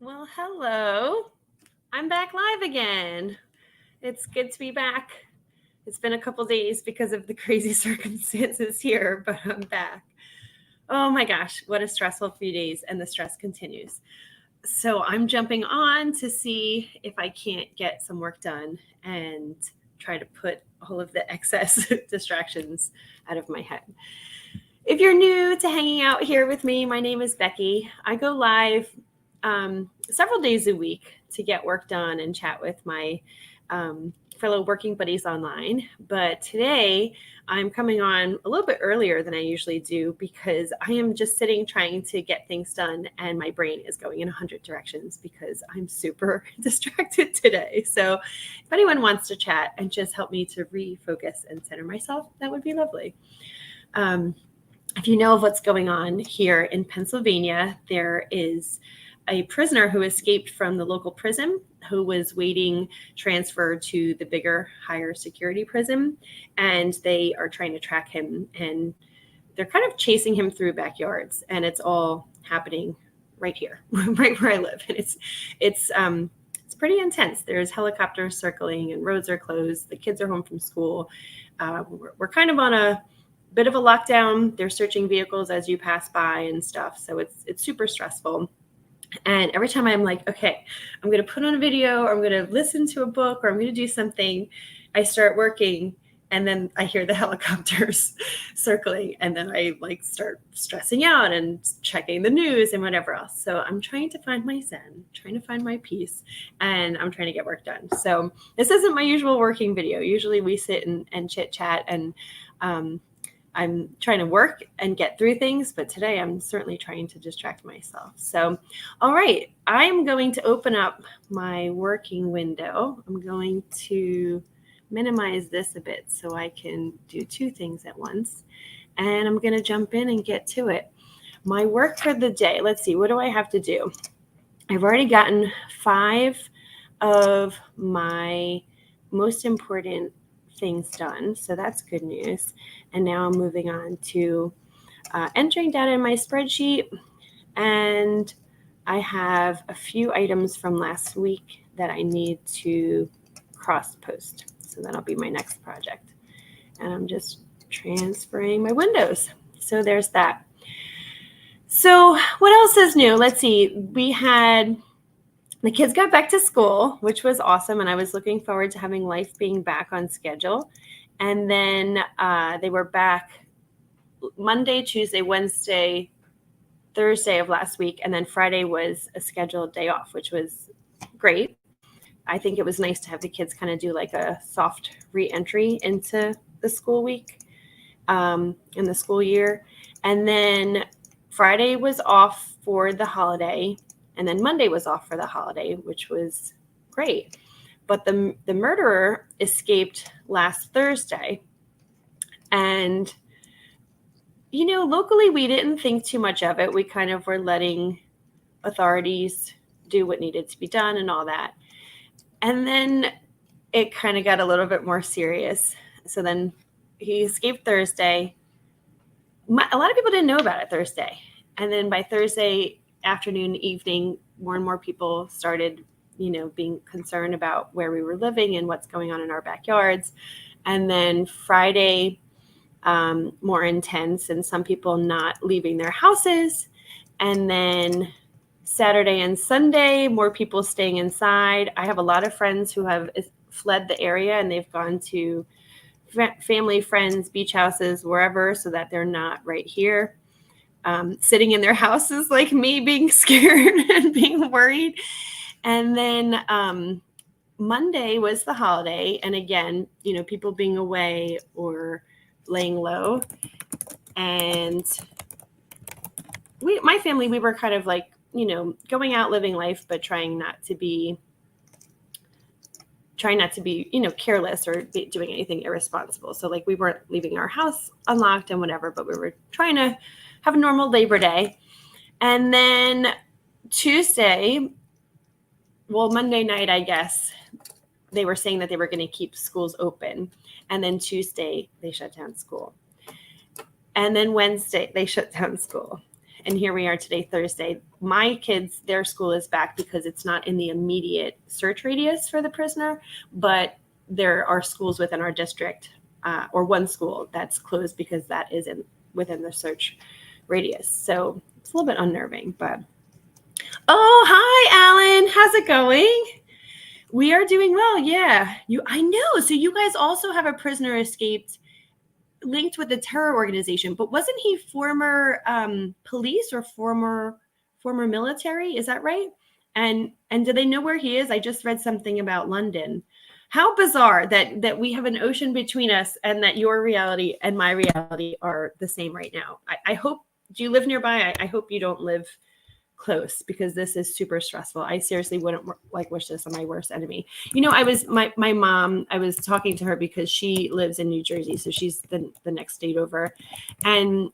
Well, hello. I'm back live again. It's good to be back. It's been a couple days because of the crazy circumstances here, but I'm back. Oh my gosh, what a stressful few days, and the stress continues. So I'm jumping on to see if I can't get some work done and try to put all of the excess distractions out of my head. If you're new to hanging out here with me, my name is Becky. I go live several days a week to get work done and chat with my fellow working buddies online. But today I'm coming on a little bit earlier than I usually do because I am just sitting trying to get things done and my brain is going in 100 directions because I'm super distracted today. So if anyone wants to chat and just help me to refocus and center myself, that would be lovely. If you know of what's going on here in Pennsylvania, there is a prisoner who escaped from the local prison who was waiting transfer to the bigger, higher security prison. And they are trying to track him, and they're kind of chasing him through backyards. And it's all happening right here, right where I live. And it's pretty intense. There's helicopters circling and roads are closed. The kids are home from school. We're kind of on a bit of a lockdown. They're searching vehicles as you pass by and stuff. So it's super stressful. And every time I'm like, okay, I'm going to put on a video or I'm going to listen to a book or I'm going to do something, I start working and then I hear the helicopters circling and then I like start stressing out and checking the news and whatever else. So I'm trying to find my zen, trying to find my peace, and I'm trying to get work done. So this isn't my usual working video. Usually we sit and chit chat and I'm trying to work and get through things, but today I'm certainly trying to distract myself. So, all right, I'm going to open up my working window. I'm going to minimize this a bit so I can do two things at once. And I'm going to jump in and get to it. My work for the day, let's see, what do I have to do? I've already gotten 5 of my most important things done. So that's good news. And now I'm moving on to entering data in my spreadsheet. And I have a few items from last week that I need to cross post. So that'll be my next project. And I'm just transferring my windows. So there's that. So what else is new? Let's see. The kids got back to school, which was awesome. And I was looking forward to having life being back on schedule. And then they were back Monday, Tuesday, Wednesday, Thursday of last week. And then Friday was a scheduled day off, which was great. I think it was nice to have the kids kind of do like a soft re-entry into the school week, in the school year. And then Friday was off for the holiday. And then Monday was off for the holiday, which was great. But the murderer escaped last Thursday. And, locally, we didn't think too much of it. We kind of were letting authorities do what needed to be done and all that. And then it kind of got a little bit more serious. So then he escaped Thursday. A lot of people didn't know about it Thursday. And then by Thursday afternoon, evening, more and more people started, being concerned about where we were living and what's going on in our backyards. And then Friday, more intense, and some people not leaving their houses. And then Saturday and Sunday, more people staying inside. I have a lot of friends who have fled the area and they've gone to family, friends, beach houses, wherever, so that they're not right here. Sitting in their houses like me, being scared and being worried. And then Monday was the holiday. And again, people being away or laying low. And my family, we were kind of like, going out, living life, but trying not to be, careless or doing anything irresponsible. So like we weren't leaving our house unlocked and whatever, but we were trying to have a normal Labor Day. And then Monday night, I guess, they were saying that they were going to keep schools open. And then Tuesday, they shut down school. And then Wednesday, they shut down school. And here we are today, Thursday. My kids, their school is back because it's not in the immediate search radius for the prisoner, but there are schools within our district, or one school that's closed because that is within the search radius. So it's a little bit unnerving, but oh, hi, Alan. How's it going? We are doing well. Yeah, I know. So you guys also have a prisoner escaped linked with the terror organization, but wasn't he former police or former military? Is that right? And do they know where he is? I just read something about London. How bizarre that we have an ocean between us and that your reality and my reality are the same right now. I hope, do you live nearby? I hope you don't live close because this is super stressful. I seriously wouldn't wish this on my worst enemy. I was my mom, I was talking to her because she lives in New Jersey. So she's the next state over. And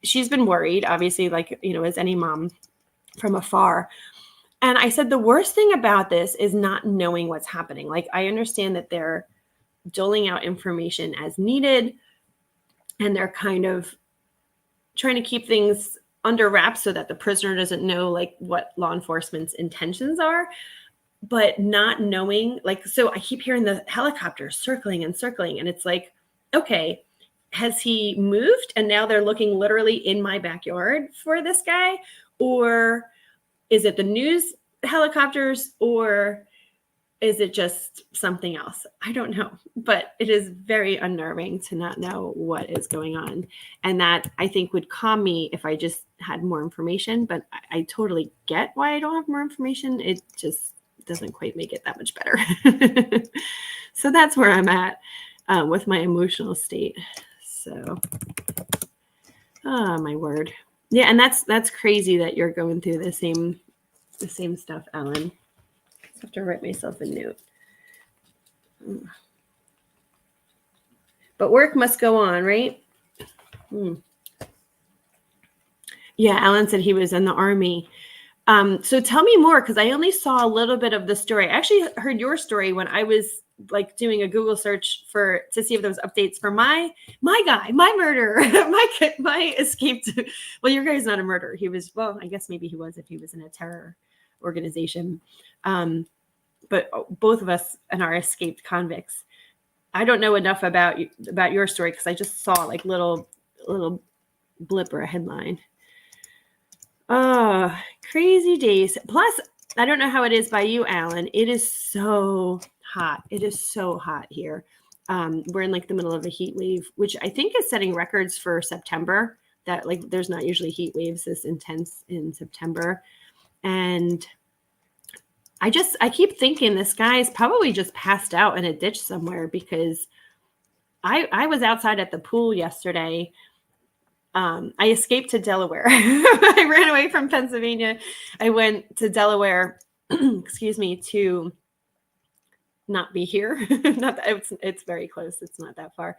she's been worried, obviously, as any mom from afar. And I said, the worst thing about this is not knowing what's happening. Like, I understand that they're doling out information as needed and they're kind of trying to keep things under wraps so that the prisoner doesn't know what law enforcement's intentions are, but not knowing, so I keep hearing the helicopters circling and circling. And it's like, okay, has he moved? And now they're looking literally in my backyard for this guy? Or is it the news helicopters? Or is it just something else? I don't know, but it is very unnerving to not know what is going on. And that, I think, would calm me if I just had more information, but I totally get why I don't have more information. It just doesn't quite make it that much better. So that's where I'm at with my emotional state. So, oh my word. Yeah. And that's crazy that you're going through the same stuff, Ellen. I have to write myself a note. But work must go on, right? Yeah, Alan said he was in the Army. So tell me more, because I only saw a little bit of the story. I actually heard your story when I was doing a Google search to see if there was updates for my guy, my murderer, my escaped. Well, your guy's not a murderer. He was, well, I guess maybe he was if he was in a terror organization. But both of us and our escaped convicts. I don't know enough about your story because I just saw little blip or a headline. Oh, crazy days. Plus, I don't know how it is by you, Alan. It is so hot. It is so hot here. We're in the middle of a heat wave, which I think is setting records for September. That there's not usually heat waves this intense in September. And I keep thinking this guy's probably just passed out in a ditch somewhere, because I was outside at the pool yesterday. I escaped to Delaware. I ran away from Pennsylvania. I went to Delaware, excuse me, to not be here. Not that it's very close. It's not that far.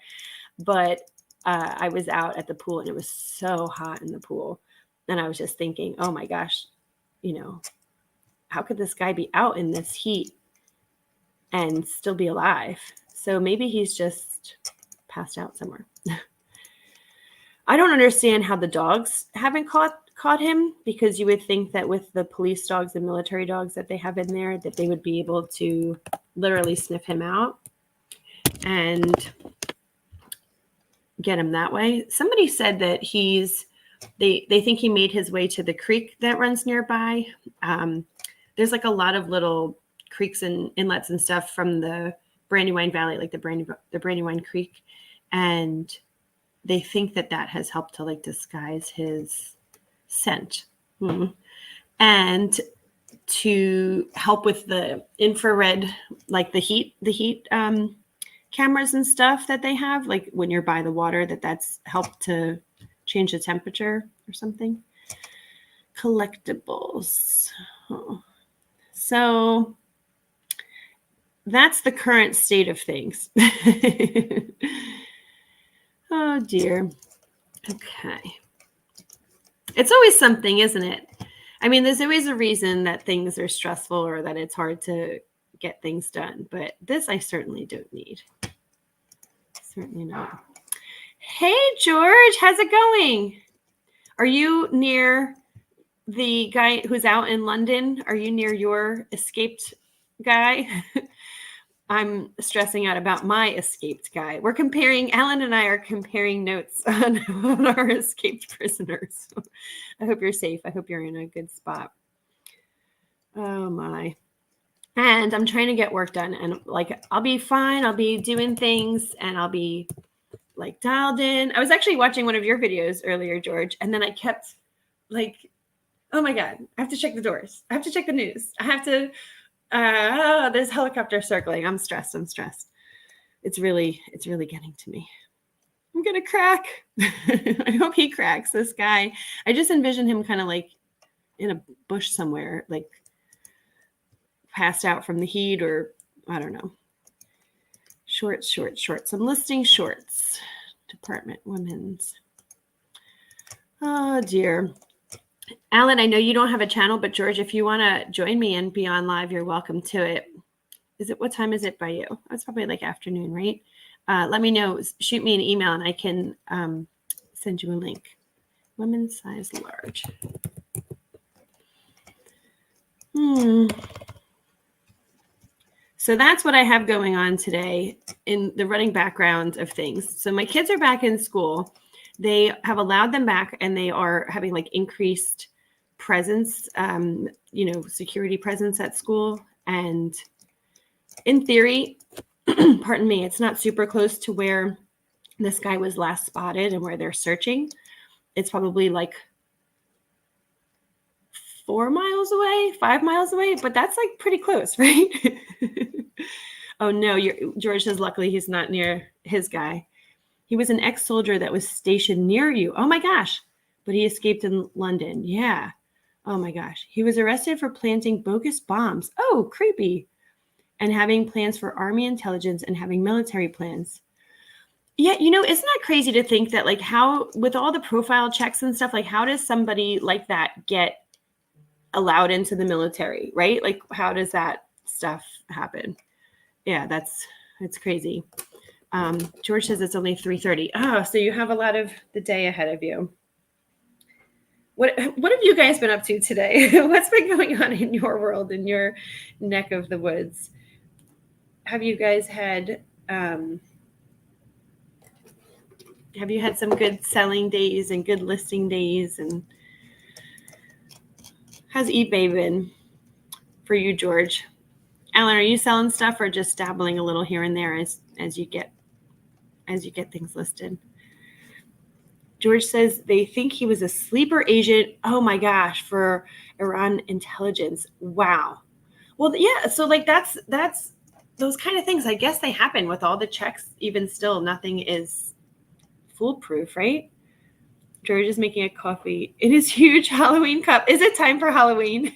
But I was out at the pool and it was so hot in the pool. And I was just thinking, oh my gosh, how could this guy be out in this heat and still be alive? So maybe he's just passed out somewhere. I don't understand how the dogs haven't caught him, because you would think that with the police dogs and military dogs that they have in there, that they would be able to literally sniff him out and get him that way. Somebody said that they think he made his way to the creek that runs nearby. There's a lot of little creeks and inlets and stuff from the Brandywine Valley, the Brandywine Creek. And they think that has helped to disguise his scent. And to help with the infrared, the heat cameras and stuff that they have, when you're by the water, that's helped to change the temperature or something. Collectibles. Oh. So that's the current state of things. Oh dear. Okay. It's always something, isn't it? I mean, there's always a reason that things are stressful or that it's hard to get things done. But this I certainly don't need. Certainly not. Hey, George, how's it going? Are you near the guy who's out in London? Are you near your escaped guy? I'm stressing out about my escaped guy. Alan and I are comparing notes on our escaped prisoners. I hope you're safe. I hope you're in a good spot. Oh my. And I'm trying to get work done, and like, I'll be fine. I'll be doing things and I'll be like dialed in. I was actually watching one of your videos earlier, George, and then I kept like, oh my God, I have to check the doors. I have to check the news. I have to, there's helicopter circling. I'm stressed. It's really getting to me. I'm going to crack. I hope he cracks, this guy. I just envision him kind of like in a bush somewhere, like passed out from the heat, or I don't know. Shorts. I'm listing shorts. Department women's. Oh dear. Alan, I know you don't have a channel, but George, if you want to join me and be on live, you're welcome to it. What time is it by you? It's probably like afternoon, right? Let me know. Shoot me an email and I can send you a link. Women's size large. So that's what I have going on today in the running background of things. So my kids are back in school. They have allowed them back, and they are having like increased presence, security presence at school. And in theory, pardon me, it's not super close to where this guy was last spotted and where they're searching. It's probably like 4 miles away, 5 miles away, but that's like pretty close, right? Oh no, George says, luckily he's not near his guy. He was an ex-soldier that was stationed near you. Oh my gosh, but he escaped in London. Yeah. Oh my gosh. He was arrested for planting bogus bombs. Oh, creepy. And having plans for army intelligence and having military plans. Yeah, isn't that crazy to think that, like, how, with all the profile checks and stuff, like, how does somebody like that get allowed into the military, right? Like, how does that stuff happen? Yeah, it's crazy. George says it's only 3:30. Oh, so you have a lot of the day ahead of you. What have you guys been up to today? What's been going on in your world, in your neck of the woods? Have you guys had some good selling days and good listing days? And how's eBay been for you, George? Alan, are you selling stuff or just dabbling a little here and there as you get things listed? George says they think he was a sleeper agent. Oh my gosh, for Iran intelligence. Wow. Well, yeah. So like that's those kind of things. I guess they happen with all the checks. Even still, nothing is foolproof, right? George is making a coffee in his huge Halloween cup. Is it time for Halloween?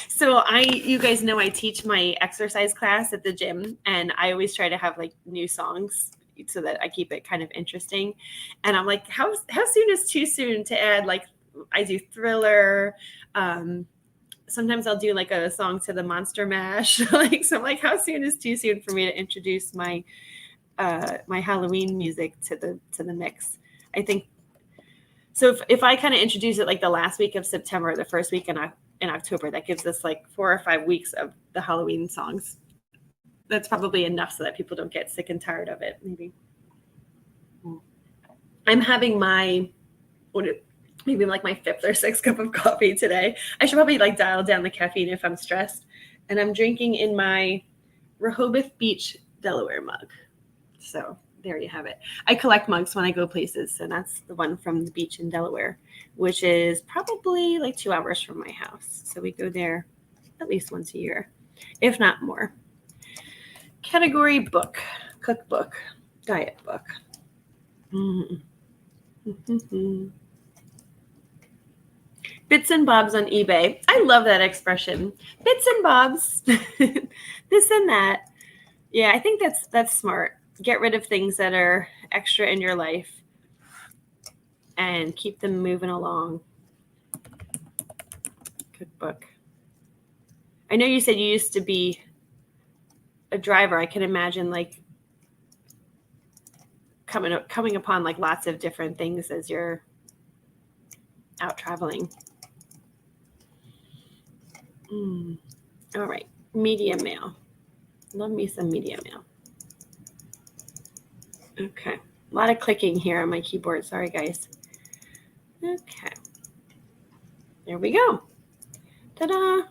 So you guys know I teach my exercise class at the gym, and I always try to have like new songs so that I keep it kind of interesting. And I'm like, how soon is too soon to add? Like, I do Thriller. Sometimes I'll do like a song to the Monster Mash. So I'm like, how soon is too soon for me to introduce my Halloween music to the mix? I think. So if I kind of introduce it like the last week of September, the first week in October, that gives us like 4 or 5 weeks of the Halloween songs. That's probably enough so that people don't get sick and tired of it. Maybe. I'm having maybe like my 5th or 6th cup of coffee today. I should probably like dial down the caffeine if I'm stressed. And I'm drinking in my Rehoboth Beach, Delaware mug. So there you have it. I collect mugs when I go places. So that's the one from the beach in Delaware, which is probably like 2 hours from my house. So we go there at least once a year, if not more. Category book, cookbook, diet book. Bits and bobs on eBay. I love that expression. Bits and bobs. This and that. Yeah, I think that's smart. Get rid of things that are extra in your life and keep them moving along. Cookbook. I know you said you used to be a driver. I can imagine like coming upon like lots of different things as you're out traveling. All right, medium mail. Love me some medium mail. Okay, a lot of clicking here on my keyboard. Sorry, guys. Okay, there we go. Ta-da!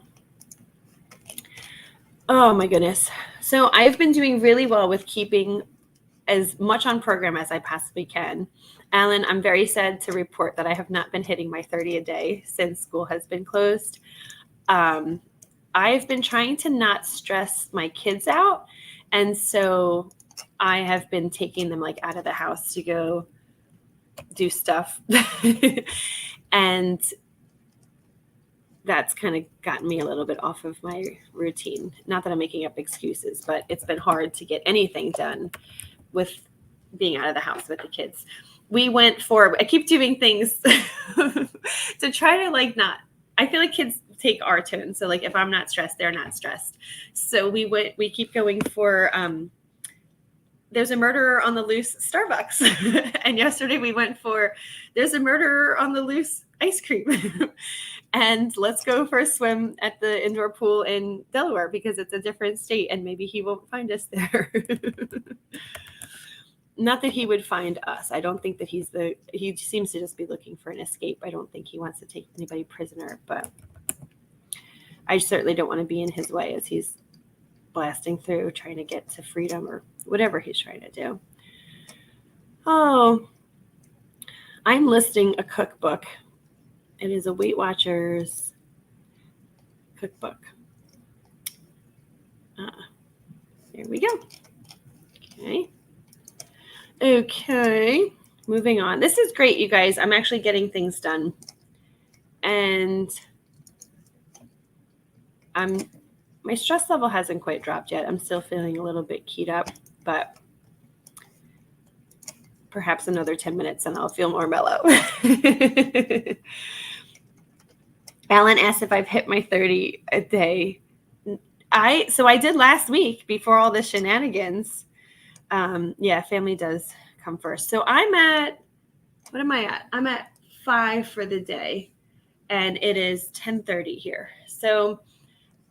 Oh my goodness. So I've been doing really well with keeping as much on program as I possibly can. Alan, I'm very sad to report that I have not been hitting my 30 a day since school has been closed. I've been trying to not stress my kids out. And so I have been taking them like out of the house to go do stuff. And that's kind of gotten me a little bit off of my routine. Not that I'm making up excuses, but it's been hard to get anything done with being out of the house with the kids. I keep doing things to try to like not, I feel like kids take our tone. So like if I'm not stressed, they're not stressed. So we keep going for, there's a murderer on the loose Starbucks. And yesterday we went for, there's a murderer on the loose ice cream. And let's go for a swim at the indoor pool in Delaware because it's a different state and maybe he won't find us there. Not that he would find us. I don't think that he seems to just be looking for an escape. I don't think he wants to take anybody prisoner, but I certainly don't want to be in his way as he's blasting through trying to get to freedom or whatever he's trying to do. Oh, I'm listing a cookbook. It is a Weight Watchers cookbook. There we go. Okay, moving on. This is great, you guys. I'm actually getting things done. And my stress level hasn't quite dropped yet. I'm still feeling a little bit keyed up, but perhaps another 10 minutes and I'll feel more mellow. Alan asked if I've hit my 30 a day. So I did last week before all the shenanigans. Yeah, family does come first. So what am I at? I'm at 5 for the day and it is 10:30 here. So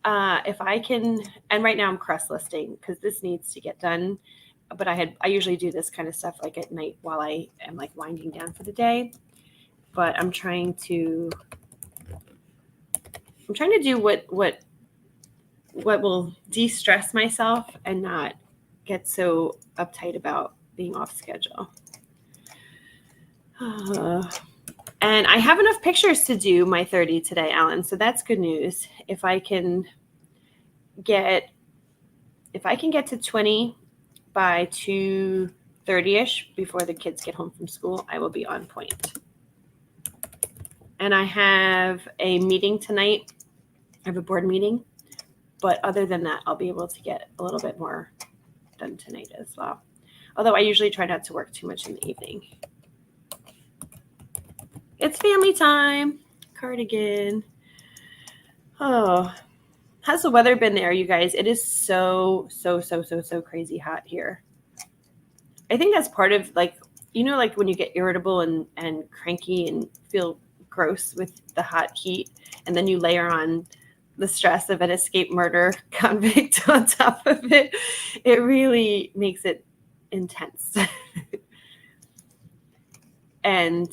if I can, and right now I'm cross listing because this needs to get done. But I usually do this kind of stuff like at night while I am like winding down for the day. But I'm trying to do what will de-stress myself and not get so uptight about being off schedule. And I have enough pictures to do my 30 today, Alan. So that's good news. If I can get to 20 by 2:30ish before the kids get home from school, I will be on point. And I have a meeting tonight. I have a board meeting. But other than that, I'll be able to get a little bit more done tonight as well. Although I usually try not to work too much in the evening. It's family time. Cardigan. Oh, how's the weather been there, you guys? It is so crazy hot here. I think that's part of like when you get irritable and cranky and feel gross with the hot heat, and then you layer on the stress of an escaped murder convict on top of it, it really makes it intense. And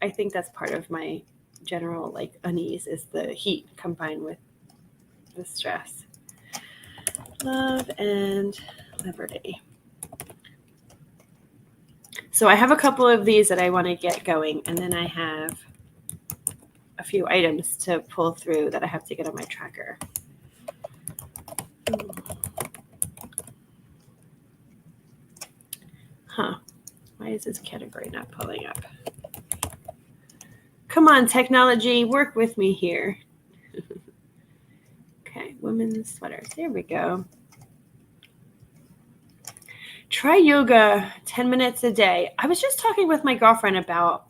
I think that's part of my general like unease is the heat combined with the stress. Love and liberty. So I have a couple of these that I want to get going, and then I have a few items to pull through that I have to get on my tracker. Why is this category not pulling up? Come on, technology, work with me here. Okay, women's sweaters. There we go. Try yoga 10 minutes a day. I was just talking with my girlfriend about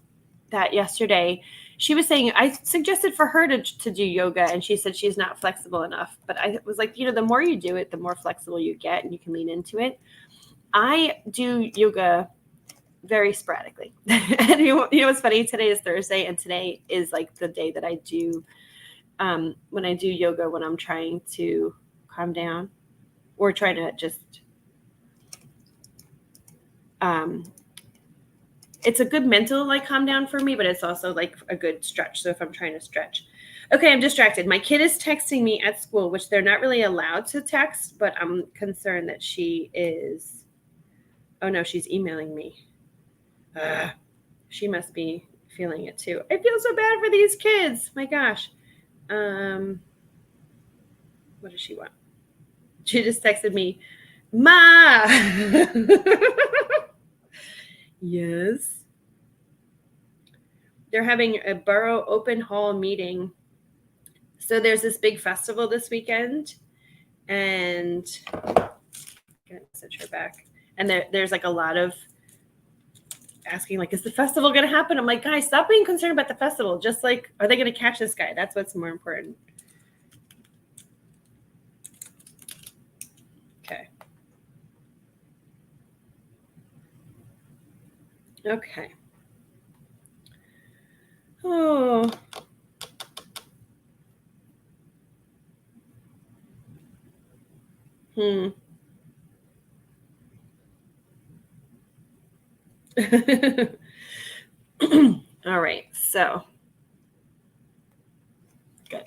that yesterday. She was saying I suggested for her to do yoga, and she said she's not flexible enough. But I was like, the more you do it, the more flexible you get, and you can lean into it. I do yoga very sporadically. And you know what's funny? Today is Thursday, and today is like the day that I do when I do yoga, when I'm trying to calm down or try to just it's a good mental like calm down for me, but it's also like a good stretch. So if I'm trying to stretch. Okay, I'm distracted. My kid is texting me at school, which they're not really allowed to text, but I'm concerned that she is. Oh no, she's emailing me. She must be feeling it too. I feel so bad for these kids. My gosh. What does she want? She just texted me, Ma. Yes. They're having a borough open hall meeting. So there's this big festival this weekend, and I'm gonna message her back. And there's like a lot of asking, like, is the festival gonna happen? I'm like, guys, stop being concerned about the festival. Just like, are they gonna catch this guy? That's what's more important. Okay. Okay. Oh. All right, so good.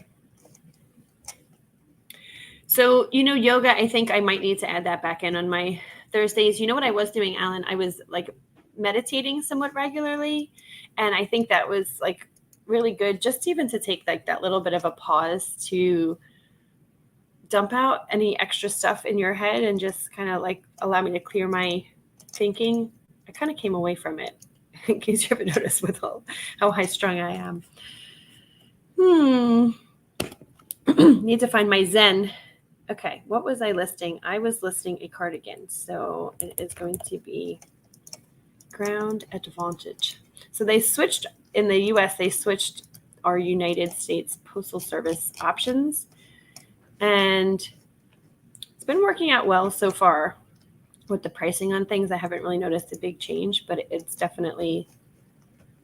So, yoga, I think I might need to add that back in on my Thursdays. You know what I was doing, Alan? I was like meditating somewhat regularly. And I think that was like really good, just even to take like that little bit of a pause to dump out any extra stuff in your head and just kind of like allow me to clear my thinking. I kind of came away from it, in case you haven't noticed with how high strung I am. Need to find my Zen. Okay, what was I listing? I was listing a cardigan. So it is going to be Ground Advantage. So they switched in the US, they switched our United States Postal Service options. And it's been working out well so far with the pricing on things. I haven't really noticed a big change, but it's definitely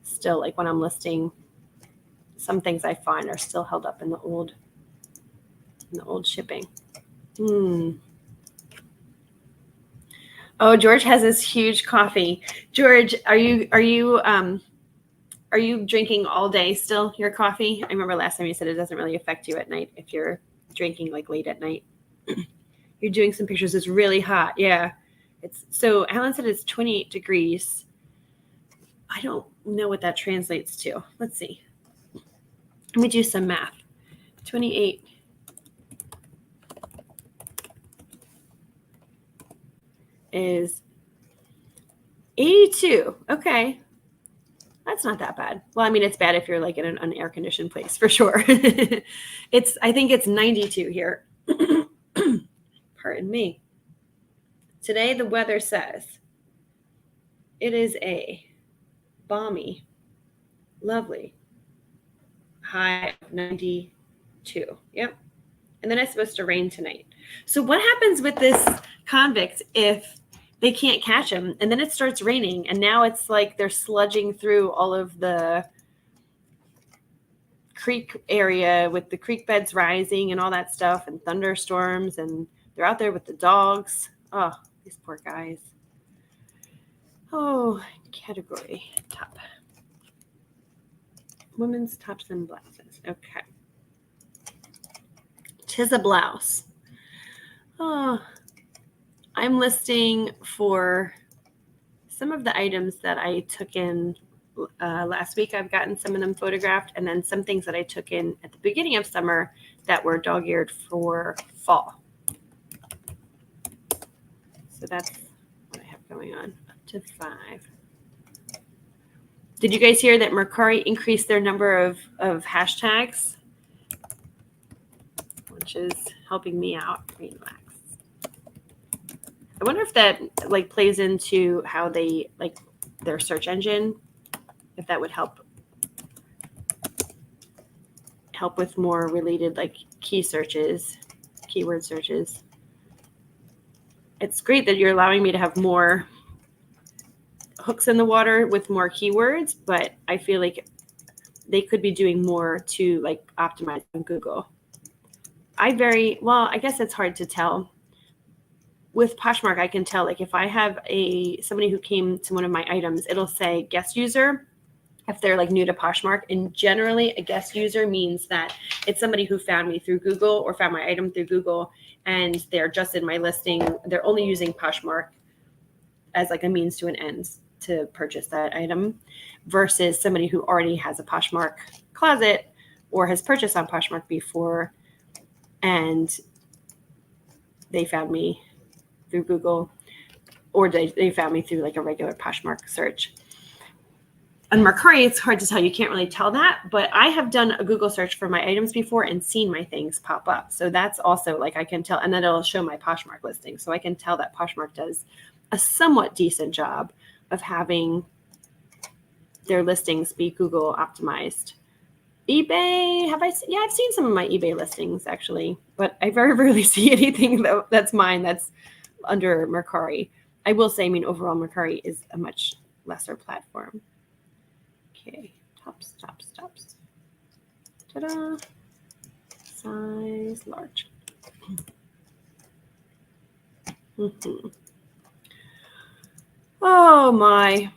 still like when I'm listing, some things I find are still held up in the old shipping. Oh, George has this huge coffee. George, are you drinking all day still, your coffee? I remember last time you said it doesn't really affect you at night if you're drinking like late at night. You're doing some pictures. It's really hot. Yeah. So Alan said it's 28 degrees. I don't know what that translates to. Let's see. Let me do some math. 28 is 82. Okay. That's not that bad. Well, I mean, it's bad if you're like in an unair conditioned place for sure. I think it's 92 here. Pardon me. Today, the weather says it is a balmy, lovely high of 92. Yep. And then it's supposed to rain tonight. So what happens with this convict if they can't catch him and then it starts raining and now it's like they're sludging through all of the creek area with the creek beds rising and all that stuff and thunderstorms, and they're out there with the dogs. Oh, these poor guys. Oh, category top. Women's tops and blouses. Okay. Tis a blouse. Oh, I'm listing for some of the items that I took in last week. I've gotten some of them photographed, and then some things that I took in at the beginning of summer that were dog-eared for fall. So that's what I have going on, up to 5. Did you guys hear that Mercari increased their number of hashtags, which is helping me out? Relax. I wonder if that like plays into how they like their search engine, if that would help with more related like keyword searches. It's great that you're allowing me to have more. hooks in the water with more keywords, but I feel like they could be doing more to like optimize on Google. I guess it's hard to tell. With Poshmark, I can tell, like if I have somebody who came to one of my items, it'll say guest user if they're like new to Poshmark. And generally a guest user means that it's somebody who found me through Google or found my item through Google, and they're just in my listing. They're only using Poshmark as like a means to an end to purchase that item, versus somebody who already has a Poshmark closet or has purchased on Poshmark before and they found me through Google, or they found me through like a regular Poshmark search. On Mercari, it's hard to tell. You can't really tell that, but I have done a Google search for my items before and seen my things pop up. So that's also like I can tell, and then it'll show my Poshmark listing. So I can tell that Poshmark does a somewhat decent job of having their listings be Google optimized. eBay, I've seen some of my eBay listings actually, but I very rarely see anything that's mine that's under Mercari. I will say, overall Mercari is a much lesser platform. Okay, tops. Ta-da. Size large. Mm-hmm. Oh my.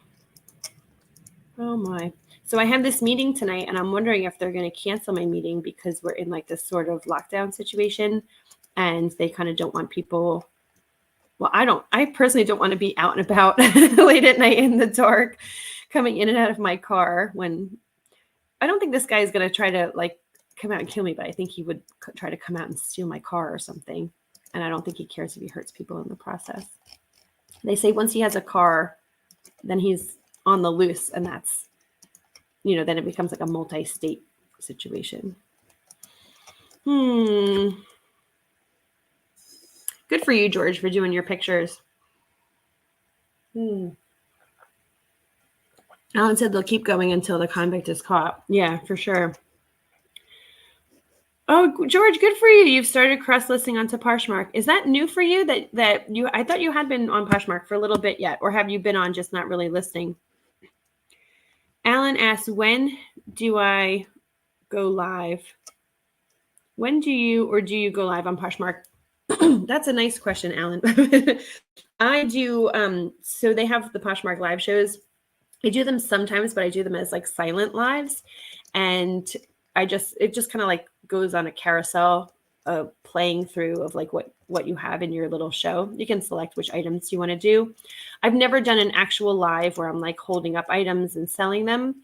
So I have this meeting tonight, and I'm wondering if they're going to cancel my meeting because we're in like this sort of lockdown situation, and they kind of don't want people. Well, I personally don't want to be out and about late at night in the dark, coming in and out of my car. When I don't think this guy is going to try to like come out and kill me, but I think he would try to come out and steal my car or something. And I don't think he cares if he hurts people in the process. They say once he has a car, then he's on the loose, and that's, then it becomes like a multi-state situation. Good for you, George, for doing your pictures. Alan said they'll keep going until the convict is caught. Yeah, for sure. Oh, George, good for you. You've started cross-listing onto Poshmark. Is that new for you? I thought you had been on Poshmark for a little bit yet, or have you been on just not really listing? Alan asks, when do I go live? When do you go live on Poshmark? That's a nice question, Alan. I do. So they have the Poshmark live shows. I do them sometimes, but I do them as like silent lives. And it just kind of like goes on a carousel playing through of like what you have in your little show. You can select which items you want to do. I've never done an actual live where I'm like holding up items and selling them.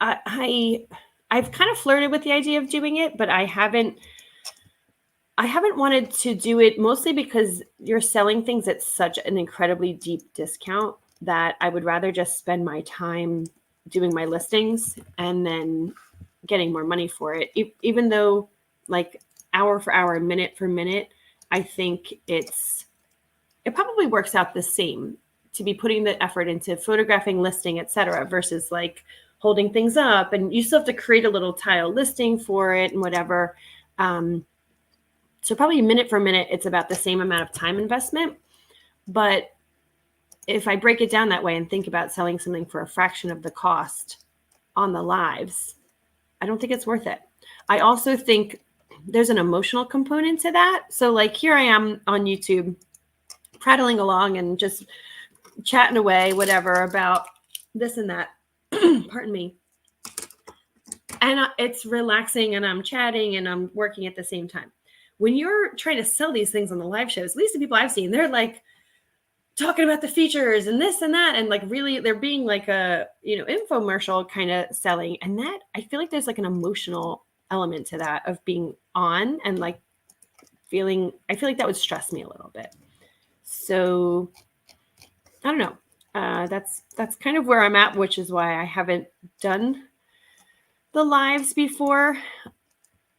I've kind of flirted with the idea of doing it, but I haven't wanted to do it, mostly because you're selling things at such an incredibly deep discount that I would rather just spend my time doing my listings and then getting more money for it. Even though like hour for hour, minute for minute, I think it probably works out the same to be putting the effort into photographing, listing, etc., versus like holding things up, and you still have to create a little tile listing for it and whatever. So probably minute for minute, it's about the same amount of time investment. But if I break it down that way and think about selling something for a fraction of the cost on the lives, I don't think it's worth it. I also think there's an emotional component to that. So like here I am on YouTube prattling along and just chatting away, whatever, about this and that. Pardon me. And it's relaxing, and I'm chatting and I'm working at the same time. When you're trying to sell these things on the live shows, at least the people I've seen, they're like talking about the features and this and that. And like really they're being like a, infomercial kind of selling. And that, I feel like there's like an emotional element to that of being on and like I feel like that would stress me a little bit. So I don't know. That's kind of where I'm at, which is why I haven't done the lives before.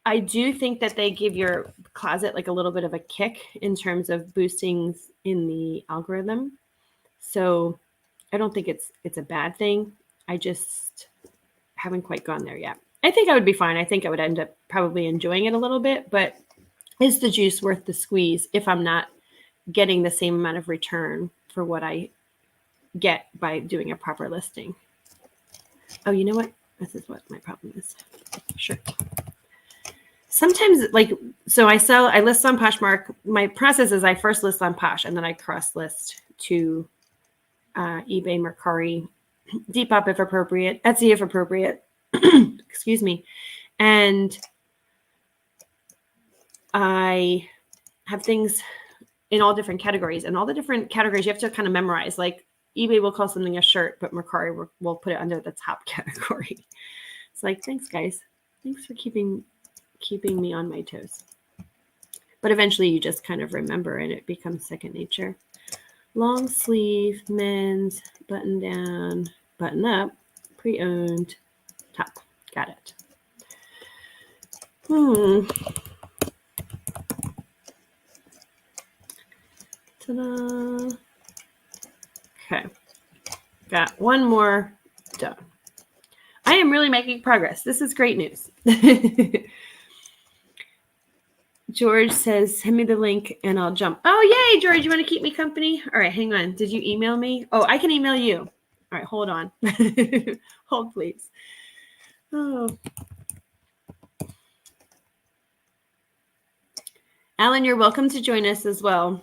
I do think that they give your closet like a little bit of a kick in terms of boosting in the algorithm. So I don't think it's a bad thing. I just haven't quite gone there yet. I think I would be fine. I think I would end up probably enjoying it a little bit, but is the juice worth the squeeze if I'm not getting the same amount of return for what I get by doing a proper listing. Oh, you know what? This is what my problem is. Sure. Sometimes, like, so I list on Poshmark. My process is I first list on Posh, and then I cross list to eBay, Mercari, Depop if appropriate, Etsy if appropriate. Excuse me. And I have things in all different categories, and all the different categories you have to kind of memorize. Like eBay will call something a shirt, but Mercari will put it under the top category. It's like, thanks guys. Thanks for keeping me on my toes. But eventually you just kind of remember and it becomes second nature. Long sleeve, men's, button down, button up, pre-owned, top. Got it. Ta-da. Okay. Got one more done. I am really making progress. This is great news. George says, send me the link and I'll jump. Oh, yay, George. You want to keep me company? All right, hang on. Did you email me? Oh, I can email you. All right, hold on. Hold, please. Oh. Alan, you're welcome to join us as well.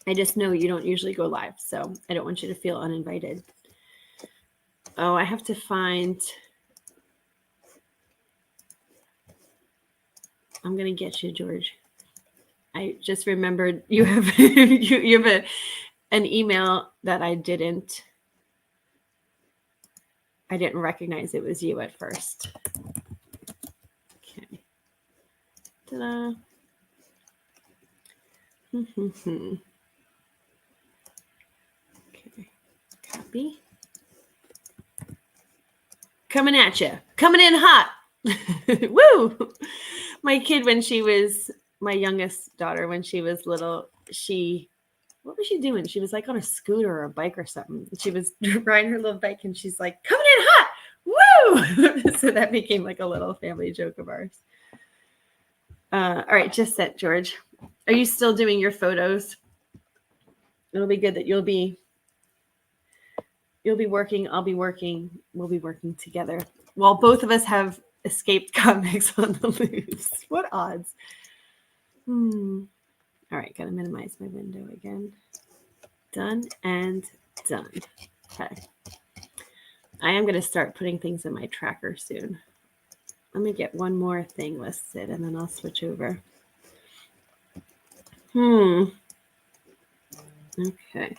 I just know you don't usually go live, so I don't want you to feel uninvited. Oh, I have to find... I'm going to get you, George. I just remembered you have you have an email that I didn't recognize it was you at first. Okay. Ta-da. Okay. Copy. Coming at you. Coming in hot. Woo! My kid, when she was my youngest daughter, when she was little, what was she doing? She was like on a scooter or a bike or something. She was riding her little bike and she's like, coming in hot. Woo! So that became like a little family joke of ours. All right, just sent, George. Are you still doing your photos? It'll be good that you'll be working, I'll be working, we'll be working together. While both of us have escaped comics on the loose. What odds? All right, gotta minimize my window again. Done and done. Okay. I am gonna start putting things in my tracker soon. Let me get one more thing listed and then I'll switch over. Okay.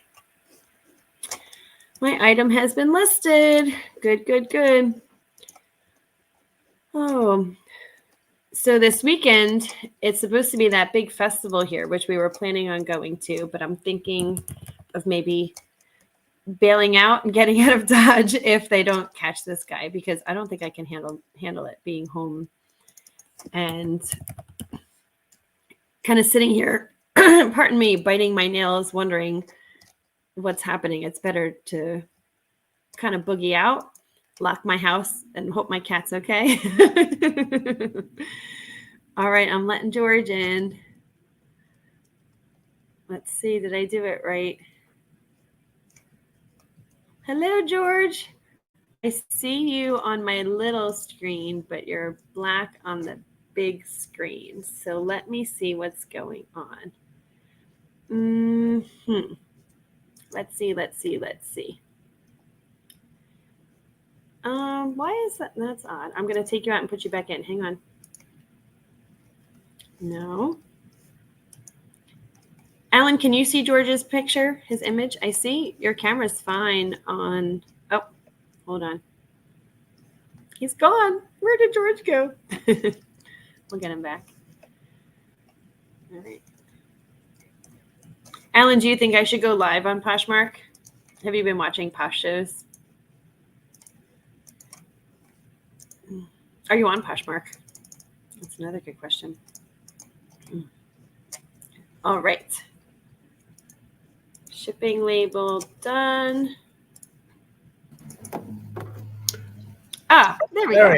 My item has been listed. Good, good, good. Oh, so this weekend, it's supposed to be that big festival here, which we were planning on going to, but I'm thinking of maybe bailing out and getting out of Dodge if they don't catch this guy, because I don't think I can handle it being home and kind of sitting here, pardon me, biting my nails, wondering what's happening. It's better to kind of boogie out, lock my house, and hope my cat's okay. All right, I'm letting George in. Let's see, did I do it right? Hello, George. I see you on my little screen, but you're black on the big screen. So let me see what's going on. Let's see. Why is that? That's odd. I'm going to take you out and put you back in. Hang on. No. Alan, can you see George's picture, his image? I see your camera's fine on. Oh, hold on. He's gone. Where did George go? We'll get him back. All right. Alan, do you think I should go live on Poshmark? Have you been watching Posh shows? Are you on Poshmark? That's another good question. All right. Shipping label done. Ah, there we go.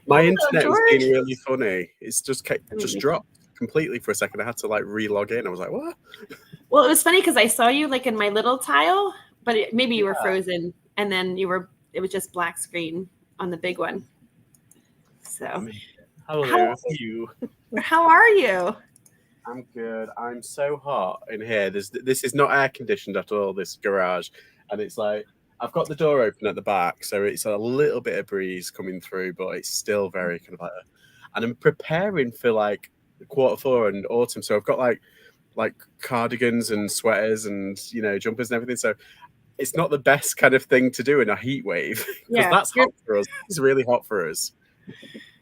My internet was being really funny. It's just dropped completely for a second. I had to like re-log in. I was like, what? Well, it was funny because I saw you like in my little tile, but maybe you were frozen, and then it was just black screen on the big one. So, hello, you. How are you? I'm good. I'm so hot in here. This is not air conditioned at all, this garage, and it's like I've got the door open at the back, so it's a little bit of breeze coming through, but it's still very kind of and I'm preparing for like Q4 and autumn, so I've got like cardigans and sweaters and jumpers and everything. So it's not the best kind of thing to do in a heat wave because that's hot for us. It's really hot for us.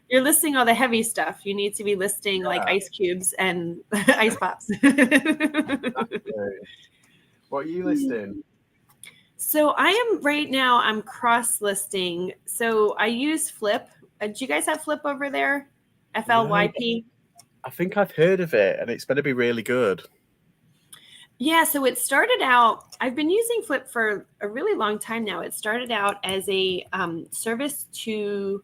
You're listing all the heavy stuff. You need to be listing like ice cubes and ice pops. What are you listing? So I'm cross listing. So I use Flip. Do you guys have Flip over there? FLYP? I think I've heard of it, and it's going to be really good. Yeah, so it started out, I've been using Flip for a really long time now. It started out as a service to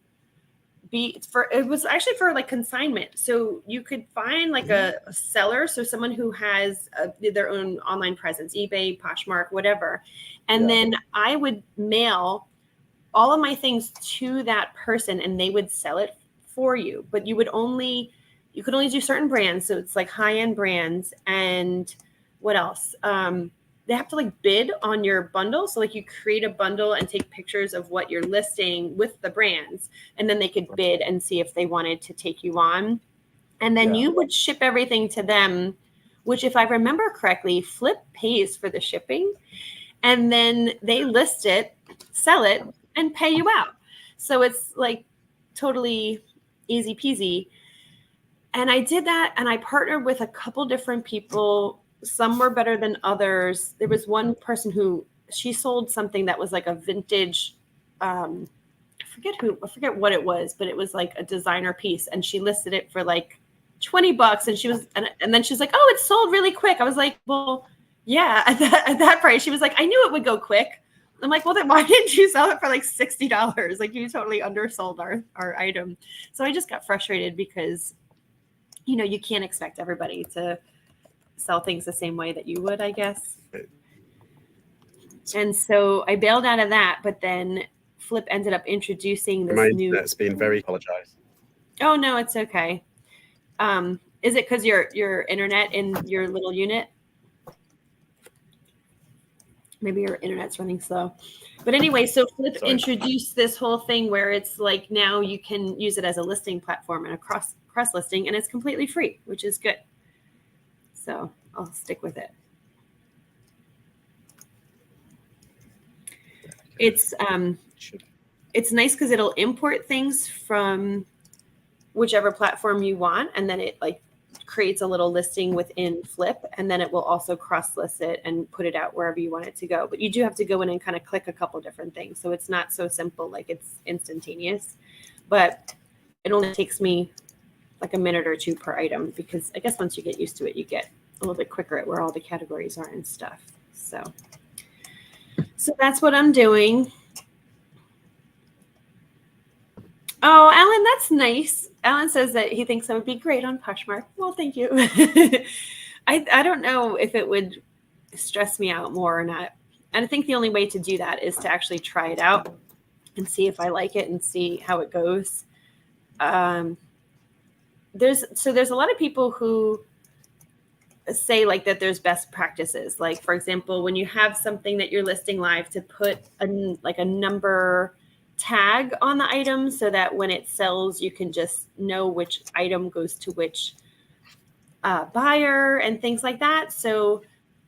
it was actually for like consignment. So you could find like a seller, so someone who has their own online presence, eBay, Poshmark, whatever. And then I would mail all of my things to that person and they would sell it for you. But you could only do certain brands. So it's like high-end brands. And what else? They have to like bid on your bundle. So like you create a bundle and take pictures of what you're listing with the brands, and then they could bid and see if they wanted to take you on. And then you would ship everything to them, which if I remember correctly, Flip pays for the shipping, and then they list it, sell it, and pay you out. So it's like totally easy peasy. And I did that, and I partnered with a couple different people. Some were better than others. There was one person who she sold something that was like a vintage, I forget what it was, but it was like a designer piece, and she listed it for like $20. And then she's like, "Oh, it's sold really quick." I was like, "Well, yeah, at that price." She was like, "I knew it would go quick." I'm like, "Well, then why didn't you sell it for like $60? Like you totally undersold our item." So I just got frustrated because, you can't expect everybody to sell things the same way that you would, I guess. And so I bailed out of that, but then Flip ended up introducing this new. Internet's been very apologized. Oh no, it's okay. Is it because your internet in your little unit? Maybe your internet's running slow. But anyway, so Flip introduced this whole thing where it's like now you can use it as a listing platform and a cross listing, and it's completely free, which is good. So I'll stick with it. It's nice because it'll import things from whichever platform you want, and then it like creates a little listing within Flip, and then it will also cross list it and put it out wherever you want it to go. But you do have to go in and kind of click a couple different things, so it's not so simple like it's instantaneous. But it only takes me like a minute or two per item, because I guess once you get used to it, you get a little bit quicker at where all the categories are and stuff. So that's what I'm doing. Oh, Alan, that's nice. Alan says that he thinks I would be great on Poshmark. Well, thank you. I don't know if it would stress me out more or not. And I think the only way to do that is to actually try it out and see if I like it and see how it goes. There's a lot of people who say like that there's best practices. Like, for example, when you have something that you're listing live, to put a number tag on the item so that when it sells, you can just know which item goes to which buyer and things like that. So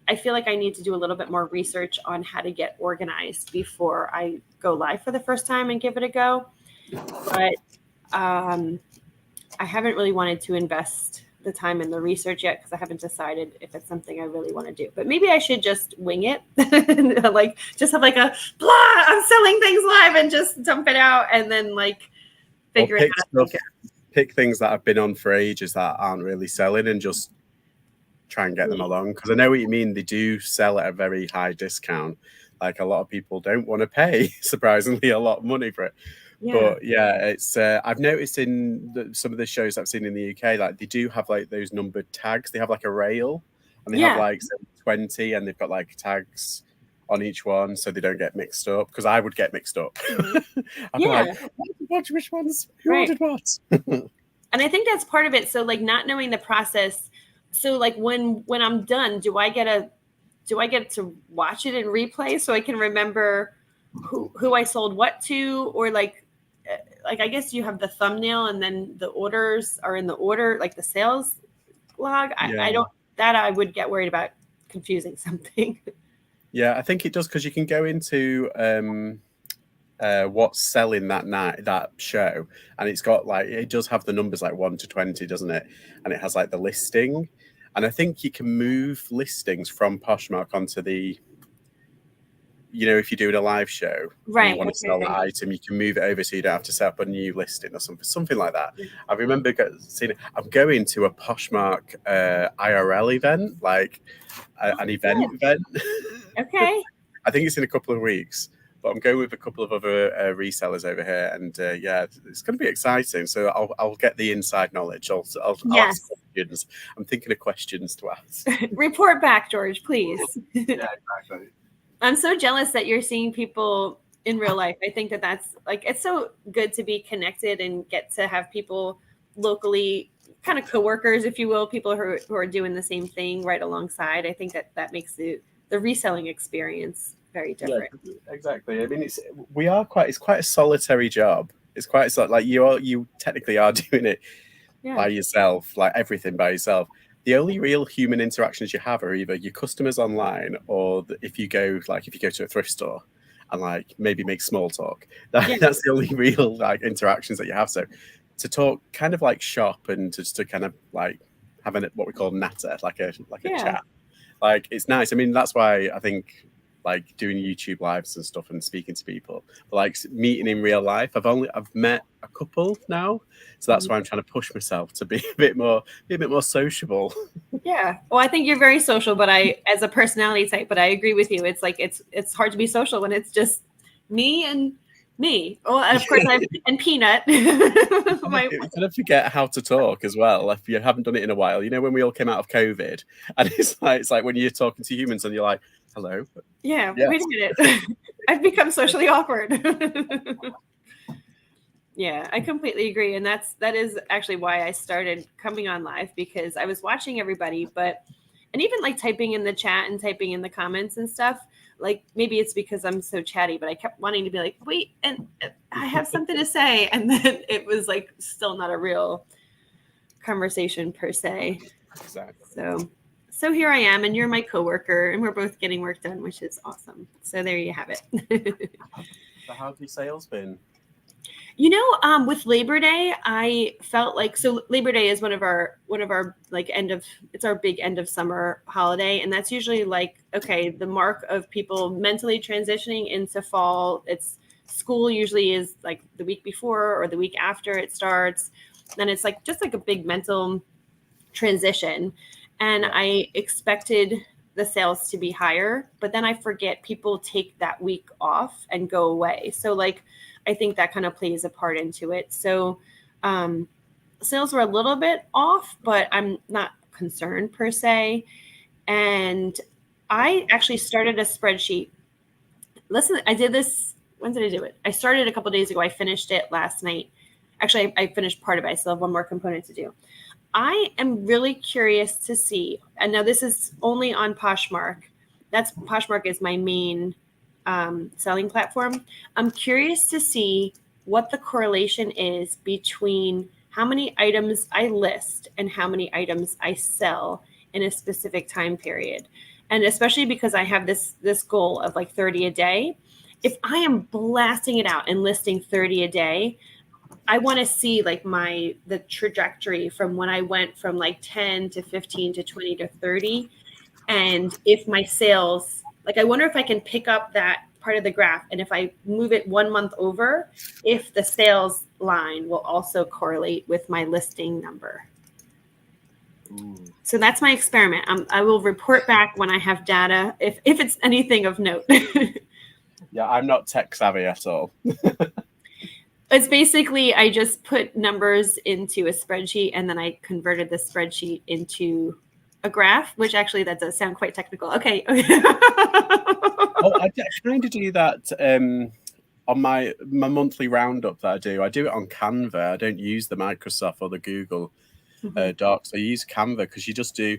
I feel like I need to do a little bit more research on how to get organized before I go live for the first time and give it a go. But I haven't really wanted to invest the time in the research yet because I haven't decided if it's something I really want to do. But maybe I should just wing it, like just have like a blah, I'm selling things live and just dump it out and then like figure it out. Pick things that have been on for ages that aren't really selling and just try and get them along. Because I know what you mean. They do sell at a very high discount. Like a lot of people don't want to pay, surprisingly, a lot of money for it. Yeah. But yeah, it's I've noticed in some of the shows I've seen in the UK, like they do have like those numbered tags. They have like a rail, and they have like 20 and they've got like tags on each one so they don't get mixed up, because I would get mixed up. I'd be like, which ones? Who ordered what? And I think that's part of it. So like not knowing the process. So like when I'm done, do I get to watch it in replay so I can remember who I sold what to? Or like I guess you have the thumbnail and then the orders are in the order, like the sales log. I would get worried about confusing something. Yeah, I think it does, because you can go into what's selling that night, that show, and it's got like, it does have the numbers like 1 to 20, doesn't it? And it has like the listing, and I think you can move listings from Poshmark onto the, if you're doing a live show, right, and you want to sell that item, you can move it over so you don't have to set up a new listing or something like that. I remember seeing it. I'm going to a Poshmark IRL event, like an event. Okay. I think it's in a couple of weeks, but I'm going with a couple of other resellers over here, and it's going to be exciting. So I'll get the inside knowledge. I'll ask questions. I'm thinking of questions to ask. Report back, George, please. Yeah, exactly. I'm so jealous that you're seeing people in real life. I think that's like, it's so good to be connected and get to have people locally, kind of coworkers, if you will, people who are doing the same thing right alongside. I think that makes the reselling experience very different. Yeah, exactly. I mean, it's quite a solitary job. It's quite like you technically are doing it by yourself, like everything by yourself. The only real human interactions you have are either your customers online, or if you go to a thrift store and like maybe make small talk. That's the only real like interactions that you have. So to talk kind of like shop and just to kind of like have what we call natter, like a chat. Like, it's nice. I mean, that's why I think like doing YouTube lives and stuff and speaking to people, but like meeting in real life, I've met a couple now, so that's why I'm trying to push myself to be a bit more sociable. Yeah. Well, I think you're very social, but as a personality type, but I agree with you. It's like it's hard to be social when it's just me and me. Well, and of course and Peanut. You kind of forget how to talk as well if you haven't done it in a while. When we all came out of COVID, and it's like when you're talking to humans and you're like, hello. Yeah. Wait a minute. I've become socially awkward. Yeah, I completely agree. And that is actually why I started coming on live, because I was watching everybody, and even like typing in the chat and typing in the comments and stuff. Like, maybe it's because I'm so chatty, but I kept wanting to be like, wait, and I have something to say. And then it was like still not a real conversation per se. Exactly. So here I am, and you're my coworker, and we're both getting work done, which is awesome. So there you have it. So how have your sales been? With Labor Day, I felt like, so Labor Day is one of our like it's our big end of summer holiday. And that's usually like, okay, the mark of people mentally transitioning into fall. It's school usually is like the week before or the week after it starts. And it's like, just like a big mental transition. And I expected the sales to be higher, but then I forget people take that week off and go away. So like, I think that kind of plays a part into it. So sales were a little bit off, but I'm not concerned per se. And I actually started a spreadsheet. Listen, I did this. When did I do it? I started a couple of days ago. I finished it last night. Actually, I finished part of it. I still have one more component to do. I am really curious to see, and now this is only on Poshmark. Poshmark is my main selling platform. I'm curious to see what the correlation is between how many items I list and how many items I sell in a specific time period. And especially because I have this goal of like 30 a day. If I am blasting it out and listing 30 a day, I want to see like the trajectory from when I went from like 10 to 15 to 20 to 30. And if my sales, like, I wonder if I can pick up that part of the graph. And if I move it 1 month over, if the sales line will also correlate with my listing number. Ooh. So that's my experiment. I will report back when I have data, if it's anything of note. Yeah, I'm not tech savvy at all. It's basically, I just put numbers into a spreadsheet and then I converted the spreadsheet into a graph, which actually that does sound quite technical. Okay. Oh, I kind of do that on my monthly roundup that I do. I do it on Canva. I don't use the Microsoft or the Google Docs. I use Canva because you just do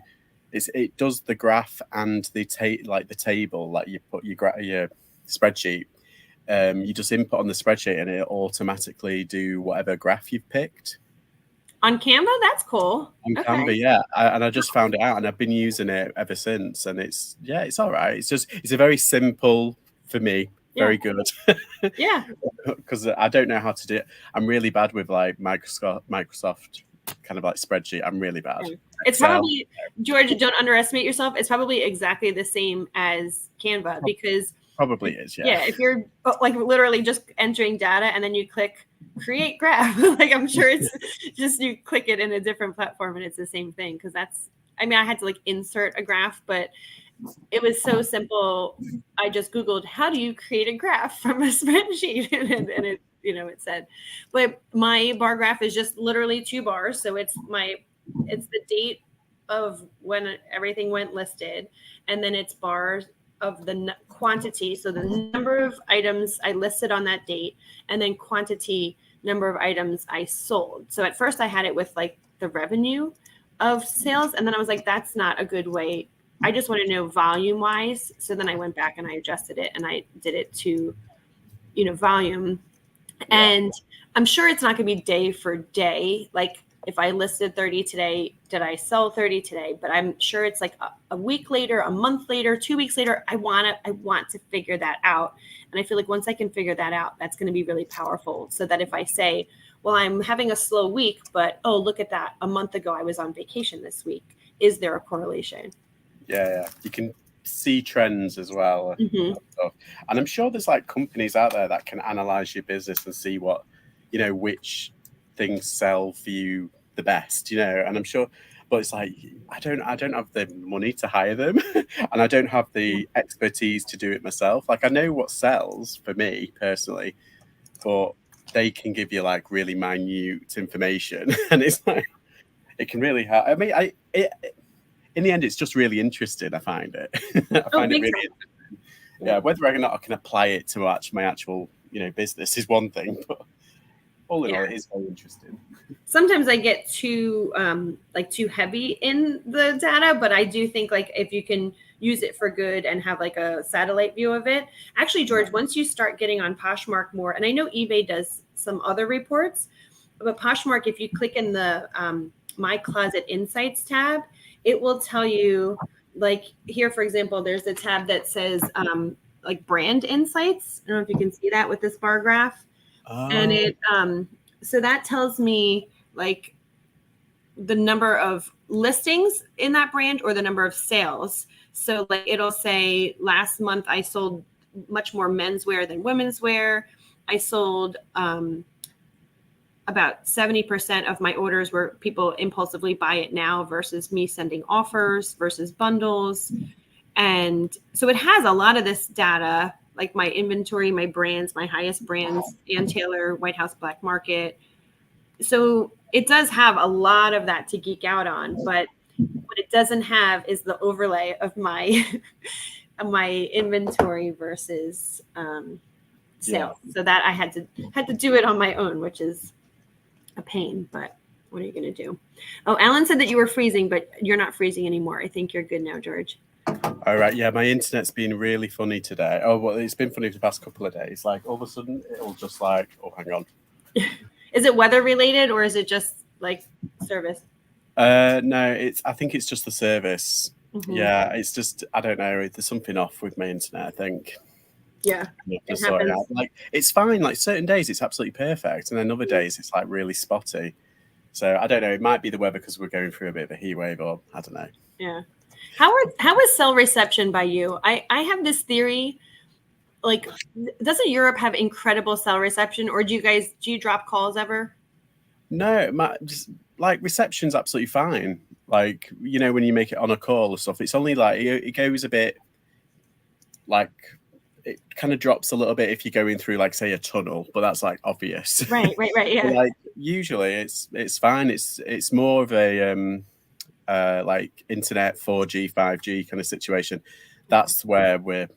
it does the graph and the table, like you put your spreadsheet. You just input on the spreadsheet and it automatically do whatever graph you've picked. On Canva, that's cool. On Canva, yeah. And I just found it out and I've been using it ever since. And it's all right. It's a very simple, for me, very good. Yeah. Because I don't know how to do it. I'm really bad with like Microsoft kind of like spreadsheet. I'm really bad. It's probably, George, don't underestimate yourself. It's probably exactly the same as Canva because probably is, yeah. Yeah, if you're like literally just entering data and then you click create graph, like I'm sure it's just you click it in a different platform and it's the same thing. Because I had to like insert a graph, but it was so simple. I just Googled how do you create a graph from a spreadsheet, and it it said. But my bar graph is just literally 2 bars, so it's the date of when everything went listed, and then it's bars of the quantity, so the number of items I listed on that date, and then quantity, number of items I sold. So at first I had it with like the revenue of sales, and then I was like, that's not a good way. I just want to know volume wise. So then I went back and I adjusted it and I did it to, volume. And I'm sure it's not going to be day for day. Like if I listed 30 today, did I sell 30 today? But I'm sure it's like a week later, a month later, 2 weeks later. I want to figure that out. And I feel like once I can figure that out, that's going to be really powerful. So that if I say, well, I'm having a slow week, but oh, look at that. A month ago, I was on vacation this week. Is there a correlation? Yeah. You can see trends as well. And I'm sure there's like companies out there that can analyze your business and see what, which things sell for you the best, and I'm sure, but it's like I don't have the money to hire them and I don't have the expertise to do it myself. Like I know what sells for me personally, but they can give you like really minute information and it's like it can really help. I mean, in the end it's just really interesting. I find it I find it really interesting. Yeah, whether or not I can apply it to my actual business is one thing, but all in all, it is very interesting. Sometimes I get too heavy in the data, but I do think like if you can use it for good and have like a satellite view of it. Actually, George, once you start getting on Poshmark more, and I know eBay does some other reports, but Poshmark, if you click in the My Closet Insights tab, it will tell you, like here, for example, there's a tab that says like brand insights. I don't know if you can see that with this bar graph. And it so that tells me like the number of listings in that brand or the number of sales. So like it'll say last month I sold much more menswear than women's wear. I sold about 70% of my orders were people impulsively buy it now versus me sending offers versus bundles. And so it has a lot of this data, like my inventory, my brands, my highest brands, Ann Taylor, White House Black Market. So it does have a lot of that to geek out on, but what it doesn't have is the overlay of my my inventory versus sales. So that I had to do it on my own, which is a pain, but what are you going to do? Oh, Alan said that you were freezing, but you're not freezing anymore. I think you're good now, George. All right. Yeah, my internet's been really funny today. Oh, well, it's been funny for the past couple of days. Like all of a sudden, it'll just like, oh, hang on. Is it weather related or is it just like service? No, I think it's just the service. Yeah, it's just I don't know. There's something off with my internet, I think. Yeah, it happens. Like it's fine. Like certain days, it's absolutely perfect, and then other days, it's like really spotty. So I don't know. It might be the weather because we're going through a bit of a heat wave, or I don't know. Yeah. How is cell reception by you? I have this theory, like, doesn't Europe have incredible cell reception, or do you drop calls ever? No, just like reception's absolutely fine. Like when you make it on a call or stuff, it's only like it goes a bit like it kind of drops a little bit if you're going through like say a tunnel, but that's like obvious. Right. Yeah. Like usually it's fine. It's more of a like internet, 4G, 5G kind of situation. That's where we're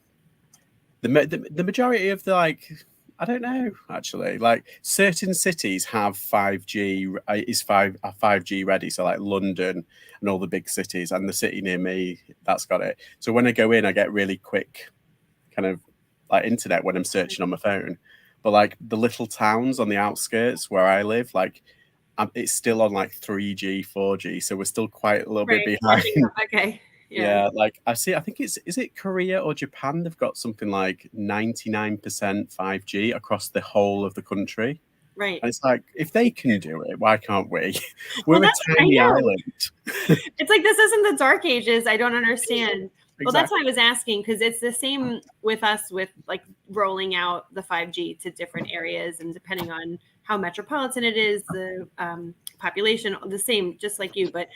the majority of the like. I don't know actually. Like certain cities have 5G are 5G ready. So like London and all the big cities, and the city near me that's got it. So when I go in, I get really quick kind of like internet when I'm searching on my phone. But like the little towns on the outskirts where I live, like it's still on like 3G, 4G. So we're still quite a little bit Right. behind. Catching up. Okay. Yeah, like I think is it Korea or Japan? They've got something like 99% 5G across the whole of the country. Right. And it's like, if they can do it, why can't we? Well, We're a I tiny know. island. It's like this isn't the dark ages. I don't understand. Well, that's Exactly. why I was asking, because it's the same with us with like rolling out the 5G to different areas, and depending on how metropolitan it is, the population, the same, just like you. But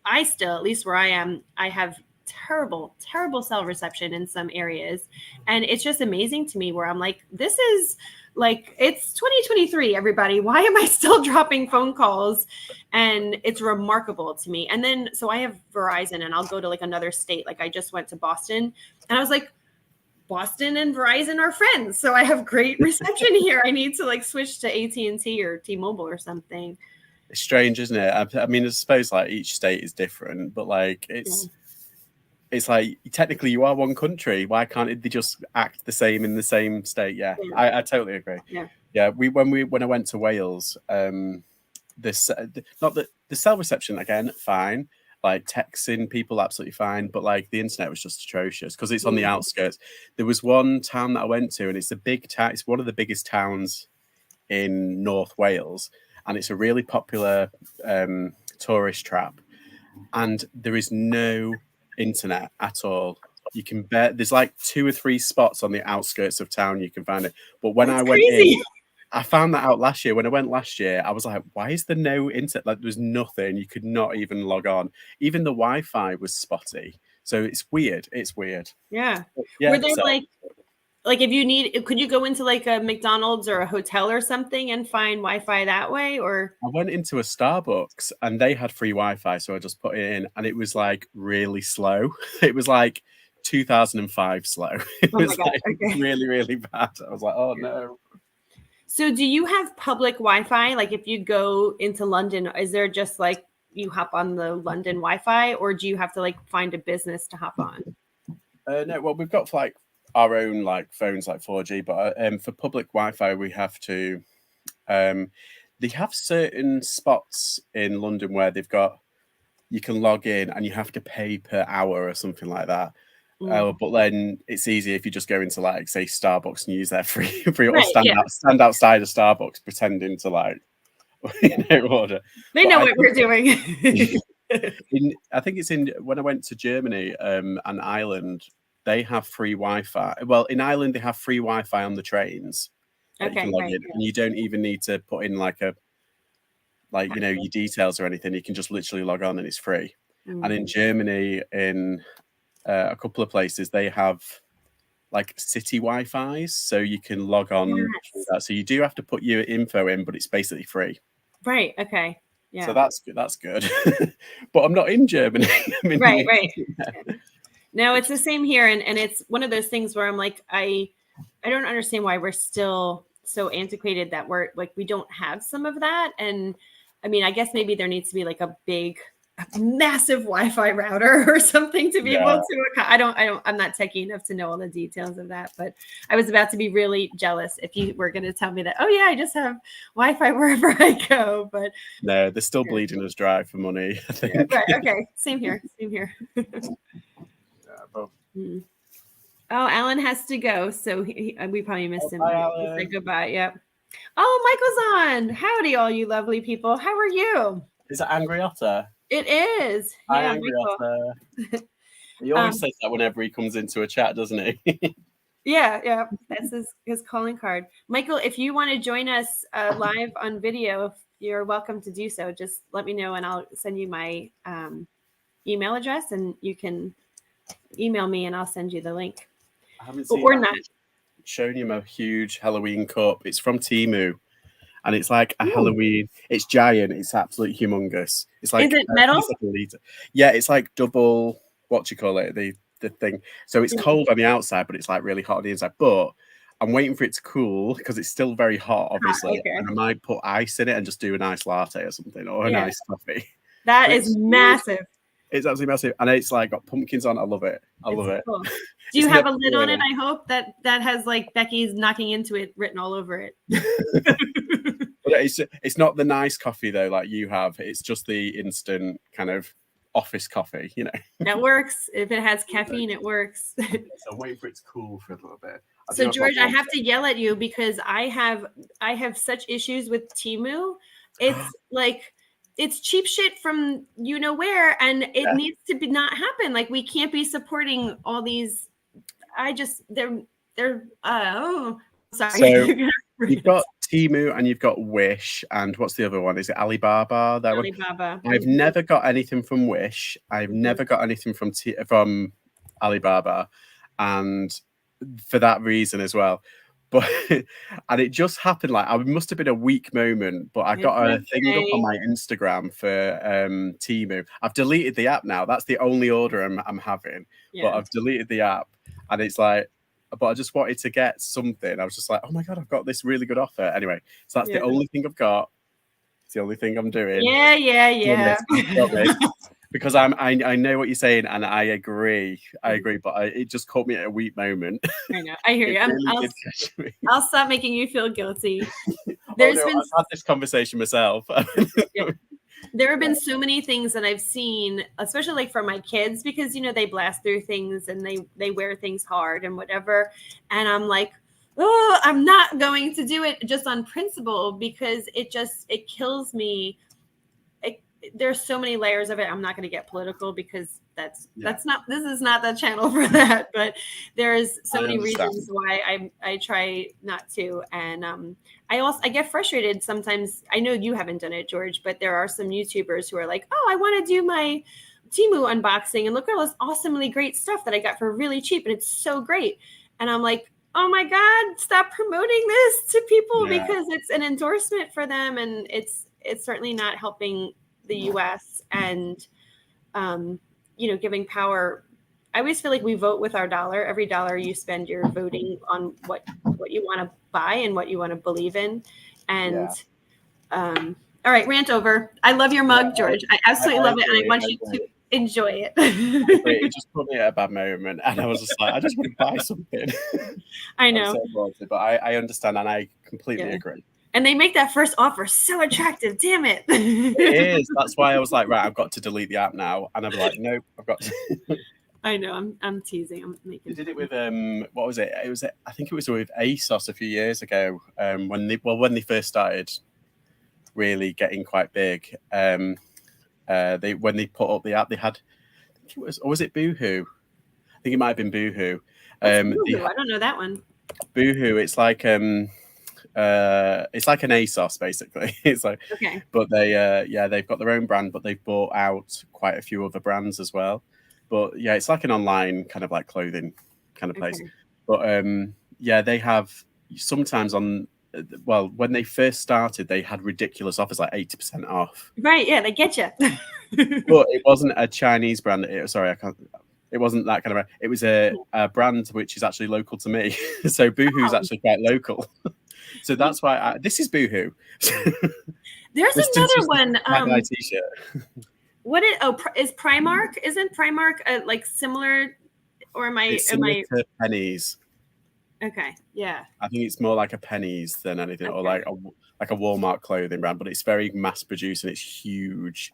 I still, at least where I am, I have terrible, terrible cell reception in some areas, and it's just amazing to me where I'm like, this is like it's 2023, everybody. Why am I still dropping phone calls? And it's remarkable to me. And then so I have Verizon, and I'll go to like another state. Like I just went to Boston, and I was like, Boston and Verizon are friends, so I have great reception here. I need to like switch to AT&T or T-Mobile or something. It's strange, isn't it? I mean, I suppose like each state is different, but like it's like technically you are one country. Why can't they just act the same in the same state? Yeah. I totally agree. Yeah. When I went to Wales, this not that the cell reception again fine, like texting people absolutely fine, but like the internet was just atrocious because it's on the outskirts. There was one town that I went to, and it's a big town. It's one of the biggest towns in North Wales, and it's a really popular tourist trap. And there is no internet at all. You can bet there's like 2 or 3 spots on the outskirts of town you can find it. But when I went in, I found that out last year. When I went last year, I was like, why is there no internet? Like there's nothing. You could not even log on. Even the Wi-Fi was spotty. So it's weird. It's weird. Yeah. Were they like if you need, could you go into like a McDonald's or a hotel or something and find Wi-Fi that way? Or I went into a Starbucks and they had free Wi-Fi, so I just put it in, and it was like really slow. It was like 2005 slow. It was like really, really bad. I was like, oh no. So do you have public Wi-Fi? Like if you go into London, is there just like you hop on the London Wi-Fi, or do you have to like find a business to hop on? No, well, we've got like our own like phones like 4G, but for public Wi-Fi we have to they have certain spots in London where they've got you can log in and you have to pay per hour or something like that. But then it's easy if you just go into like say Starbucks and use their free or stand outside of Starbucks pretending to like order. They know what we're doing. I think it's in when I went to Germany and Ireland, they have free Wi-Fi. Well, in Ireland they have free Wi-Fi on the trains. You can log in, and you don't even need to put in like your details or anything. You can just literally log on and it's free. And in Germany, in a couple of places, they have like city Wi-Fi's, so you can log on through that. So you do have to put your info in, but it's basically free. Right. Okay. Yeah. So that's good. That's good. But I'm not in Germany. Right. No, it's the same here, and it's one of those things where I'm like, I don't understand why we're still so antiquated that we don't have some of that. And I mean, I guess maybe there needs to be like a massive Wi-Fi router or something to be able to. I'm not techie enough to know all the details of that, but I was about to be really jealous if you were going to tell me that. Oh yeah, I just have Wi-Fi wherever I go. But no, they're still bleeding us dry for money, I think. Yeah, right. Okay. Same here. Oh, Alan has to go, so we probably missed him. Alan. Say goodbye. Yep. Oh, Michael's on. Howdy, all you lovely people. How are you? Is it Angry Otter? It is. Hi, Angry Otter. He always says that whenever he comes into a chat, doesn't he? Yeah. That's his calling card. Michael, if you want to join us live on video, you're welcome to do so. Just let me know, and I'll send you my email address, and you can email me, and I'll send you the link. I haven't seen shown you my huge Halloween cup. It's from Temu, and it's like a Ooh. Halloween. It's giant. It's absolutely humongous. It's like Is it metal? It's like a liter. Yeah, it's like double. What do you call it? The thing. So it's cold on the outside, but it's like really hot on the inside. But I'm waiting for it to cool because it's still very hot, obviously. okay. And I might put ice in it and just do an iced latte or something, or an iced coffee. That But is it's massive. It's absolutely massive, and it's like got pumpkins on. I love it. I love it. Cool. Do you have a lid on it? I hope that has like Becky's knocking into it written all over it. But it's not the nice coffee though, like you have. It's just the instant kind of office coffee, you know. That works. If it has caffeine, it works. So I'm waiting for it to cool for a little bit. So George, I have to yell at you because I have such issues with Temu. It's like it's cheap shit from you know where, and it needs to be not happen. Like we can't be supporting all these. They're oh sorry. So you've got Temu and you've got Wish, and what's the other one? Is it Alibaba? That Alibaba. I've never got anything from Wish. I've never got anything from Alibaba, and for that reason as well. But and it just happened like I must have been a weak moment, but I got a thing up on my Instagram for Temu. I've deleted the app now. That's the only order I'm having. But I've deleted the app, and it's like, but I just wanted to get something. I was just like, oh my god, I've got this really good offer. Anyway, so that's the only thing I've got. It's the only thing I'm doing. Yeah. Because I know what you're saying, and I agree. But it just caught me at a weak moment. I know. I hear you. Really I'll stop making you feel guilty. I've had this conversation myself. There have been so many things that I've seen, especially like for my kids, because you know they blast through things and they wear things hard and whatever. And I'm like, oh, I'm not going to do it just on principle because it kills me. There's so many layers of it. I'm not going to get political because this is not the channel for that, but there's so many reasons why I try not to. And I get frustrated sometimes. I know you haven't done it, George, but there are some YouTubers who are like, oh, I want to do my Temu unboxing and look at all this awesomely great stuff that I got for really cheap. And it's so great. And I'm like, oh my God, stop promoting this to people because it's an endorsement for them. And it's certainly not helping the US and, giving power. I always feel like we vote with our dollar. Every dollar you spend, you're voting on what you want to buy and what you want to believe in. And, all right, rant over. I love your mug, George. I absolutely love it. And I want you to enjoy it. It just put me at a bad moment. And I was just like, I just want to buy something. I know. But I understand and I completely agree. And they make that first offer so attractive. Damn it. It is. That's why I was like, right, I've got to delete the app now. And I'm like, nope, I've got to. I know. I'm teasing. I'm making. They did it with what was it? I think it was with ASOS a few years ago. When they first started really getting quite big. When they put up the app, they had. I think it was, or was it Boohoo? I think it might have been Boohoo. Boohoo? I don't know that one. Boohoo. It's like an ASOS basically. It's like, but they've got their own brand, but they've bought out quite a few other brands as well. But yeah, it's like an online kind of like clothing kind of place. But they have sometimes when they first started, they had ridiculous offers like 80% off. Right? Yeah, they get you. But it wasn't a Chinese brand. It wasn't that kind of. It was a brand which is actually local to me. So Boohoo's actually quite local. So that's why this is Boohoo. There's another one. My t-shirt. Is Primark? Isn't Primark like similar? Or am I? To Pennies? Okay, yeah. I think it's more like a Pennies than anything, or like a Walmart clothing brand. But it's very mass produced and it's huge.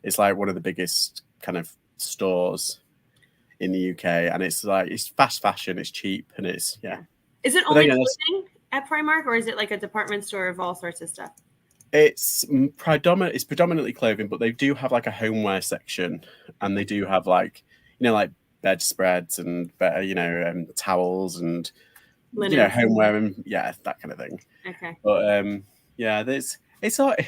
It's like one of the biggest kind of stores in the UK, and it's like it's fast fashion. It's cheap and it's Is it only clothing at Primark, or is it like a department store of all sorts of stuff? It's predominantly clothing, but they do have like a homeware section, and they do have like like bedspreads and towels and linen. Homeware and that kind of thing. Okay. But it's like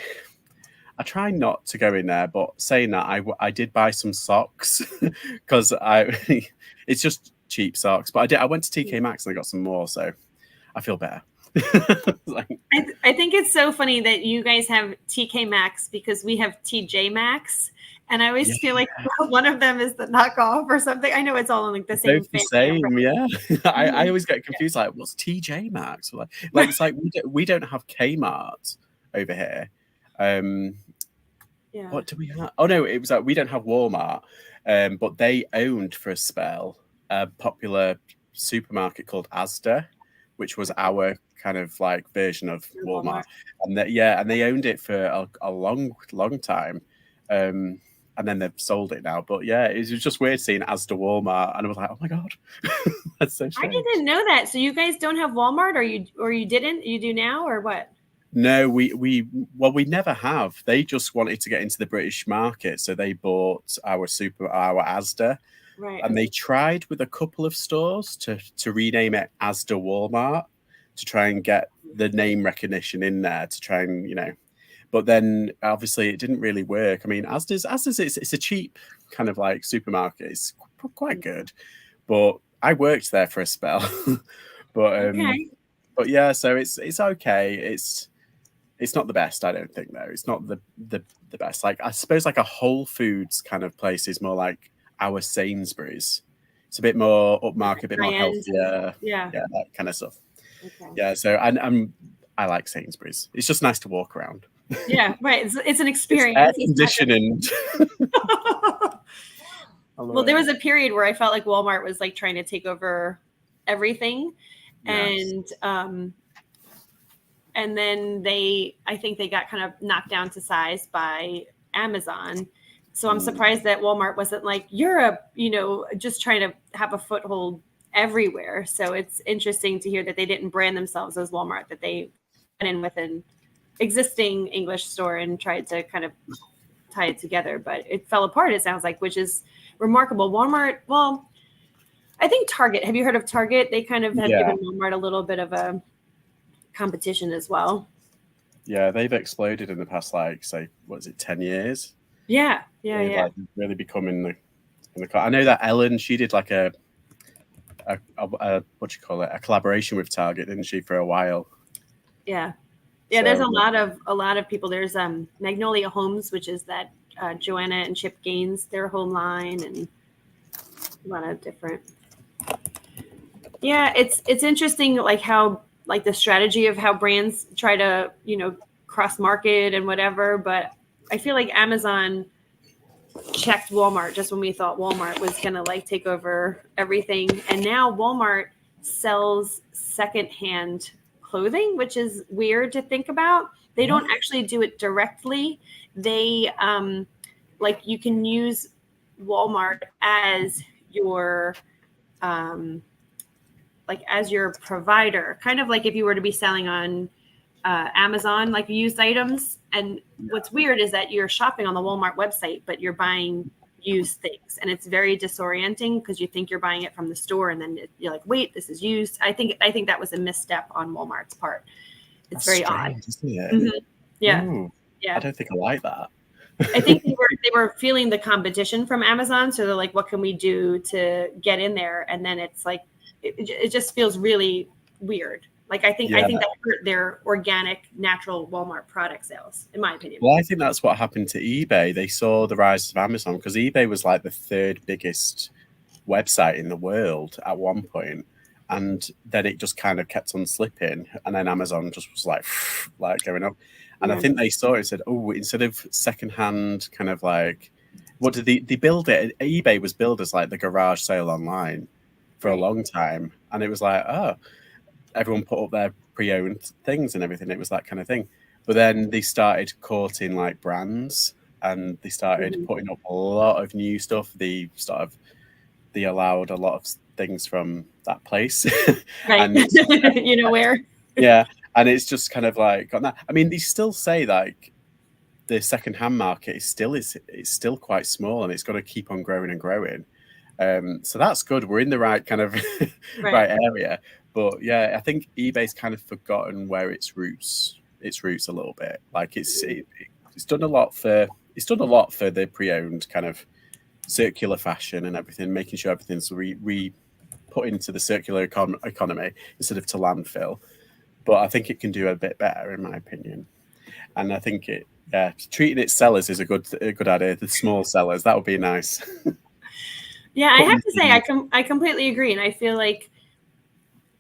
I try not to go in there, but saying that I did buy some socks because it's just cheap socks. But I went to TK Maxx and I got some more, so I feel better. Like, I think it's so funny that you guys have TK Maxx because we have TJ Maxx. And I always feel like one of them is the knockoff or something. I know it's all in like the same both the family. same, yeah. I always get confused. Like, what's TJ Maxx? Like it's like we don't have Kmart over here. Yeah. What do we have? Oh no, it was like we don't have Walmart, but they owned for a spell a popular supermarket called Asda, which was our kind of like version of Walmart. And they owned it for a long time. And then they've sold it now. But yeah, it was just weird seeing Asda Walmart, and I was like, oh my god, that's so strange. I didn't know that. So you guys don't have Walmart, or you didn't? You do now, or what? No, we never have. They just wanted to get into the British market, so they bought our Asda, right? And they tried with a couple of stores to rename it Asda Walmart to try and get the name recognition in there to try and But then obviously it didn't really work. I mean, Asda's it's a cheap kind of like supermarket. It's quite good, but I worked there for a spell. But yeah, so it's okay. It's not the best, I don't think, though. It's not the best. Like I suppose like a Whole Foods kind of place is more like our Sainsbury's. It's a bit more upmarket, a bit more healthier. Yeah, that kind of stuff. Okay. Yeah, so I like Sainsbury's. It's just nice to walk around. Yeah, right. It's an experience. It's air conditioning. Well, there was a period where I felt like Walmart was like trying to take over everything, and then I think they got kind of knocked down to size by Amazon. So I'm surprised that Walmart wasn't like Europe, just trying to have a foothold everywhere. So it's interesting to hear that they didn't brand themselves as Walmart, that they went in with an existing English store and tried to kind of tie it together, but it fell apart, it sounds like, which is remarkable. Walmart, well, I think Target, have you heard of Target? They kind of have given Walmart a little bit of a competition as well. Yeah, they've exploded in the past, like, say, what is it, 10 years? Yeah. Like really becoming in the I know that Ellen, she did like a what do you call it, a collaboration with Target, didn't she, for a while? Yeah, there's a lot of people. There's Magnolia Homes, which is that Joanna and Chip Gaines, their home line, and a lot of different. Yeah, it's interesting, like how like the strategy of how brands try to cross market and whatever. But I feel like Amazon checked Walmart just when we thought Walmart was gonna like take over everything, and now Walmart sells secondhand clothing, which is weird to think about. They don't actually do it directly. They like you can use Walmart as your as your provider, kind of like if you were to be selling on Amazon, like used items. And what's weird is that you're shopping on the Walmart website, but you're buying used things, and it's very disorienting because you think you're buying it from the store, and then you're like, wait, this is used. I think that was a misstep on Walmart's part. It's very odd, isn't it? Mm-hmm. Yeah. Ooh, yeah. I don't think I like that. I think they were feeling the competition from Amazon, so they're like, what can we do to get in there? And then it's like it just feels really weird. Like I think that hurt their organic, natural Walmart product sales, in my opinion. Well, I think that's what happened to eBay. They saw the rise of Amazon because eBay was like the third biggest website in the world at one point, and then it just kind of kept on slipping, and then Amazon just was like going up. And I think they saw it and said, oh, instead of secondhand kind of like, what did they build it? eBay was billed as like the garage sale online for a long time, and it was like, oh, everyone put up their pre-owned things and everything. It was that kind of thing. But then they started courting like brands, and they started putting up a lot of new stuff. They allowed a lot of things from that place. Right. And, where? Yeah. And it's just kind of like got that. I mean, they still say like the secondhand market is still quite small, and it's got to keep on growing and growing. So that's good. We're in the right kind of right area. But yeah, I think eBay's kind of forgotten where its roots a little bit. Like it's done a lot for the pre-owned kind of circular fashion and everything, making sure everything's put into the circular economy instead of to landfill. but I think it can do a bit better, in my opinion. And I think treating its sellers is a good idea. The small sellers, that would be nice. Yeah, I have to say I completely agree, and I feel like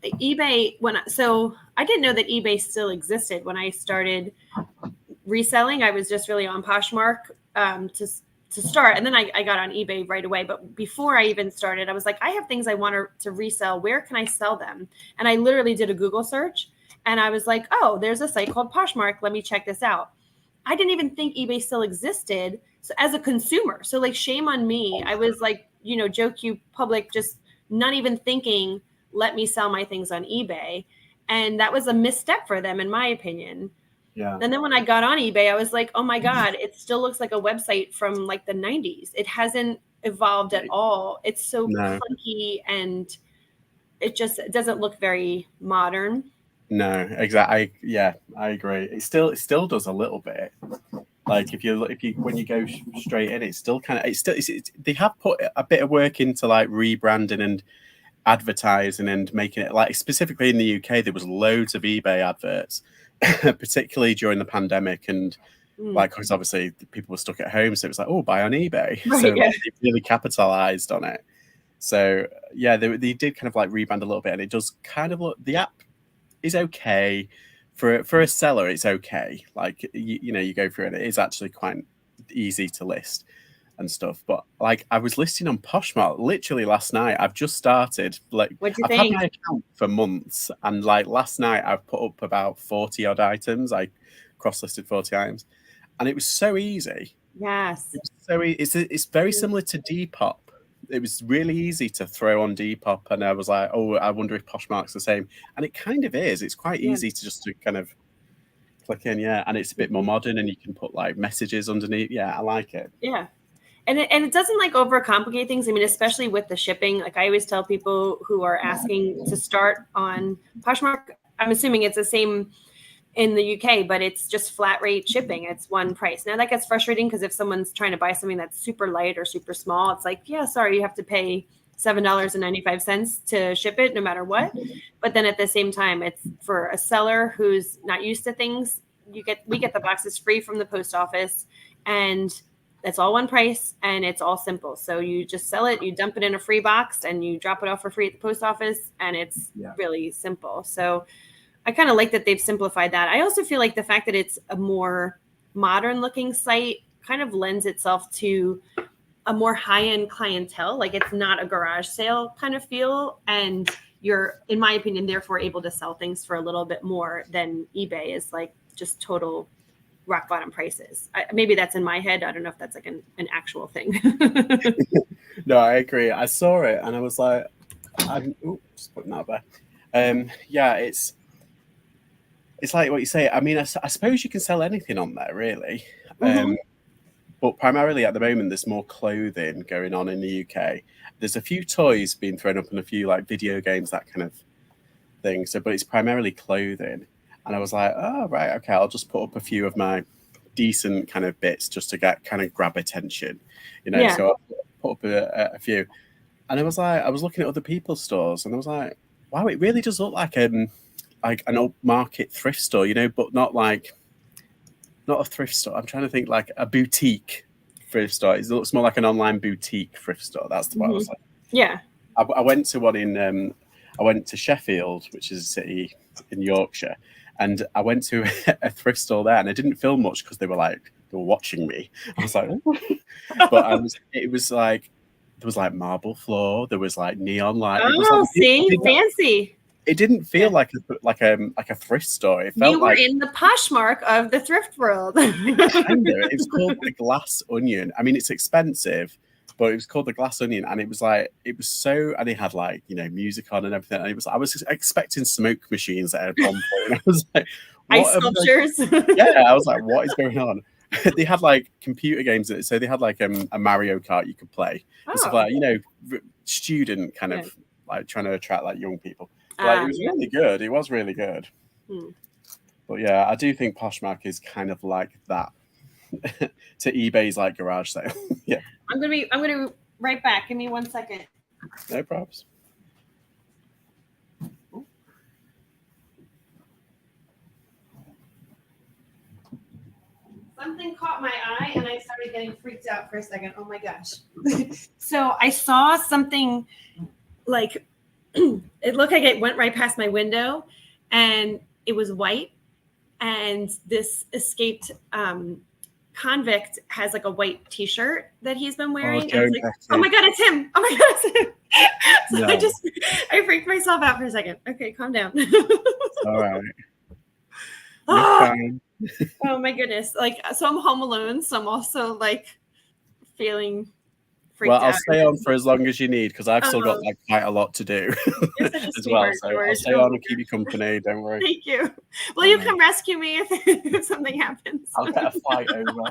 eBay so I didn't know that eBay still existed when I started reselling. I was just really on Poshmark to start, and then I got on eBay right away. But before I even started, I was like, I have things I want to resell. Where can I sell them? And I literally did a Google search, and I was like, oh, there's a site called Poshmark. Let me check this out. I didn't even think eBay still existed. So as a consumer, so like shame on me. I was like, Joe Q Public, just not even thinking, let me sell my things on eBay. And that was a misstep for them, in my opinion. Yeah. And then when I got on eBay, I was like, oh my God, it still looks like a website from like the 90s. It hasn't evolved at all. It's so clunky, and it just doesn't look very modern. No, exactly. I agree. It still does a little bit. Like when you go straight in, it's still kind of they have put a bit of work into like rebranding and advertising and making it, like specifically in the UK, there was loads of eBay adverts, particularly during the pandemic, and like because obviously people were stuck at home, so it was like, oh, buy on eBay. Right, so like, they really capitalized on it. So yeah, they did kind of like rebrand a little bit, and it does kind of look, the app is okay for a seller. It's okay, like you go through it, and it is actually quite easy to list and stuff. But like I was listing on Poshmark literally last night. I've just started. Like I've had my account for months, and like last night I've put up about 40 odd items. I cross-listed 40 items, and it was so easy. Yes, it's very similar to Depop. It was really easy to throw on Depop, and I was like, oh, I wonder if Poshmark's the same, and it kind of is. It's quite easy to kind of click in, and it's a bit more modern, and you can put like messages underneath. I like it. And it doesn't like overcomplicate things. I mean, especially with the shipping. Like I always tell people who are asking to start on Poshmark, I'm assuming it's the same in the UK, but it's just flat rate shipping. It's one price. Now that gets frustrating because if someone's trying to buy something that's super light or super small, it's like, yeah, sorry, you have to pay $7.95 to ship it no matter what. But then at the same time, it's for a seller who's not used to things. We get the boxes free from the post office, and it's all one price, and it's all simple. So you just sell it, you dump it in a free box, and you drop it off for free at the post office, and it's really simple. So I kind of like that they've simplified that. I also feel like the fact that it's a more modern looking site kind of lends itself to a more high-end clientele. Like it's not a garage sale kind of feel. And you're, in my opinion, therefore able to sell things for a little bit more than eBay is like just total rock bottom prices. Maybe that's in my head. I don't know if that's like an actual thing. No, I agree. I saw it and I was like, just putting that back. It's like what you say. I mean, I suppose you can sell anything on there, really. But primarily at the moment, there's more clothing going on in the UK. There's a few toys being thrown up and a few like video games, that kind of thing. So, but it's primarily clothing. And I was like, oh, right, okay, I'll just put up a few of my decent kind of bits just to grab attention, So I put up a few. And I was looking at other people's stores, and I was like, wow, it really does look like an old market thrift store, but not a thrift store. I'm trying to think like a boutique thrift store. It looks more like an online boutique thrift store. That's what I was like. Yeah. I went to one I went to Sheffield, which is a city in Yorkshire, and I went to a thrift store there, and I didn't film much because they were watching me. I was like, but it was like, there was like marble floor, there was like neon light. Fancy. It didn't feel like a thrift store. It felt you were in the Poshmark of the thrift world. Kind of. It was called the Glass Onion. I mean, it's expensive, but it was called the Glass Onion, and it was so, and it had music on and everything. And I was expecting smoke machines at one point. And I was like, ice sculptures. I was like, what is going on? They had like computer games, so they had like a Mario Kart you could play. It's like student kind of like trying to attract like young people. It was really good. It was really good. But yeah, I do think Poshmark is kind of like that to eBay's like garage sale. Yeah. I'm gonna be right back. Give me 1 second. No problems. something caught my eye and I started getting freaked out for a second. Oh my gosh. So I saw something like it looked like it went right past my window and it was white. And this escaped convict has like a white t-shirt that he's been wearing. And it's like, oh my God, it's him. Oh my God, it's him. So no. I freaked myself out for a second. Okay, calm down. All right. Oh my goodness. Like, so I'm home alone. So I'm also like feeling freaked out. Well, I'll stay on for as long as you need because I've still got like quite a lot to do as well. So I'll stay on and keep you company. Don't worry. Thank you. Will you come rescue me if something happens? I'll get a flight over.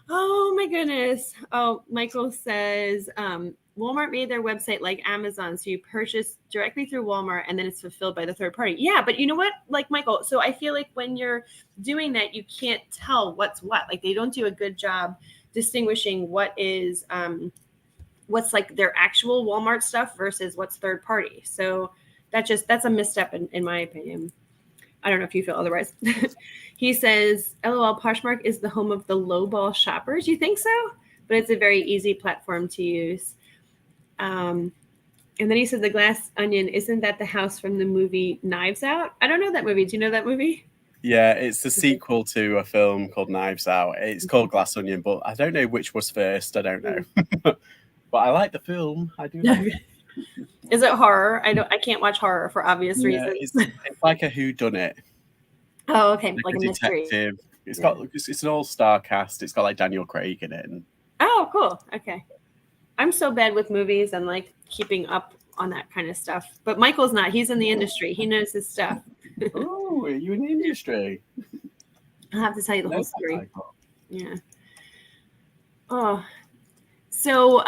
Oh my goodness. Oh, Michael says Walmart made their website like Amazon. So you purchase directly through Walmart and then it's fulfilled by the third party. Yeah, but you know what? Like Michael, so I feel like when you're doing that, you can't tell what's what. Like they don't do a good job distinguishing what is what's like their actual Walmart stuff versus what's third party. So that's a misstep in my opinion. I don't know if you feel otherwise. He says, LOL, Poshmark is the home of the lowball shoppers. You think so? But it's a very easy platform to use. And then he said, the Glass Onion, isn't that the house from the movie Knives Out? I don't know that movie. Do you know that movie? Yeah, it's the sequel to a film called Knives Out. It's called Glass Onion, but I don't know which was first. I don't know. But I like the film. I do like it. Is it horror? I can't watch horror for obvious reasons. It's like a whodunit. Oh, okay. Like a mystery. Detective. It's an all-star cast. It's got like Daniel Craig in it. Oh, cool. Okay. I'm so bad with movies and like keeping up on that kind of stuff. But Michael's not. He's in the industry. He knows his stuff. Oh, are you in the industry? I'll have to tell you the whole story. Yeah. Oh. So,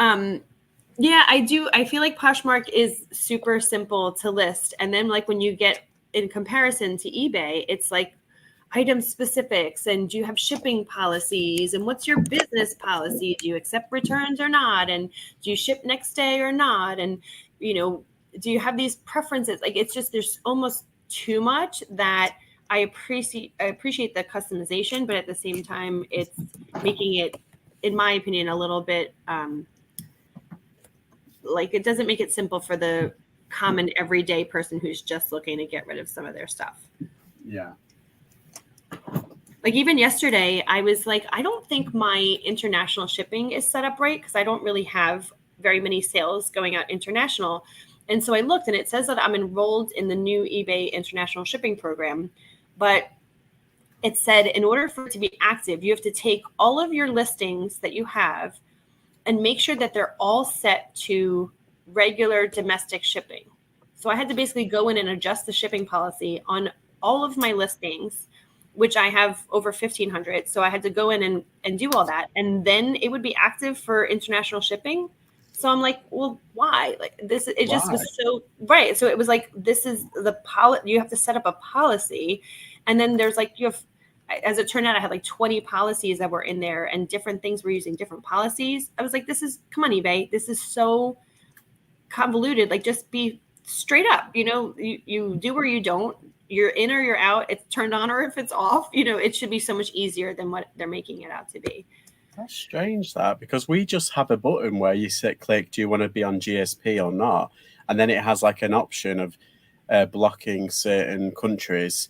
yeah, I do. I feel like Poshmark is super simple to list. And then like when you get in comparison to eBay, it's like item specifics and do you have shipping policies and what's your business policy? Do you accept returns or not? And do you ship next day or not? And, you know, do you have these preferences? Like it's just, there's almost too much that I appreciate the customization, but at the same time, it's making it, in my opinion, a little bit, like it doesn't make it simple for the common everyday person who's just looking to get rid of some of their stuff. Yeah. Like even yesterday, I was like, I don't think my international shipping is set up right because I don't really have very many sales going out international. And so I looked and it says that I'm enrolled in the new eBay international shipping program. But it said in order for it to be active, you have to take all of your listings that you have and make sure that they're all set to regular domestic shipping. So I had to basically go in and adjust the shipping policy on all of my listings, which I have over 1,500. So I had to go in and do all that. And then it would be active for international shipping. So I'm like, well, why? Like this, it just was so, right. So it was like, this is the policy, you have to set up a policy. And then there's like, you have, as it turned out, I had like 20 policies that were in there and different things were using different policies. I was like, come on, eBay. This is so convoluted. Like just be straight up, you know, you do or you don't, you're in or you're out, it's turned on or if it's off, you know, it should be so much easier than what they're making it out to be. That's strange that because we just have a button where you click, do you want to be on GSP or not? And then it has like an option of blocking certain countries,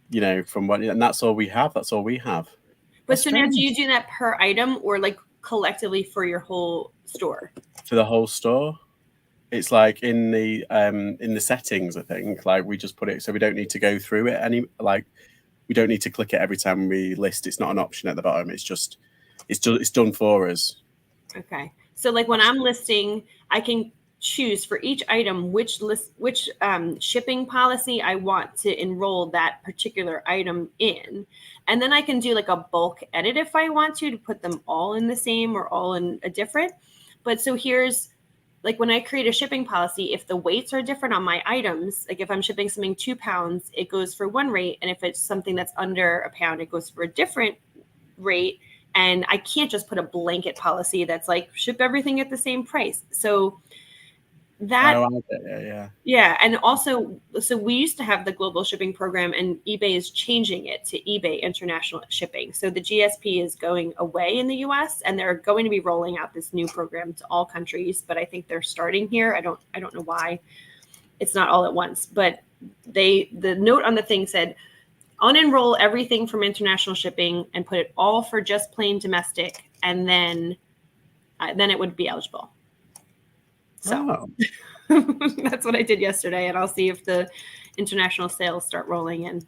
you know, from what, and that's all we have. That's all we have. But that's so strange. Now do you do that per item or like collectively for your whole store? For the whole store. It's like in the settings, I think, like we just put it so we don't need to go through it we don't need to click it every time we list. It's not an option at the bottom. It's done for us. Okay. So like when I'm listing, I can choose for each item which shipping policy I want to enroll that particular item in. And then I can do like a bulk edit if I want to put them all in the same or all in a different. But so here's like when I create a shipping policy, if the weights are different on my items, like if I'm shipping something 2 pounds, it goes for one rate. And if it's something that's under a pound, it goes for a different rate. And I can't just put a blanket policy that's like ship everything at the same price. So that Oh, I get it, yeah. yeah, and also, so we used to have the global shipping program, and eBay is changing it to eBay International Shipping. So the GSP is going away in the US, and they're going to be rolling out this new program to all countries. But I think they're starting here. I don't know why it's not all at once. But the note on the thing said, unenroll everything from international shipping and put it all for just plain domestic, and then it would be eligible. So. Oh. That's what I did yesterday, and I'll see if the international sales start rolling in.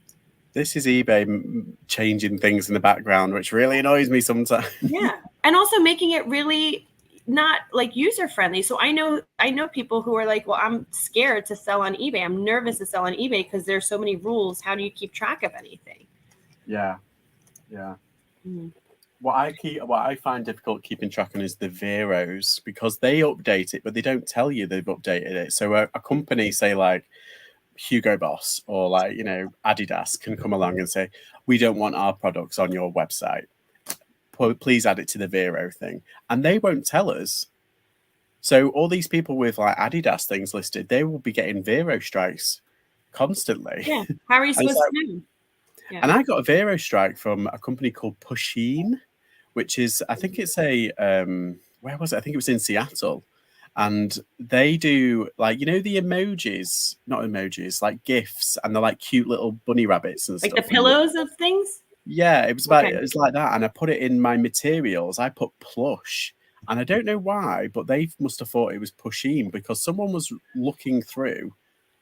This is eBay changing things in the background, which really annoys me sometimes. Yeah, and also making it really not like user friendly. So I know people who are like, well, I'm scared to sell on eBay. I'm nervous to sell on eBay because there's so many rules. How do you keep track of anything? Yeah. Mm-hmm. What I find difficult keeping track on is the Veros, because they update it, but they don't tell you they've updated it. So a company, say like Hugo Boss or like, Adidas, can come along and say, we don't want our products on your website. Please add it to the Vero thing. And they won't tell us. So all these people with like Adidas things listed, they will be getting Vero strikes constantly. Yeah. How are you supposed to know? Yeah. And I got a Vero strike from a company called Pusheen, which is, I think it's a, where was it? I think it was in Seattle. And they do like, the emojis, not emojis, like GIFs, and they're like cute little bunny rabbits and like stuff. Like the pillows of things? Yeah, it was like that. And I put it in my materials. I put plush. And I don't know why, but they must have thought it was Pusheen, because someone was looking through,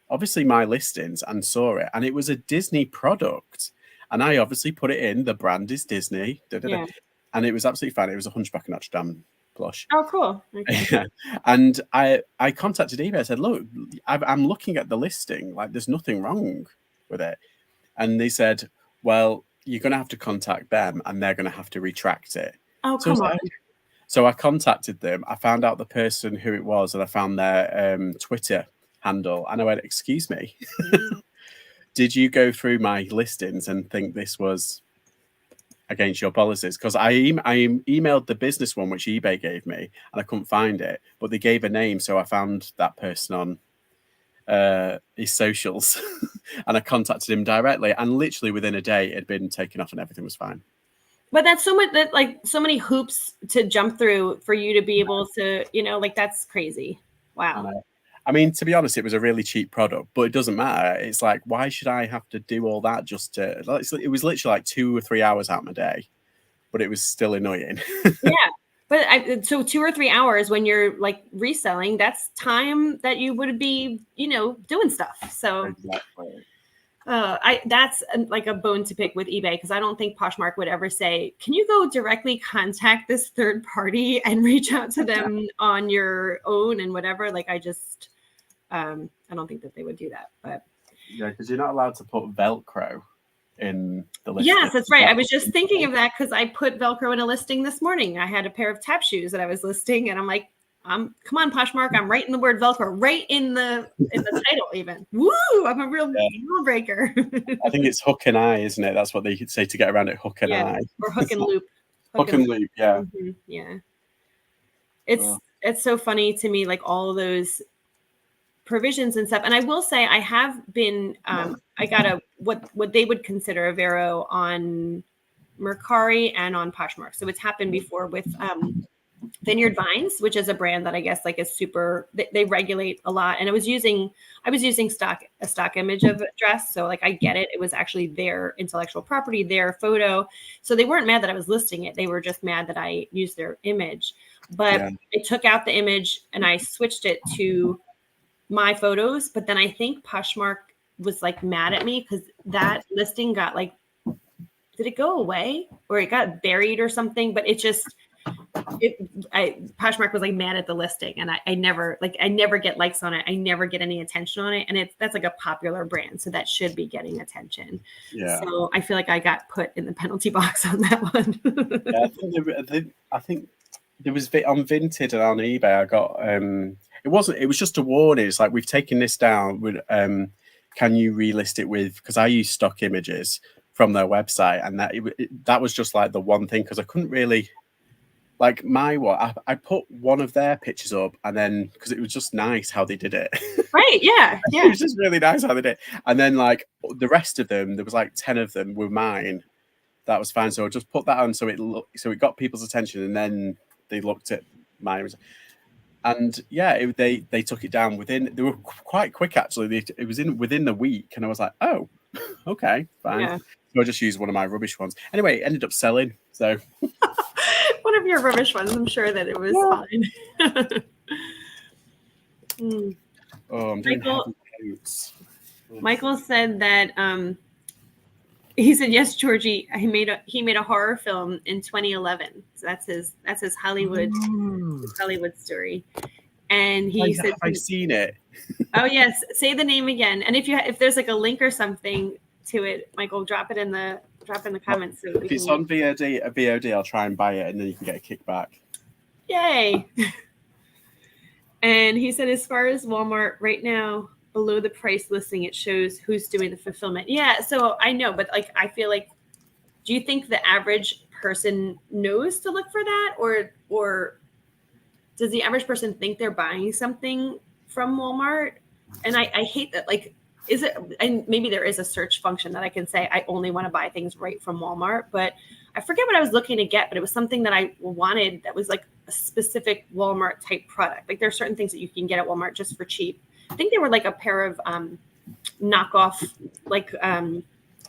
obviously, my listings and saw it. And it was a Disney product. And I obviously put it in. The brand is Disney. Yeah. And it was absolutely fine. It was a Hunchback of Notre Dame plush. Oh, cool. Okay. And I contacted eBay. I said, look, I'm looking at the listing. Like, there's nothing wrong with it. And they said, well, you're going to have to contact them and they're going to have to retract it. Oh, come on. So I contacted them. I found out the person who it was, and I found their Twitter handle. And I went, excuse me, did you go through my listings and think this was against your policies? Because I emailed the business one, which eBay gave me, and I couldn't find it, but they gave a name. So I found that person on his socials and I contacted him directly, and literally within a day it had been taken off and everything was fine. But that's so much, that like so many hoops to jump through for you to be able to, like, that's crazy. Wow. I mean, to be honest, it was a really cheap product, but it doesn't matter. It's like, why should I have to do all that just to, it was literally like 2 or 3 hours out of my day, but it was still annoying. Yeah. But so 2 or 3 hours when you're like reselling, that's time that you would be, doing stuff. So exactly. That's like a bone to pick with eBay, because I don't think Poshmark would ever say, can you go directly contact this third party and reach out to them on your own and whatever. Like, I just, I don't think that they would do that. But yeah, because you're not allowed to put Velcro in the listing. Yes, that's right. I was just thinking of that because I put Velcro in a listing this morning. I had a pair of tap shoes that I was listing, and I'm like, come on, Poshmark, I'm writing the word Velcro right in the title even. Woo! I'm a real rule breaker. I think it's hook and eye, isn't it? That's what they could say to get around it, hook and eye. Or hook and loop. Hook and loop, yeah. Mm-hmm. Yeah. It's so funny to me, like all those provisions and stuff. And I will say I have been, I got what they would consider a Vero on Mercari and on Poshmark. So it's happened before with Vineyard Vines, which is a brand that I guess like is super, they regulate a lot. And I was using a stock image of a dress. So like, I get it. It was actually their intellectual property, their photo. So they weren't mad that I was listing it. They were just mad that I used their image. But I took out the image and I switched it to my photos. But then I think Poshmark was like mad at me because that listing got like, did it go away or it got buried or something? But it just, Poshmark was like mad at the listing, and I never get likes on it. I never get any attention on it. And that's like a popular brand. So that should be getting attention. Yeah. So I feel like I got put in the penalty box on that one. Yeah, I think there was on Vinted and on eBay. I got, it was just a warning. It's like, we've taken this down. Can you relist it with, because I use stock images from their website, and that was just like the one thing, because I couldn't really like my one, I put one of their pictures up, and then because it was just nice how they did it. Right? Yeah, It yeah. was just really nice how they did it. And then like the rest of them, there was like 10 of them were mine. That was fine. So I just put that on so it got people's attention, and then they looked at mine. And yeah, they took it down within. They were quite quick actually. It was within the week, and I was like, oh, okay, fine. Yeah. So I just used one of my rubbish ones. Anyway, it ended up selling. So One of your rubbish ones. I'm sure that it was fine. Mm. oh, I'm doing Michael- heavy coats. Michael said that he said, yes, Georgie, he made a horror film in 2011. So that's his Hollywood story. And he said, have I seen it? oh yes, say the name again. And if there's like a link or something to it, Michael, drop in the comments. So If it's on VOD, I'll try and buy it, and then you can get a kickback. Yay. And he said, as far as Walmart right now, below the price listing, it shows who's doing the fulfillment. Yeah, so I know, but like I feel like, do you think the average person knows to look for that, or does the average person think they're buying something from Walmart? And I hate that. Like, is it? And maybe there is a search function that I can say I only want to buy things right from Walmart, but I forget what I was looking to get, but it was something that I wanted that was like a specific Walmart type product. Like there are certain things that you can get at Walmart just for cheap. I think they were like a pair of knockoff like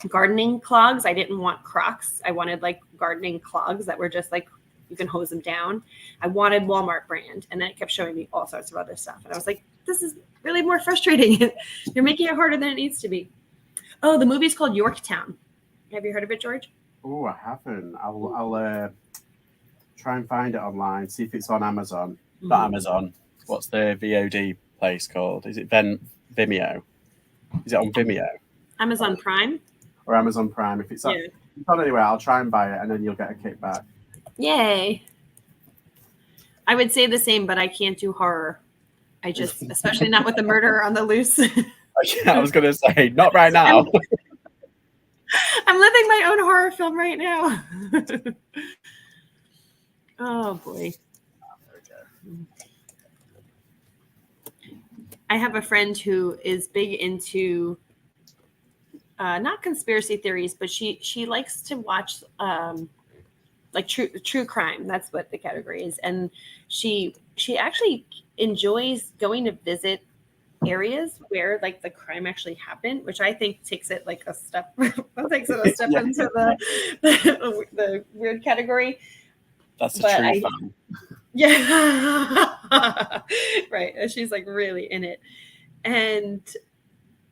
gardening clogs. I didn't want Crocs. I wanted like gardening clogs that were just like you can hose them down. I wanted Walmart brand, and then it kept showing me all sorts of other stuff. And I was like, this is really more frustrating. You're making it harder than it needs to be. Oh, the movie's called Yorktown. Have you heard of it, George? Oh, I haven't. I'll try and find it online. See if it's on Amazon. Not Amazon. What's the VOD place called? Is it Vimeo? Is it on Vimeo? Amazon Prime. Or Amazon Prime? If it's on, anyway, I'll try and buy it, and then you'll get a kickback. Yay. I would say the same, but I can't do horror. I just, especially not with the murderer on the loose. Yeah, I was going to say, not right now. I'm living my own horror film right now. Oh, boy. I have a friend who is big into not conspiracy theories, but she likes to watch like true crime. That's what the category is. And she actually enjoys going to visit areas where like the crime actually happened, which I think takes it like a step into the weird category. That's a true fan. Yeah. Right. And she's like really in it. And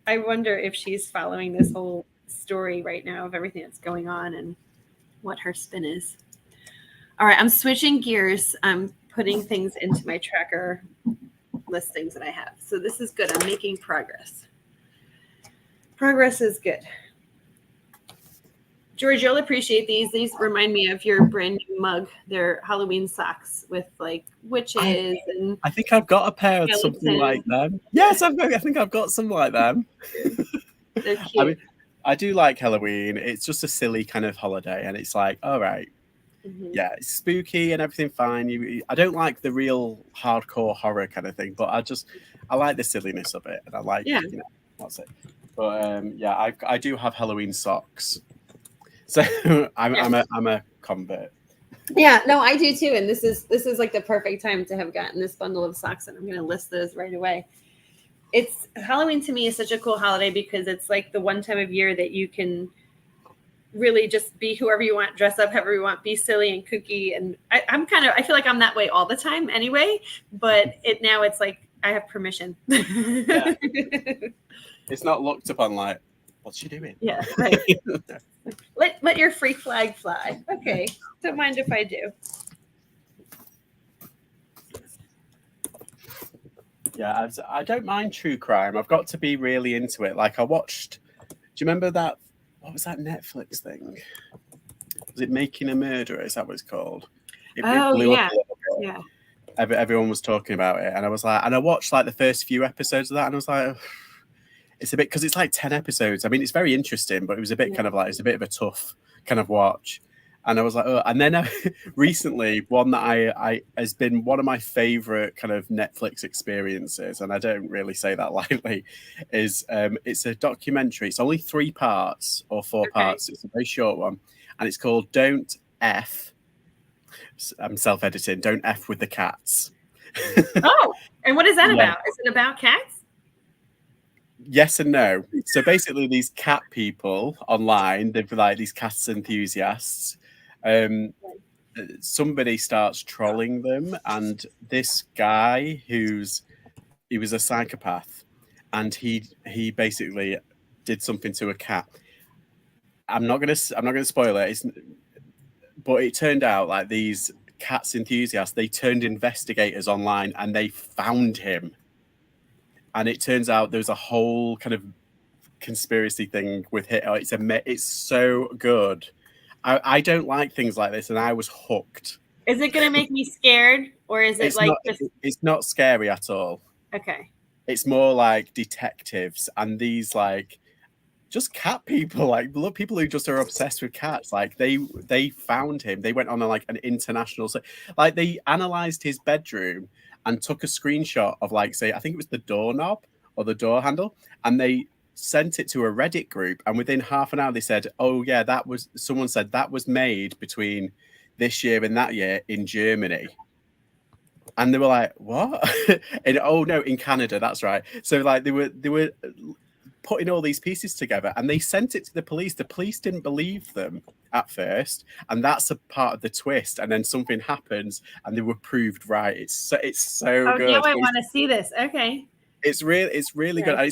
I wonder if she's following this whole story right now of everything that's going on and what her spin is. All right, I'm switching gears. I'm putting things into my tracker listings that I have. So this is good. I'm making progress. Progress is good. George, you'll appreciate these. These remind me of your brand new mug. They're Halloween socks with like witches and. I think I've got a pair of something like them. Yes, I think I've got some like them. They're cute. I mean, I do like Halloween. It's just a silly kind of holiday, and it's like, all right, yeah, it's spooky and everything fine. I don't like the real hardcore horror kind of thing, but I like the silliness of it, and I like, that's it. But yeah, I do have Halloween socks, so I'm a convert. Yeah, no, I do too, and this is like the perfect time to have gotten this bundle of socks, and I'm going to list those right away. It's Halloween to me is such a cool holiday because it's like the one time of year that you can really just be whoever you want, dress up however you want, be silly and kooky. And I feel like I'm that way all the time anyway, but now it's like I have permission. Yeah. It's not looked upon like, what's she doing? Yeah, right. let your freak flag fly. Okay, don't mind if I do. Yeah, I don't mind true crime. I've got to be really into it. Like I watched, do you remember that? What was that Netflix thing? Was it Making a Murderer? Is that what it's called? It blew up a little bit. Yeah. Everyone was talking about it, and I was like, and I watched like the first few episodes of that, and I was like, oh, it's a bit, because it's like 10 episodes. I mean, it's very interesting, but it was a bit kind of like, it's a bit of a tough kind of watch. And I was like, oh, and then recently, one that I has been one of my favorite kind of Netflix experiences, and I don't really say that lightly, is it's a documentary. It's only 3 parts or 4 Okay. parts. It's a very short one, and it's called "Don't F." I'm self-editing. Don't F with the cats. Oh, and what is that Yeah. about? Is it about cats? Yes and no. So basically, these cat people online, they've like these cats enthusiasts. Somebody starts trolling them, and this guy he was a psychopath, and he basically did something to a cat. I'm not gonna spoil it. But it turned out like these cats enthusiasts, they turned investigators online, and they found him. And it turns out there's a whole kind of conspiracy thing with it. It's so good. I don't like things like this, and I was hooked. Is it going to make me scared, or is it It's not scary at all. Okay. It's more like detectives and these like just cat people, like people who just are obsessed with cats. Like they found him. They went on like an international, like they analyzed his bedroom and took a screenshot of like, say, I think it was the doorknob or the door handle, and they sent it to a Reddit group. And within half an hour, they said, "Oh yeah, someone said that was made between this year and that year in Germany." And they were like, "What?" And oh no, in Canada, that's right. So like they were putting all these pieces together, and they sent it to the police. The police didn't believe them at first, and that's a part of the twist. And then something happens, and they were proved right. It's so Oh, good. now I want to see this. Okay. It's really good. And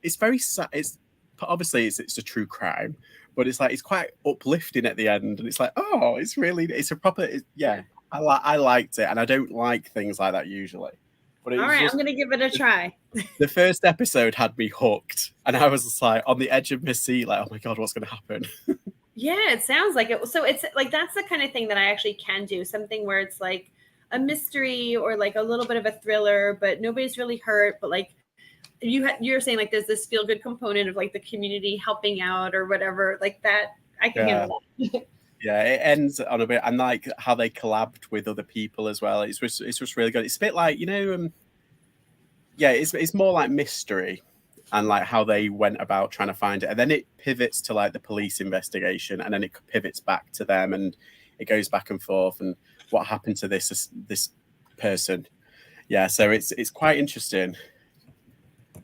it's very sad. It's obviously it's a true crime, but it's like it's quite uplifting at the end, and it's like, oh, it's a proper I liked it, and I don't like things like that usually. But all right, I'm going to give it a try. The first episode had me hooked, and I was just like on the edge of my seat, like, oh my god, what's going to happen? Yeah, it sounds like it. So it's like that's the kind of thing that I actually can do. Something where it's like a mystery or like a little bit of a thriller, but nobody's really hurt. But like you're saying, like there's this feel good component of like the community helping out or whatever, like that. I can handle that. Yeah, it ends on a bit, and like how they collabed with other people as well. It's just really good. It's a bit like it's more like mystery and like how they went about trying to find it, and then it pivots to like the police investigation, and then it pivots back to them, and it goes back and forth, and what happened to this person. Yeah, so it's quite interesting.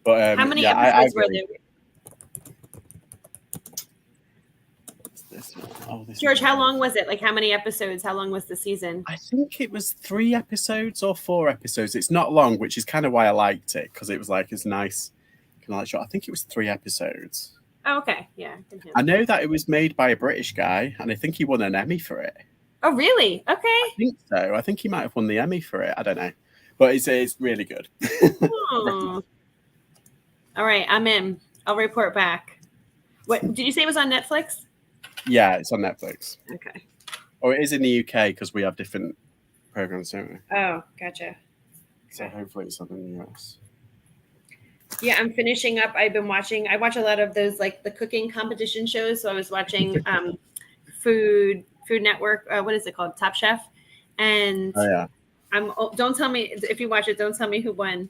But how many episodes were there? George, how long was it? Like how many episodes? How long was the season? I think it was 3 episodes or 4 episodes. It's not long, which is kind of why I liked it, because it was like it's nice kind of like shot. I think it was 3 episodes. Oh, okay. Yeah. I know that it was made by a British guy, and I think he won an Emmy for it. Oh, really? Okay. I think so. I think he might have won the Emmy for it. I don't know. But it's really good. Oh. All right, I'm in. I'll report back. What did you say it was on Netflix? Yeah, it's on Netflix. Okay. Or it is in the UK because we have different programs, don't we? Oh, gotcha. So hopefully it's on in the US. Yeah, I'm finishing up. I watch a lot of those like the cooking competition shows. So I was watching Food Network. What is it called? Top Chef. And don't tell me if you watch it. Don't tell me who won.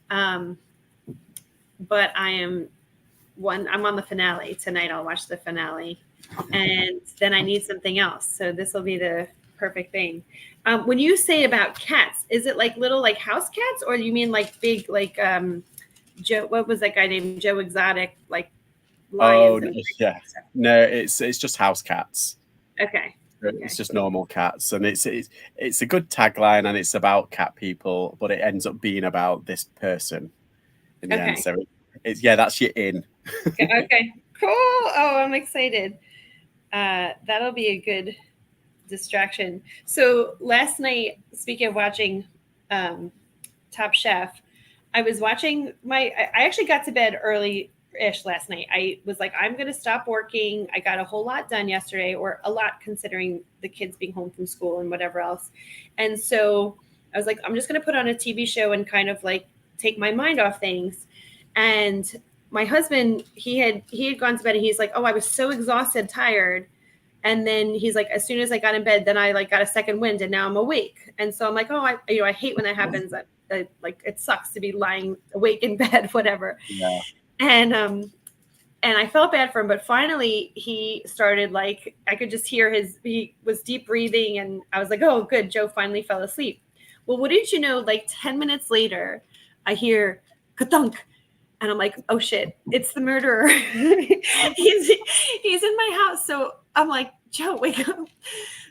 But I'm on the finale tonight. I'll watch the finale, and then I need something else. So this will be the perfect thing. When you say about cats, is it like little like house cats, or you mean like big like Joe? What was that guy named Joe Exotic? Like lions? No, it's just house cats. Okay. It's just normal cats, and it's a good tagline, and it's about cat people, but it ends up being about this person in the end. So that's your in. Okay, cool. Oh, I'm excited. That'll be a good distraction. So last night, speaking of watching Top Chef, I was watching I actually got to bed early-ish last night. I was like, I'm going to stop working. I got a whole lot done yesterday, or a lot considering the kids being home from school and whatever else. And so I was like, I'm just going to put on a TV show and kind of like take my mind off things. And my husband, he had gone to bed, and he's like, oh, I was so exhausted, tired. And then he's like, as soon as I got in bed, then I like got a second wind and now I'm awake. And so I'm like, oh, I hate when that happens. Like it sucks to be lying awake in bed, whatever. Yeah. And I felt bad for him, but finally he started like, I could just hear he was deep breathing, and I was like, oh, good, Joe finally fell asleep. Well, what did you know? Like 10 minutes later, I hear ka-thunk, and I'm like, oh shit, it's the murderer. he's in my house. So I'm like, Joe, wake up.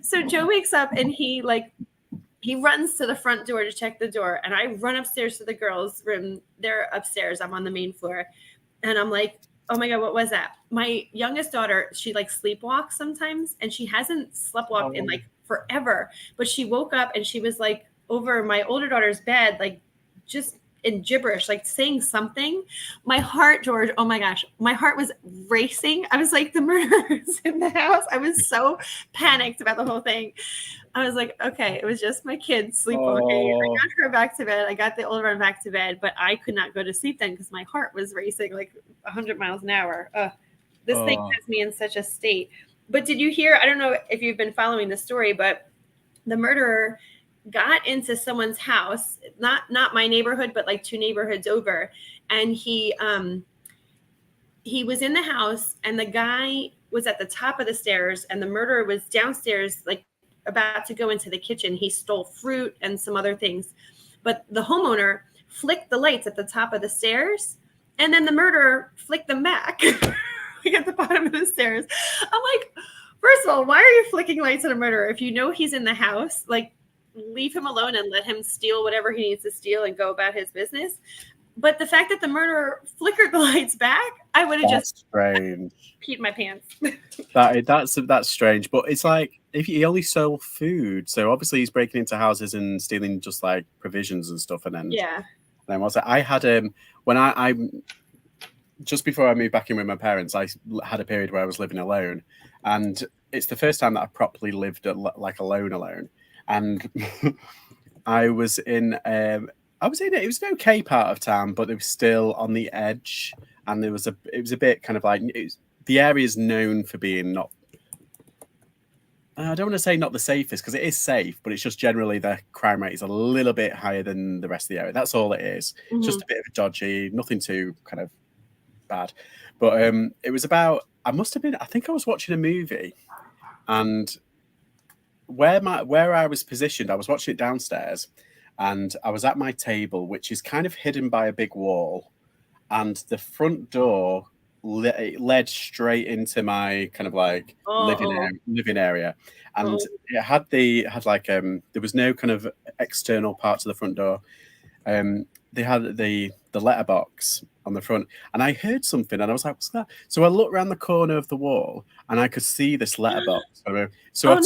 So Joe wakes up and he runs to the front door to check the door, and I run upstairs to the girls' room. They're upstairs. I'm on the main floor, and I'm like, oh my God, what was that? My youngest daughter, she like sleepwalks sometimes, and she hasn't sleptwalked in like forever, but she woke up and she was like over my older daughter's bed, like just in gibberish, like saying something. My heart, George, oh my gosh, my heart was racing. I was like, the murderer's in the house. I was so panicked about the whole thing. I was like, okay, it was just my kids sleepwalking. I got her back to bed. I got the older one back to bed, but I could not go to sleep then because my heart was racing like 100 miles an hour. This thing has me in such a state. But did you hear, I don't know if you've been following the story, but the murderer got into someone's house, not my neighborhood, but like 2 neighborhoods over. And he was in the house, and the guy was at the top of the stairs, and the murderer was downstairs, like about to go into the kitchen. He stole fruit and some other things, but the homeowner flicked the lights at the top of the stairs, and then the murderer flicked them back like at the bottom of the stairs. I'm like, first of all, why are you flicking lights at a murderer? If you know he's in the house, like leave him alone and let him steal whatever he needs to steal and go about his business. But the fact that the flickered the lights back, I would have just strange. peed my pants. That's strange. But it's like, if he only sold food, so obviously he's breaking into houses and stealing just like provisions and stuff. And then then what's it? I had when I just before I moved back in with my parents, I had a period where I was living alone, and it's the first time that I properly lived like alone. And I was in it was an okay part of town, but it was still on the edge, and it was a bit kind of like the area is known for being not. I don't want to say not the safest, because it is safe, but it's just generally the crime rate is a little bit higher than the rest of the area. That's all it is. Mm-hmm. It's just a bit of a dodgy, nothing too kind of bad. But it was about, I think I was watching a movie, and where I was positioned, I was watching it downstairs, and I was at my table, which is kind of hidden by a big wall, and the front door led straight into my kind of like living area, and it had there was no kind of external part to the front door. They had the letterbox on the front, and I heard something, and I was like, what's that? So I looked around the corner of the wall, and I could see this letterbox. So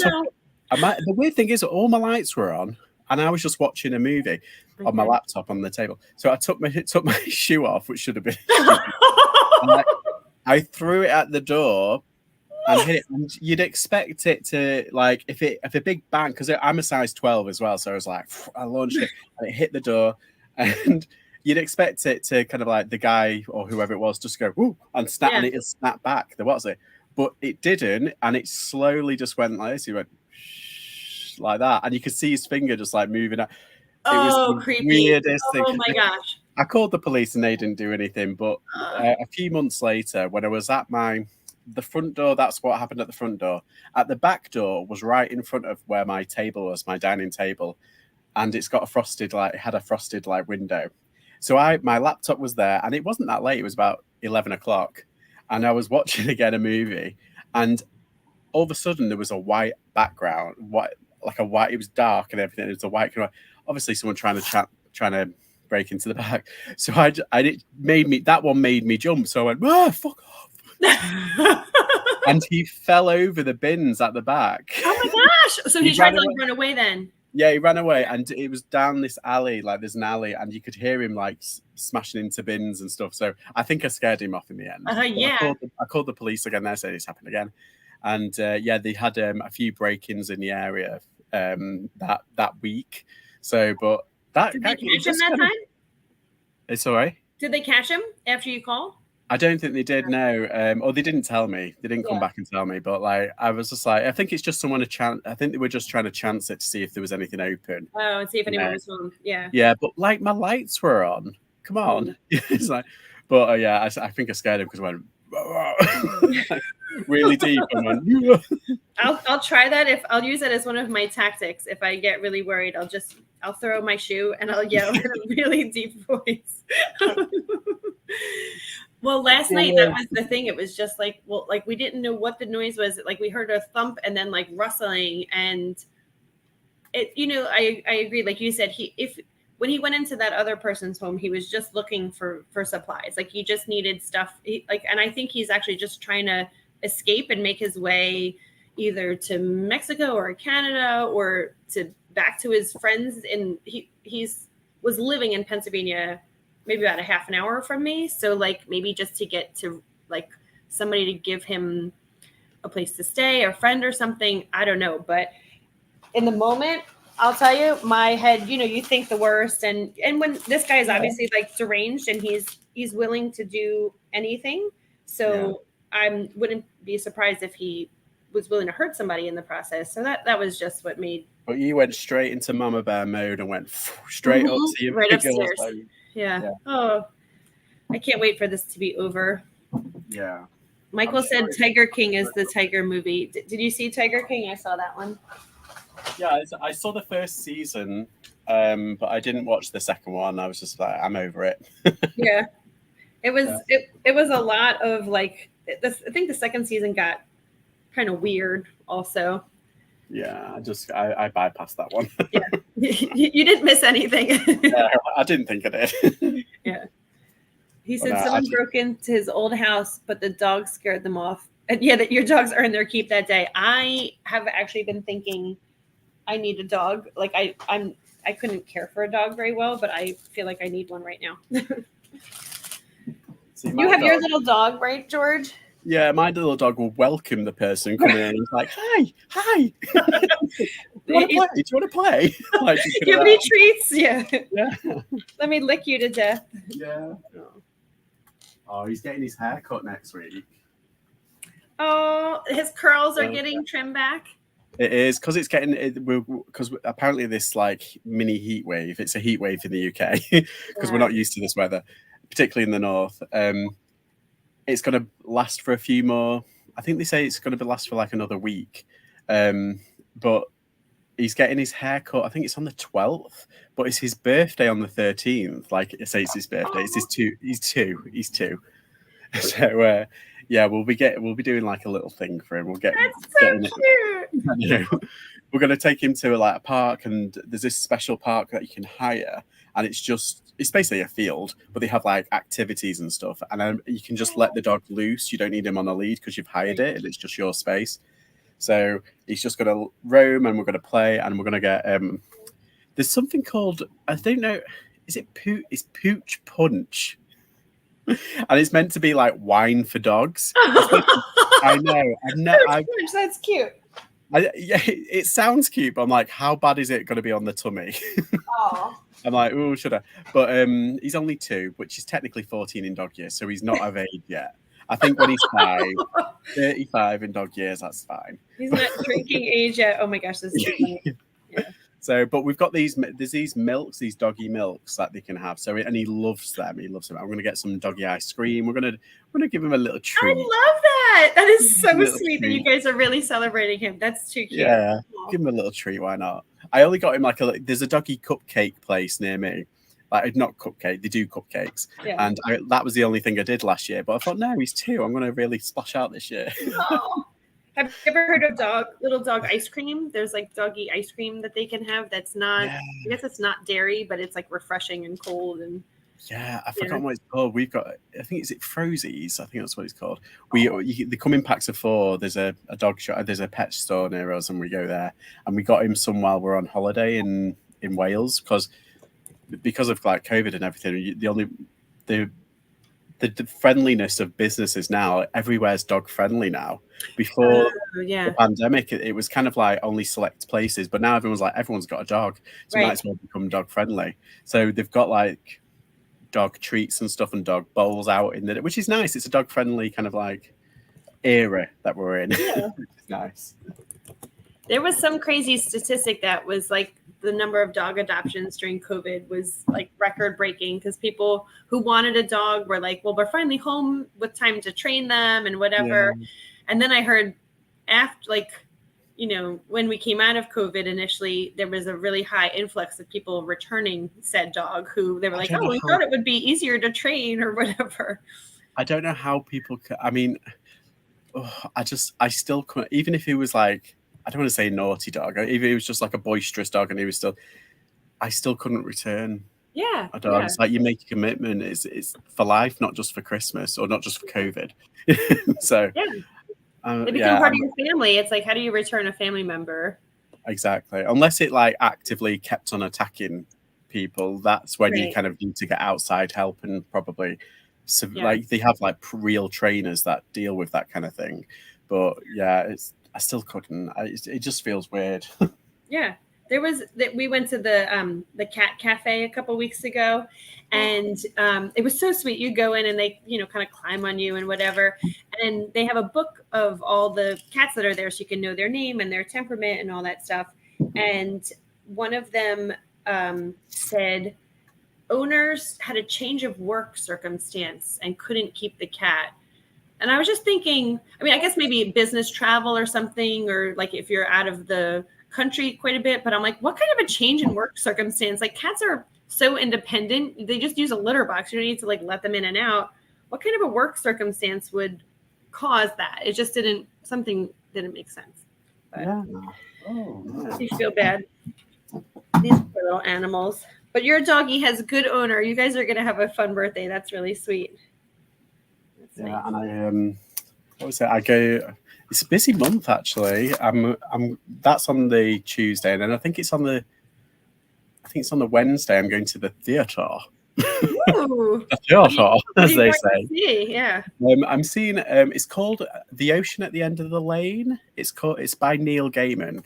the weird thing is, all my lights were on, and I was just watching a movie on my laptop on the table. So I took my shoe off, which should have been. I threw it at the door and hit it. And you'd expect it to, like, if a big bang, because I'm a size 12 as well. So I was like, I launched it and it hit the door, and you'd expect it to kind of like the guy or whoever it was just go, woo, and snap, and it'll snap back. There was it, but it didn't. And it slowly just went like this. He went like that. And you could see his finger just like moving out. It was the creepy. Weirdest thing. Oh my gosh. I called the police and they didn't do anything. But a few months later, when I was at the front door, that's what happened at the front door. At the back door was right in front of where my table was, my dining table. And it's got it had a frosted window. So my laptop was there, and it wasn't that late. It was about 11 o'clock. And I was watching again a movie, and all of a sudden there was a white background, it was dark and everything. It was a white, obviously someone trying to break into the back. So that one made me jump. So I went, fuck off. And he fell over the bins at the back. Oh my gosh. So he tried to run away then? Yeah, he ran away, and it was down this alley, there's an alley, and you could hear him smashing into bins and stuff. So I think I scared him off in the end. Yeah. I called the police again. They said it's happened again. And they had a few break-ins in the area that week. So, but did they catch him that time? It's all right. Did they catch him after you call? I don't think they did, no. Or they didn't tell me. They didn't come Yeah. back and tell me. But like, I was just like, I think it's just someone a chance. I think they were just trying to chance it to see if there was anything open. Oh, and see if anyone Yeah. was home. Yeah. Yeah, but like my lights were on. Come on. It's like, but yeah, I think I scared him because I went like, really deep and went. I'll try that. If I'll use it as one of my tactics. If I get really worried, I'll throw my shoe and I'll yell in a really deep voice. Well, last night that was the thing. It was just like, well, like we didn't know what the noise was. Like we heard a thump and then like rustling, and it. I agree. Like you said, when he went into that other person's home, he was just looking for supplies. Like he just needed stuff. And I think he's actually just trying to escape and make his way either to Mexico or Canada or to back to his friends. And he's was living in Pennsylvania, maybe about a half an hour from me. So like maybe just to get to like somebody to give him a place to stay, a friend or something. I don't know. But in the moment, I'll tell you, my head, you think the worst. And when this guy is obviously like deranged and he's willing to do anything. So I wouldn't be surprised if he was willing to hurt somebody in the process. So that was just what made. But you went straight into Mama Bear mode and went straight up to your right upstairs. Like, yeah. Oh, I can't wait for this to be over. Yeah. Michael said Tiger King is the Tiger movie. Did you see Tiger King? I saw that one. Yeah, I saw the first season, but I didn't watch the second one. I was just like, I'm over it. Yeah. It was it was a lot of like I think the second season got kind of weird also. Yeah, I bypassed that one. Yeah. You didn't miss anything. No, I didn't think I did. Yeah. He said someone broke into his old house, but the dogs scared them off. And yeah, that your dogs earned their keep that day. I have actually been thinking I need a dog. Like I couldn't care for a dog very well, but I feel like I need one right now. See, you have your little dog, right, George? Yeah, my little dog will welcome the person coming in. He's like, "Hi." Do you want to play? Like, give me treats. Yeah. Yeah. Let me lick you to death. Yeah. Oh, he's getting his hair cut next week. Oh, his curls are getting trimmed back. It is because it's getting because apparently this like mini heat wave. It's a heat wave in the UK because we're not used to this weather, particularly in the north. It's going to last for a few more. I think they say it's going to last for like another week. But he's getting his hair cut. I think it's on the 12th, but it's his birthday on the 13th. Like I say, it's his birthday. It's his two. He's two. So yeah, we'll be doing like a little thing for him. That's so cute. We're going to take him to like a park, and there's this special park that you can hire, and it's basically a field, but they have like activities and stuff, and then you can just let the dog loose. You don't need him on a lead because you've hired it, and it's just your space. So he's just going to roam, and we're going to play, and we're going to get there's something called, I don't know, it's Pooch Punch. And it's meant to be like wine for dogs. I know. That's cute. Yeah, it sounds cute, but I'm like, how bad is it going to be on the tummy? Oh. I'm like, oh, should I? But he's only 2, which is technically 14 in dog years, so he's not of age yet. I think when he's 35 in dog years, that's fine. He's not drinking age yet. Oh my gosh, this is funny. Yeah. So, but we've got there's these milks, these doggy milks that they can have. So, and he loves them. He loves them. I'm going to get some doggy ice cream. We're going to give him a little treat. I love that. That is so sweet that you guys are really celebrating him. That's too cute. Yeah, give him a little treat. Why not? I only got him there's a doggy cupcake place near me. Like, not cupcake, they do cupcakes. Yeah. And that was the only thing I did last year. But I thought, no, he's 2. I'm going to really splash out this year. Oh. Have you ever heard of little dog ice cream? There's like doggy ice cream that they can have. That's not, I guess it's not dairy, but it's like refreshing and cold. And yeah, I forgot what it's called. We've got, I think it's Frozies. I think that's what it's called. They come in packs of 4. There's a dog shop. There's a pet store near us, and we go there. And we got him some while we're on holiday in Wales because of like COVID and everything. The friendliness of businesses now, everywhere's dog friendly now. Before the pandemic, it was kind of like only select places, but now everyone's got a dog, so might as well become dog friendly. So they've got like dog treats and stuff and dog bowls out in the, which is nice. It's a dog friendly kind of like era that we're in. Yeah. Which is nice. There was some crazy statistic that was like the number of dog adoptions during COVID was like record breaking because people who wanted a dog were like, well, we're finally home with time to train them and whatever. Yeah. And then I heard after, like, you know, when we came out of COVID initially, there was a really high influx of people returning said dog who they were like, oh, we thought it would be easier to train or whatever. I don't know how people I mean, I still couldn't, even if he was like, I don't want to say naughty dog, even if he was just like a boisterous dog and he was still, I still couldn't return Yeah. a dog. Yeah. It's like you make a commitment, it's for life, not just for Christmas or not just for COVID. So yeah. They become part of your family. It's like, how do you return a family member? Exactly. Unless it like actively kept on attacking people, that's when you kind of need to get outside help and probably like they have like real trainers that deal with that kind of thing. But yeah, I still couldn't. It just feels weird. Yeah. There was that we went to the cat cafe a couple weeks ago, and it was so sweet. You go in and they, you know, kind of climb on you and whatever. And they have a book of all the cats that are there, so you can know their name and their temperament and all that stuff. And one of them said owners had a change of work circumstance and couldn't keep the cat. And I was just thinking, I mean, I guess maybe business travel or something, or like if you're out of the country quite a bit, but I'm like, what kind of a change in work circumstance? Like cats are so independent. They just use a litter box. You don't need to like let them in and out. What kind of a work circumstance would cause that? It just something didn't make sense. But yeah. Oh, you feel bad. These poor little animals. But your doggy has a good owner. You guys are going to have a fun birthday. That's really sweet. That's yeah, nice. and what was it? It's a busy month actually. That's on the Tuesday, and then I think it's on the Wednesday. I'm going to the theatre. Ooh. The theatre, as they say. Yeah. I'm seeing. It's called The Ocean at the End of the Lane. It's by Neil Gaiman.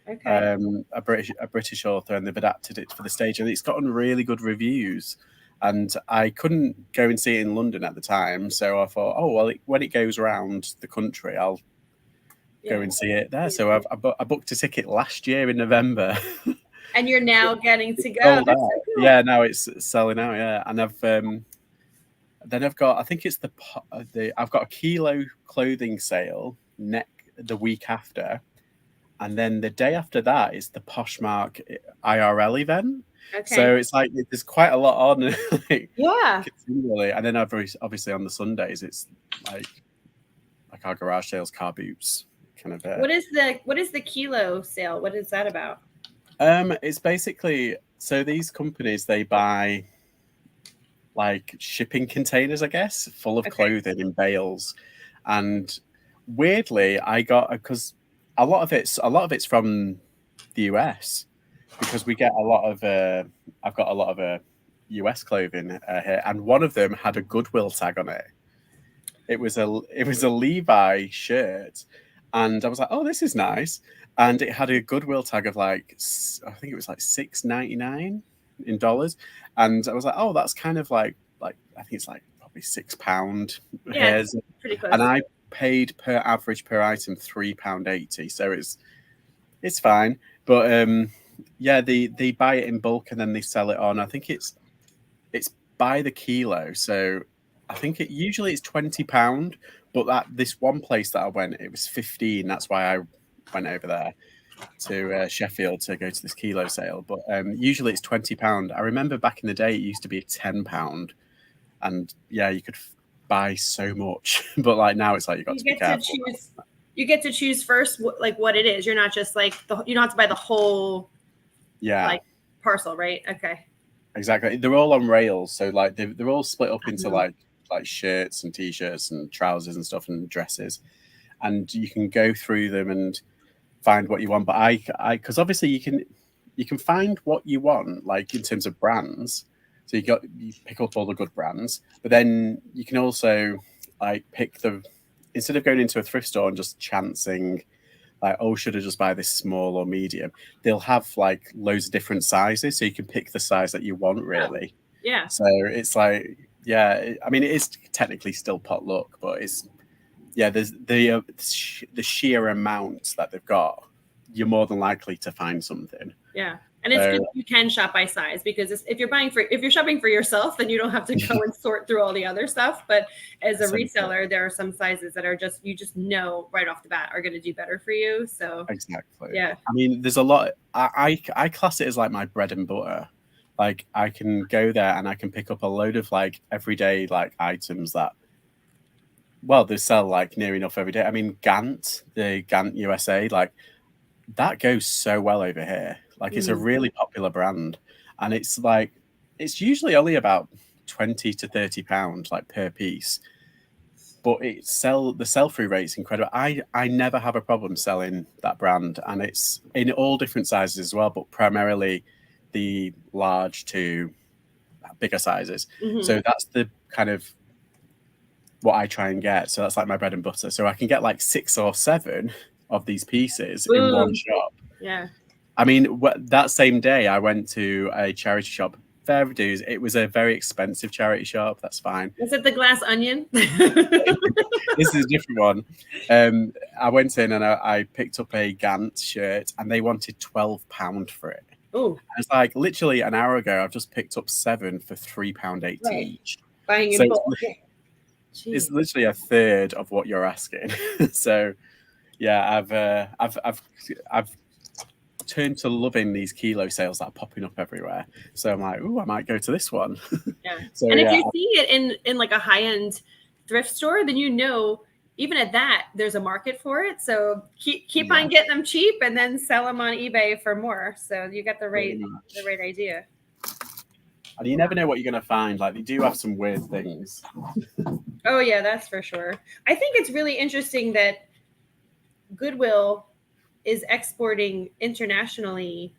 Okay. A British author, and they've adapted it for the stage, and it's gotten really good reviews. And I couldn't go and see it in London at the time, so I thought, oh well, when it goes around the country, I'll go and see it there. So I booked a ticket last year in November. And you're now getting to go. So cool. Yeah, now it's selling out. Yeah, and I've got, I think it's I've got a Kilo clothing sale the week after, and then the day after that is the Poshmark IRL event. Okay. So it's like there's quite a lot on, like, continually. And then obviously on the Sundays it's like our garage sales, car boots, kind of. What is the Kilo sale? What is that about? It's basically, so these companies, they buy like shipping containers, I guess, full of clothing in bales, and weirdly, I got, because a lot of it's from the US. Because we get a lot of, I've got a lot of US clothing here, and one of them had a Goodwill tag on it. It was a Levi shirt, and I was like, "Oh, this is nice." And it had a Goodwill tag of like, I think it was like $6.99 in dollars, and I was like, "Oh, that's kind of like I think it's like probably £6 hairs." Pretty close. And I paid per item £3.80, so it's fine, but yeah, they buy it in bulk and then they sell it on. I think it's by the kilo, so I think usually it's £20. But this one place that I went, it was 15. That's why I went over there to Sheffield to go to this kilo sale. But usually it's £20. I remember back in the day it used to be £10, and yeah, you could buy so much. But like now it's like you got to be careful. You get to choose first, like what it is. You're not just like you don't have to buy the whole. Yeah, like parcel, right? Okay. Exactly. They're all on rails, so like they're all split up into like shirts and t-shirts and trousers and stuff and dresses, and you can go through them and find what you want. But I because obviously you can find what you want, like in terms of brands. So you pick up all the good brands, but then you can also like instead of going into a thrift store and just chancing, like, oh, should I just buy this small or medium? They'll have like loads of different sizes, so you can pick the size that you want, really. Yeah. So it's like, yeah, I mean, it is technically still potluck, but it's, yeah, there's the sheer amount that they've got, you're more than likely to find something. Yeah. And it's good you can shop by size, because if you're shopping for yourself, then you don't have to go and sort through all the other stuff. But as a reseller, there are some sizes that are you just know right off the bat are going to do better for you. So exactly. Yeah. I mean, there's a lot. I class it as like my bread and butter. Like I can go there and I can pick up a load of like everyday like items that, well, they sell like near enough every day. I mean, Gant, the Gant USA, like that goes so well over here. Like it's a really popular brand, and it's like it's usually only about £20 to £30 like per piece, but the sell-through rate's incredible. I never have a problem selling that brand, and it's in all different sizes as well, but primarily the large to bigger sizes. So that's the kind of what I try and get. So that's like my bread and butter. So I can get like 6 or 7 of these pieces in one shop. Yeah. I mean, that same day I went to a charity shop. Fair dues. It was a very expensive charity shop. That's fine. Was it the Glass Onion? This is a different one. I went in and I picked up a Gant shirt, and they wanted £12 for it. Oh, it's like literally an hour ago, I've just picked up 7 for £3.80 each. Buying in bulk. It's literally a third of what you're asking. So, yeah, I've turned to loving these kilo sales that are popping up everywhere. So I'm like, ooh, I might go to this one. Yeah. So, and if you see it in like a high-end thrift store, then even at that, there's a market for it. So keep on getting them cheap and then sell them on eBay for more. So you got the right idea. And you never know what you're going to find. Like they do have some weird things. Oh yeah, that's for sure. I think it's really interesting that Goodwill is exporting internationally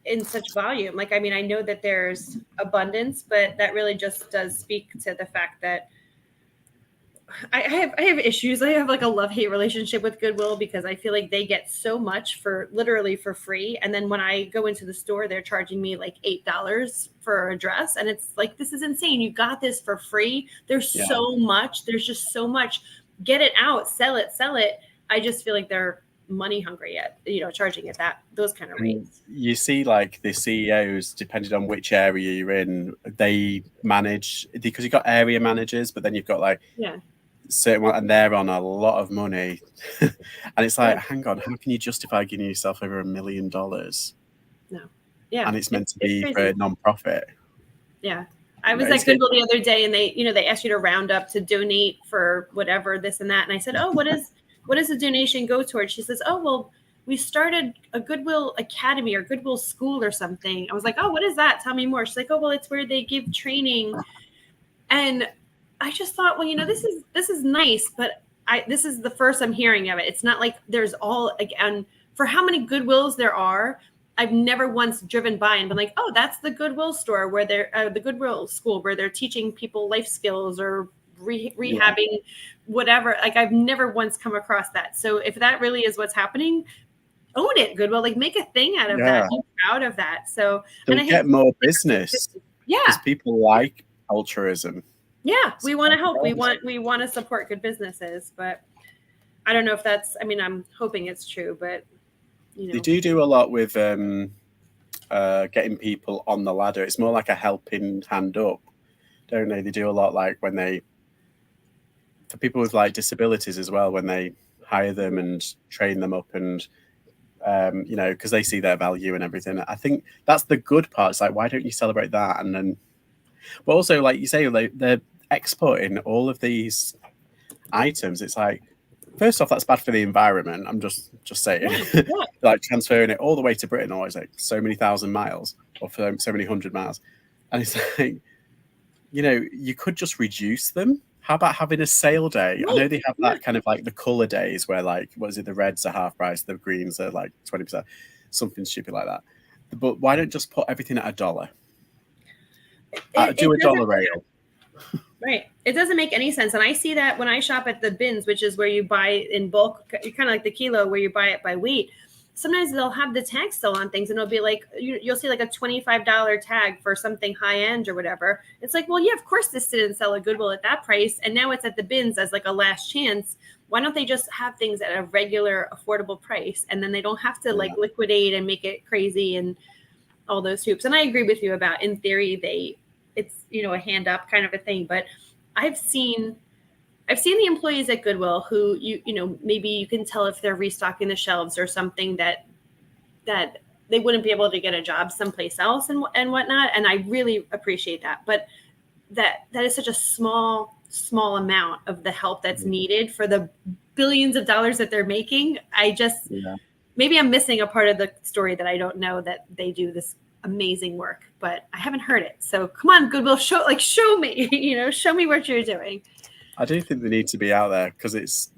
in such volume. Like, I mean, I know that there's abundance, but that really just does speak to the fact that I have issues. I have like a love-hate relationship with Goodwill, because I feel like they get so much literally for free. And then when I go into the store, they're charging me like $8 for a dress. And it's like, this is insane. You got this for free. There's so much. There's just so much. Get it out, sell it. I just feel like they're money hungry yet, charging at those kind of rates. You see, like the CEOs, depending on which area you're in, they manage, because you've got area managers, but then you've got like certain one, and they're on a lot of money. And it's like, hang on, how can you justify giving yourself over $1 million? No. Yeah. And it's meant to be for a non-profit. Yeah. I was at Goodwill the other day, and they asked you to round up to donate for whatever, this and that. And I said, oh, what does the donation go towards? She says, oh, well, we started a Goodwill Academy or Goodwill School or something. I was like, oh, what is that? Tell me more. She's like, oh, well, it's where they give training. And I just thought, well, this is nice, but this is the first I'm hearing of it. It's not like there's and for how many Goodwills there are, I've never once driven by and been like, oh, that's the Goodwill store where the Goodwill school where they're teaching people life skills or rehabbing, whatever. Like I've never once come across that. So if that really is what's happening, own it, Goodwill. Like make a thing out of that. Be proud of that. So they'll get more business. Yeah, because people like altruism. Yeah, we want to help. We want to support good businesses, but I don't know if that's. I mean, I'm hoping it's true, but they do a lot with getting people on the ladder. It's more like a helping hand up, don't they? They do a lot like for people with like disabilities as well, when they hire them and train them up, and because they see their value and everything. I think that's the good part. It's like, why don't you celebrate that? And then, but also, like you say, they're exporting all of these items. It's like, first off, that's bad for the environment. I'm just saying, like transferring it all the way to Britain, always like so many thousand miles or for so many 100 miles. And it's like, you could just reduce them. How about having a sale day? I know they have that kind of like the color days where like, what is it? The reds are half price, the greens are like 20%, something stupid like that. But why don't just put everything at $1? Do a dollar rail. Right. It doesn't make any sense. And I see that when I shop at the bins, which is where you buy in bulk, kind of like the kilo where you buy it by weight. sometimes they'll have the tag still on things, and it'll be like, you'll see like a $25 tag for something high end or whatever. It's like, well, yeah, of course this didn't sell at Goodwill at that price, and now it's at the bins as like a last chance. Why don't they just have things at a regular affordable price, and then they don't have to like liquidate and make it crazy and all those hoops? And I agree with you about, in theory, it's, you know, a hand up kind of a thing, but I've seen the employees at Goodwill who you know, maybe you can tell if they're restocking the shelves or something, that they wouldn't be able to get a job someplace else and whatnot. And I really appreciate that. But that is such a small amount of the help that's needed for the billions of dollars that they're making. Maybe I'm missing a part of the story that I don't know, that they do this amazing work, but I haven't heard it. So come on, Goodwill, show me, you know, show me what you're doing. I do think they need to be out there, because it's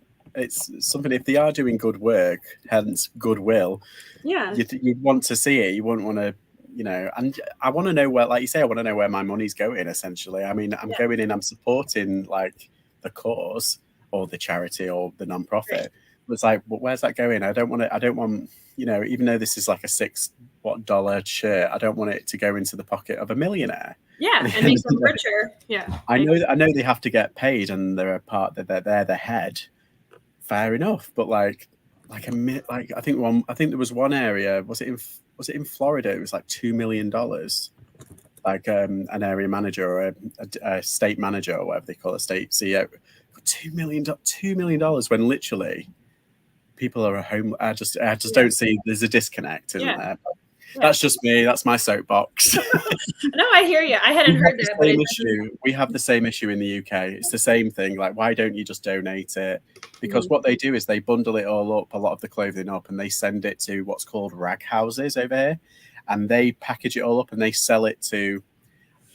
something, if they are doing good work, hence goodwill, you'd want to see it. You wouldn't want to, you know, and I want to know where, like you say, I want to know where my money's going, essentially. I mean, I'm going in, I'm supporting like the cause or the charity or the nonprofit. Right. It's like, well, where's that going? I don't want, you know, even though this is like a $6 shirt, I don't want it to go into the pocket of a millionaire. Yeah, and make them richer. Yeah, I know they have to get paid, and they're a part that they're the head. Fair enough, but I think there was one area. Was it in Florida? It was like $2 million, like an area manager or a state manager or whatever they call a state CEO. $2 million when literally people are at home. I just don't see. There's a disconnect, isn't there? That's just me. That's my soapbox. No, I hear you. I hadn't heard that. We have the same issue in the UK. It's the same thing. Like, why don't you just donate it? Because what they do is they bundle it all up, a lot of the clothing up, and they send it to what's called rag houses over here, and they package it all up and they sell it to.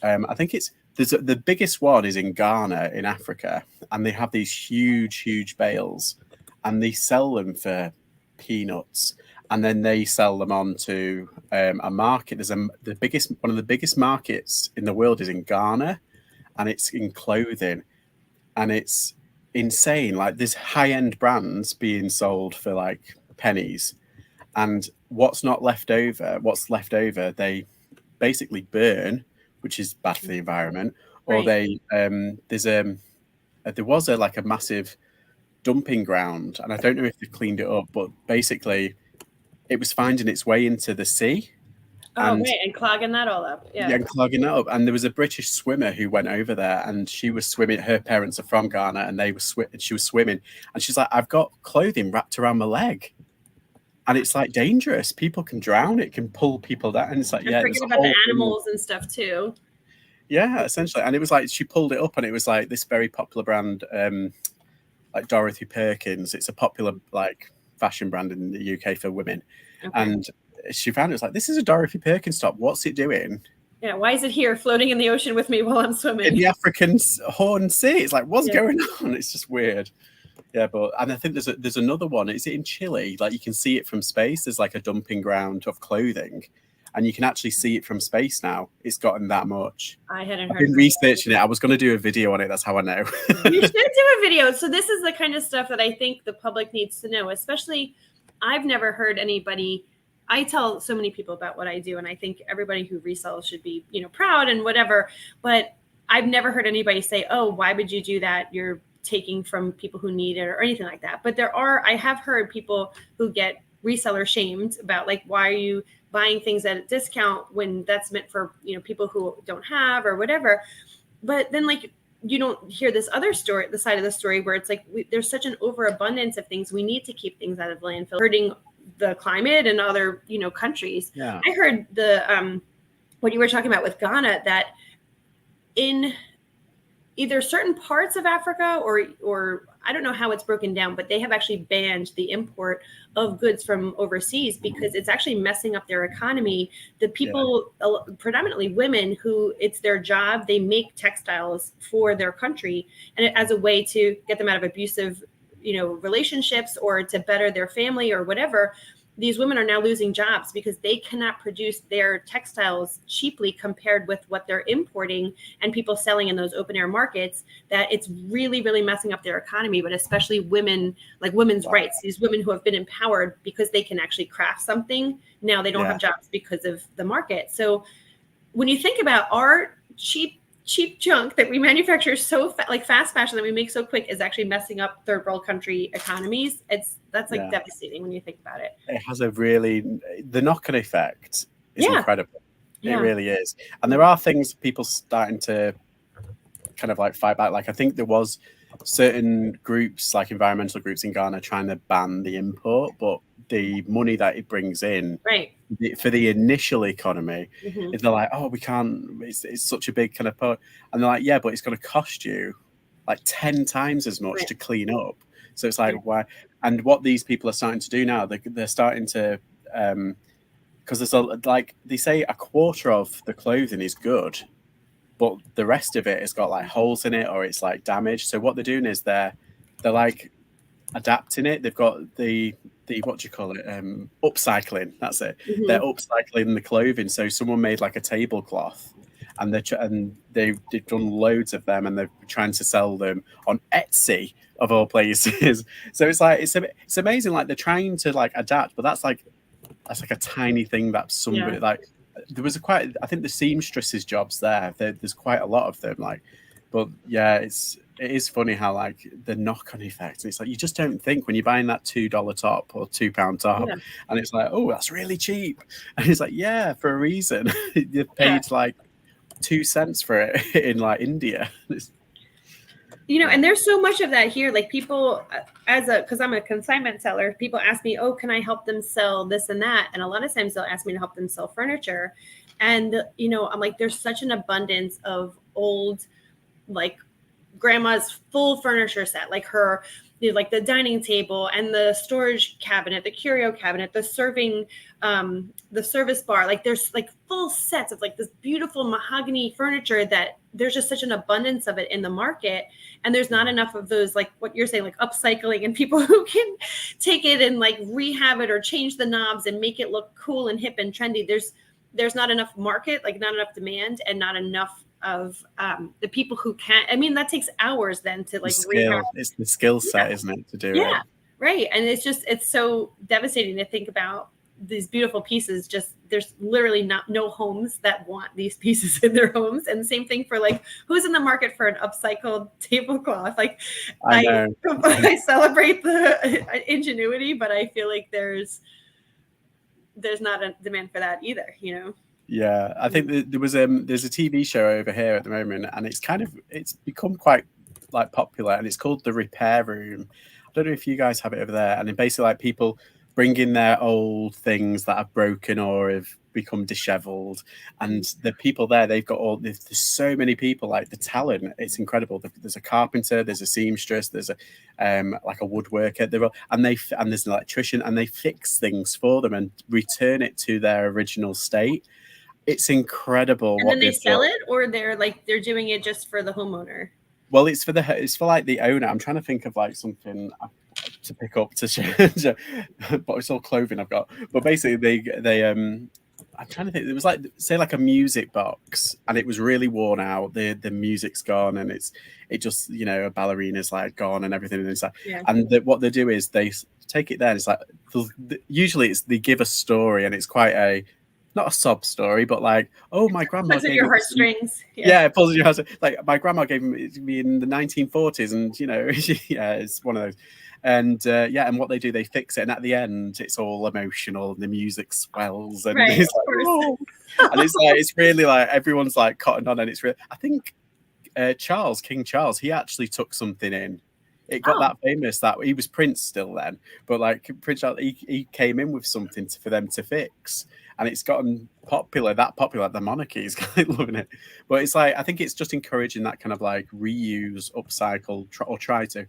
I think the biggest one is in Ghana in Africa, and they have these huge bales, and they sell them for peanuts. And then they sell them on to a market. There's one of the biggest markets in the world is in Ghana, and it's in clothing, and it's insane. Like, there's high-end brands being sold for like pennies, and what's left over, they basically burn, which is bad for the environment. Or there was a massive dumping ground, and I don't know if they cleaned it up, but basically, it was finding its way into the sea. And clogging that all up. Yeah, and clogging that up. And there was a British swimmer who went over there, and she was swimming. Her parents are from Ghana, and she was swimming. And she's like, I've got clothing wrapped around my leg. And it's like dangerous. People can drown. It can pull people down. And it's like, forget about the animals and stuff too. Yeah, essentially. And it was like, she pulled it up, and it was like this very popular brand, like Dorothy Perkins. It's a popular like fashion brand in the UK for women. Okay. And she found it was like, this is a Dorothy Perkins top. What's it doing? Yeah, why is it here floating in the ocean with me while I'm swimming? In the African Horn Sea. It's like, what's going on? It's just weird. Yeah, and I think there's another one. Is it in Chile? Like, you can see it from space. There's like a dumping ground of clothing, and you can actually see it from space now. It's gotten that much. I hadn't heard. I've been researching it. I was going to do a video on it. That's how I know. You should do a video. So this is the kind of stuff that I think the public needs to know, especially I've never heard anybody. I tell so many people about what I do, and I think everybody who resells should be, you know, proud and whatever. But I've never heard anybody say, "Oh, why would you do that? You're taking from people who need it," or anything like that. But I have heard people who get reseller shamed about, like, why are you buying things at a discount when that's meant for, you know, people who don't have or whatever. But then, like, you don't hear this other story, the side of the story where it's like, there's such an overabundance of things. We need to keep things out of landfill, hurting the climate and other, you know, countries. Yeah. I heard what you were talking about with Ghana, that in either certain parts of Africa or I don't know how it's broken down, but they have actually banned the import of goods from overseas because it's actually messing up their economy. The people, predominantly women, who it's their job, they make textiles for their country, and as a way to get them out of abusive, you know, relationships or to better their family or whatever. these women are now losing jobs because they cannot produce their textiles cheaply compared with what they're importing and people selling in those open air markets, that it's really, really messing up their economy, but especially women, like women's rights, these women who have been empowered because they can actually craft something. Now they don't have jobs because of the market. So when you think about our cheap junk that we manufacture so like fast fashion that we make so quick is actually messing up third world country economies. That's like devastating when you think about it. It has the knock-on effect is incredible. It really is. And there are things people starting to kind of like fight back. Like I think there was certain groups, like environmental groups in Ghana, trying to ban the import, but the money that it brings in for the initial economy, if they're like, oh, we can't, it's such a big kind of and they're like, yeah, but it's going to cost you like 10 times as much to clean up. So it's like, why? And what these people are starting to do now, they're starting to, because there's like they say a quarter of the clothing is good, but the rest of it has got like holes in it or it's like damaged. So what they're doing is they're like adapting it. They've got the what do you call it? Upcycling. That's it. They're upcycling the clothing. So someone made like a tablecloth, and they've done loads of them, and they're trying to sell them on Etsy of all places. So it's like it's amazing. Like they're trying to like adapt, but that's like a tiny thing that somebody like. There was I think the seamstresses jobs there's quite a lot of them. Like, but yeah, it is funny how like the knock-on effect. It's like you just don't think when you're buying that $2 top or £2 top, and it's like, oh, that's really cheap, and it's like, yeah, for a reason. You've paid like 2 cents for it in like India. And there's so much of that here. Like people, because I'm a consignment seller, people ask me, oh, can I help them sell this and that? And a lot of times they'll ask me to help them sell furniture. And, I'm like, there's such an abundance of old, like grandma's full furniture set, like her, like the dining table and the storage cabinet, the curio cabinet, the serving, the service bar. Like there's like full sets of like this beautiful mahogany furniture that there's just such an abundance of it in the market. And there's not enough of those, like what you're saying, like upcycling and people who can take it and like rehab it or change the knobs and make it look cool and hip and trendy. There's not enough market, like not enough demand, and not enough of the people who can. I mean, that takes hours then to like rehab. It's the skill set, isn't it, to do it? Right. And it's so devastating to think about these beautiful pieces. Just there's literally no homes that want these pieces in their homes. And the same thing for like who's in the market for an upcycled tablecloth. Like I celebrate the ingenuity, but I feel like there's not a demand for that either, Yeah, I think there's a TV show over here at the moment, and it's become quite like popular, and it's called The Repair Room. I don't know if you guys have it over there, and then basically like people bring in their old things that are broken or have become disheveled, and the people there, there's so many people, like the talent, it's incredible. There's a carpenter, there's a seamstress, there's a like a woodworker, and there's an electrician, and they fix things for them and return it to their original state. It's incredible. And then they sell it, or they're doing it just for the homeowner. Well, it's for like the owner. I'm trying to think of like something to pick up to share, but it's all clothing I've got. But basically, they I'm trying to think. It was like, say, like a music box, and it was really worn out. The music's gone, and it just a ballerina's like gone and everything. And it's like, and what they do is they take it there. And it's like usually they give a story, and it's quite not a sob story, but like, oh, my grandma pulls at your heartstrings. It pulls at your heartstrings. Like my grandma gave me in the 1940s, and it's one of those. And and what they do, they fix it, and at the end, it's all emotional, and the music swells, and it's like, oh. And it's like it's really like everyone's like cotton on, and it's really. I think King Charles, he actually took something in. It got that famous that he was Prince still then, but like Prince Charles, he came in with something for them to fix. And it's gotten popular. The monarchy is kind of loving it. But it's like, I think it's just encouraging that kind of like reuse, upcycle, try to.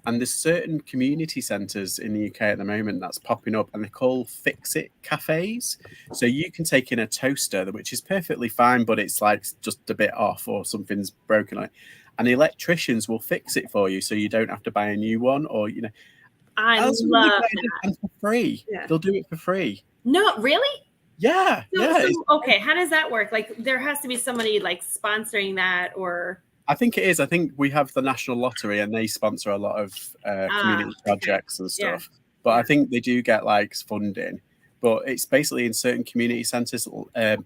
And there's certain community centres in the UK at the moment that's popping up, and they're called Fix-It cafes. So you can take in a toaster, which is perfectly fine, but it's like just a bit off or something's broken. And the electricians will fix it for you, so you don't have to buy a new one. Or I That's a really love great idea, that. and for free. Yeah. They'll do it for free. No, really? Yeah, yeah. Okay, how does that work? Like, there has to be somebody like sponsoring that, or I think it is. I think we have the National Lottery, and they sponsor a lot of community projects and stuff. Yeah. But I think they do get like funding. But it's basically in certain community centres.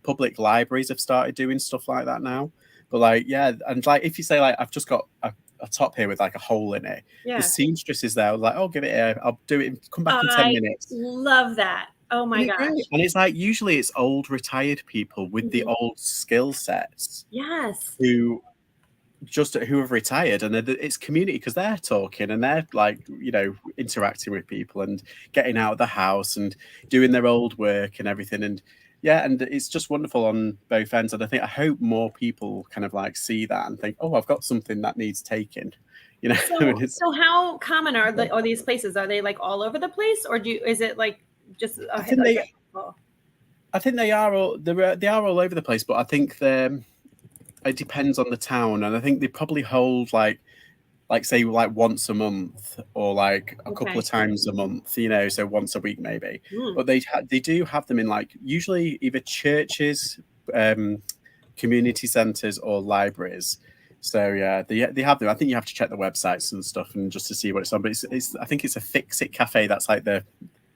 Public libraries have started doing stuff like that now. But like, yeah, and like if you say like, I've just got a top here with like a hole in it, the seamstress is there, like, oh, give it here, I'll do it. Come back in 10 minutes. Love that. Oh my gosh. Great? And it's like usually it's old retired people with the old skill sets. Yes. Who have retired, and it's community because they're talking and they're like, you know, interacting with people and getting out of the house and doing their old work and everything. And yeah, and it's just wonderful on both ends. And I hope more people kind of like see that and think, oh, I've got something that needs taking. You know. So how common are these places? Are they like all over the place, or is it like just? I think they are all over the place, but I think it depends on the town, and I think they probably hold like say like once a month or like a couple of times a month, you know, so once a week maybe. But they do have them in like usually either churches, community centres or libraries. So yeah, they have them. I think you have to check the websites and stuff and just to see what it's on. But it's I think it's a Fix It Cafe. That's like the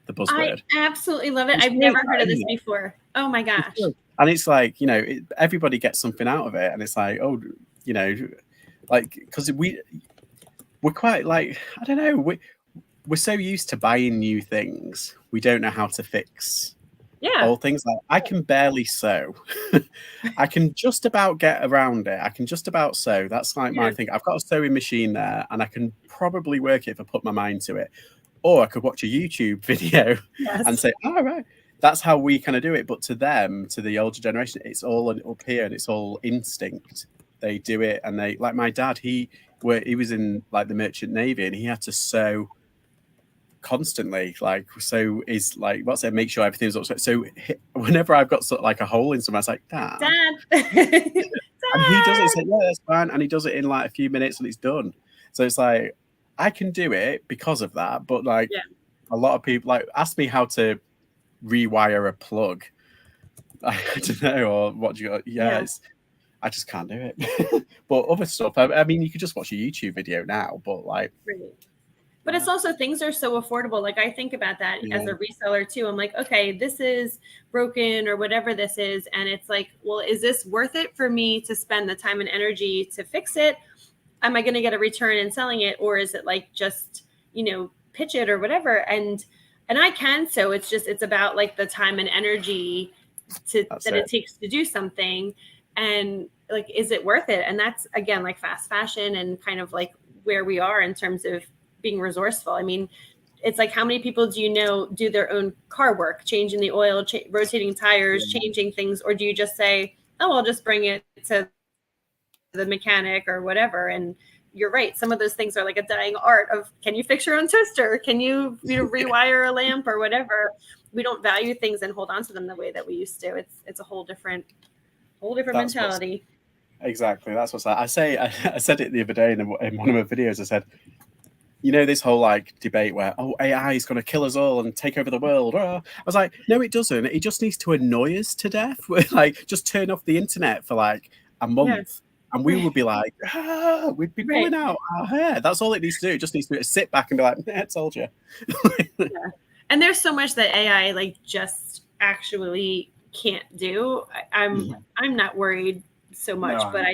buzzword. I absolutely love it. I've never heard of this before. Oh my gosh. And it's like, you know, everybody gets something out of it, and it's like, oh, you know, like because we're quite like, I don't know, we're so used to buying new things, we don't know how to fix old things. Like I can barely sew. I can just about get around it. I can just about sew. That's like my thing. I've got a sewing machine there, and I can probably work it if I put my mind to it. Or I could watch a YouTube video and say, all right. That's how we kind of do it. But to them, to the older generation, it's all up here and it's all instinct. They do it, and they like my dad. He was in like the Merchant Navy, and he had to sew constantly. Like so is like what's it? Make sure everything's up. So whenever I've got sort of like a hole in somewhere, it's like Dad. And he does it. It's like, yeah, that's fine. And he does it in like a few minutes, and it's done. So it's like I can do it because of that. But like a lot of people like ask me how to rewire a plug. I don't know, or what do you I just can't do it. But other stuff, I mean, you could just watch a YouTube video now, but like but it's also things are so affordable. Like I think about that as a reseller too. I'm like, okay, this is broken or whatever this is, and it's like, well, is this worth it for me to spend the time and energy to fix it? Am I going to get a return in selling it, or is it like just, you know, pitch it or whatever? And I can, so it's about like the time and energy it takes to do something, and like, is it worth it? And that's again like fast fashion and kind of like where we are in terms of being resourceful. I mean, it's like, how many people do you know do their own car work, changing the oil, rotating tires, changing things, or do you just say, oh, I'll just bring it to the mechanic or whatever? And you're right. Some of those things are like a dying art of, can you fix your own toaster? Can you rewire a lamp or whatever? We don't value things and hold on to them the way that we used to. It's a whole different mentality. Exactly. That's what I say. I said it the other day in one of my videos. I said, you know, this whole like debate where, oh, AI is going to kill us all and take over the world. I was like, no, it doesn't. It just needs to annoy us to death. We're like, just turn off the internet for like a month. And we would be like, we'd be pulling out our hair. That's all it needs to do. It just needs to sit back and be like, I told you. And there's so much that AI like just actually can't do. I'm not worried so much, but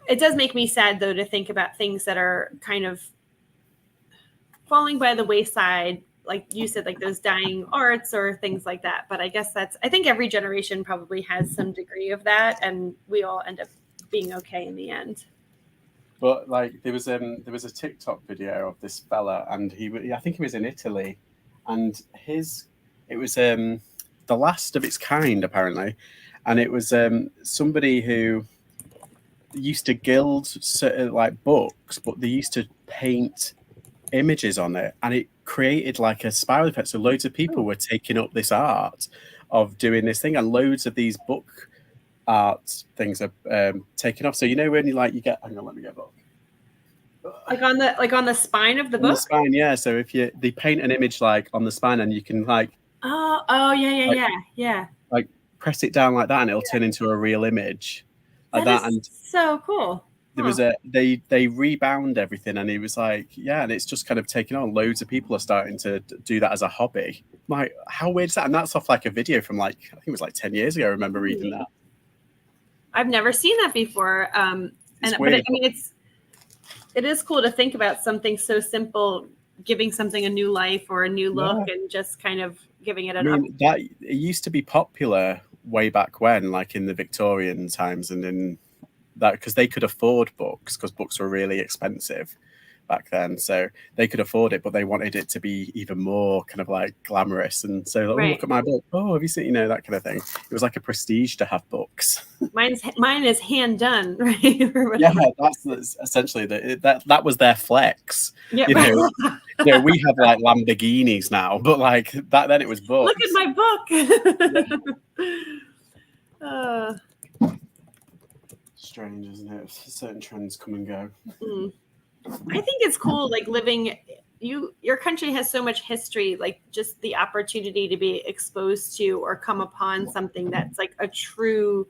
it does make me sad though to think about things that are kind of falling by the wayside, like you said, like those dying arts or things like that. But I guess I think every generation probably has some degree of that, and we all end up being okay in the end. But like there was a TikTok video of this fella, and I think he was in Italy, and it was the last of its kind apparently, and it was somebody who used to gild certain like books, but they used to paint images on it, and it created like a spiral effect. So loads of people were taking up this art of doing this thing, and loads of these book art things are taken off. So you know when you get, hang on, let me get a book. Like on the spine of the on the book. spine, yeah. So if they paint an image like on the spine, and you can like like, Yeah. like press it down like that, and it'll turn into a real image like That that. is And so cool. there was they rebound everything, and he was like, yeah, and it's just kind of taken on. Loads of people are starting to do that as a hobby. I'm like, how weird is that? And that's off like a video from like, I think it was like 10 years ago. I remember reading that. I've never seen that before. It's But weird. I mean, it is cool to think about something so simple, giving something a new life or a new look, and just kind of giving it I an up. mean, that it used to be popular way back when, like in the Victorian times, and in that because they could afford books, because books were really expensive back then, so they could afford it, but they wanted it to be even more kind of like glamorous, and so oh, Right. look at my book, oh, have you seen, that kind of thing. It was like a prestige to have books. Mine is hand done, right? Yeah, that's essentially that was their flex. Yeah. We have like Lamborghinis now, but like back then it was books. Look at my book. Strange, isn't it? Certain trends come and go. I think it's cool, like living. Your country has so much history, like just the opportunity to be exposed to or come upon something that's like a true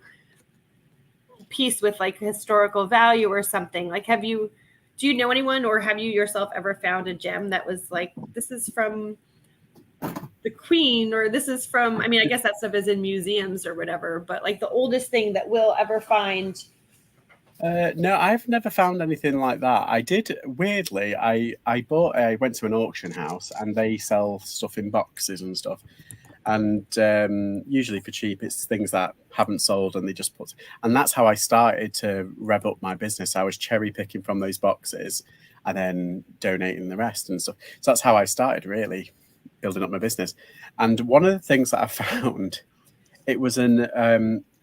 piece with like historical value or something. Like, do you know anyone, or have you yourself ever found a gem that was like, this is from the Queen, or this is from, I mean, I guess that stuff is in museums or whatever, but like the oldest thing that we'll ever find? No, I've never found anything like that. I did, weirdly, I went to an auction house, and they sell stuff in boxes and stuff. And usually for cheap, it's things that haven't sold, and they just put. And that's how I started to rev up my business. I was cherry picking from those boxes and then donating the rest and stuff. So that's how I started, really building up my business. And one of the things that I found, it was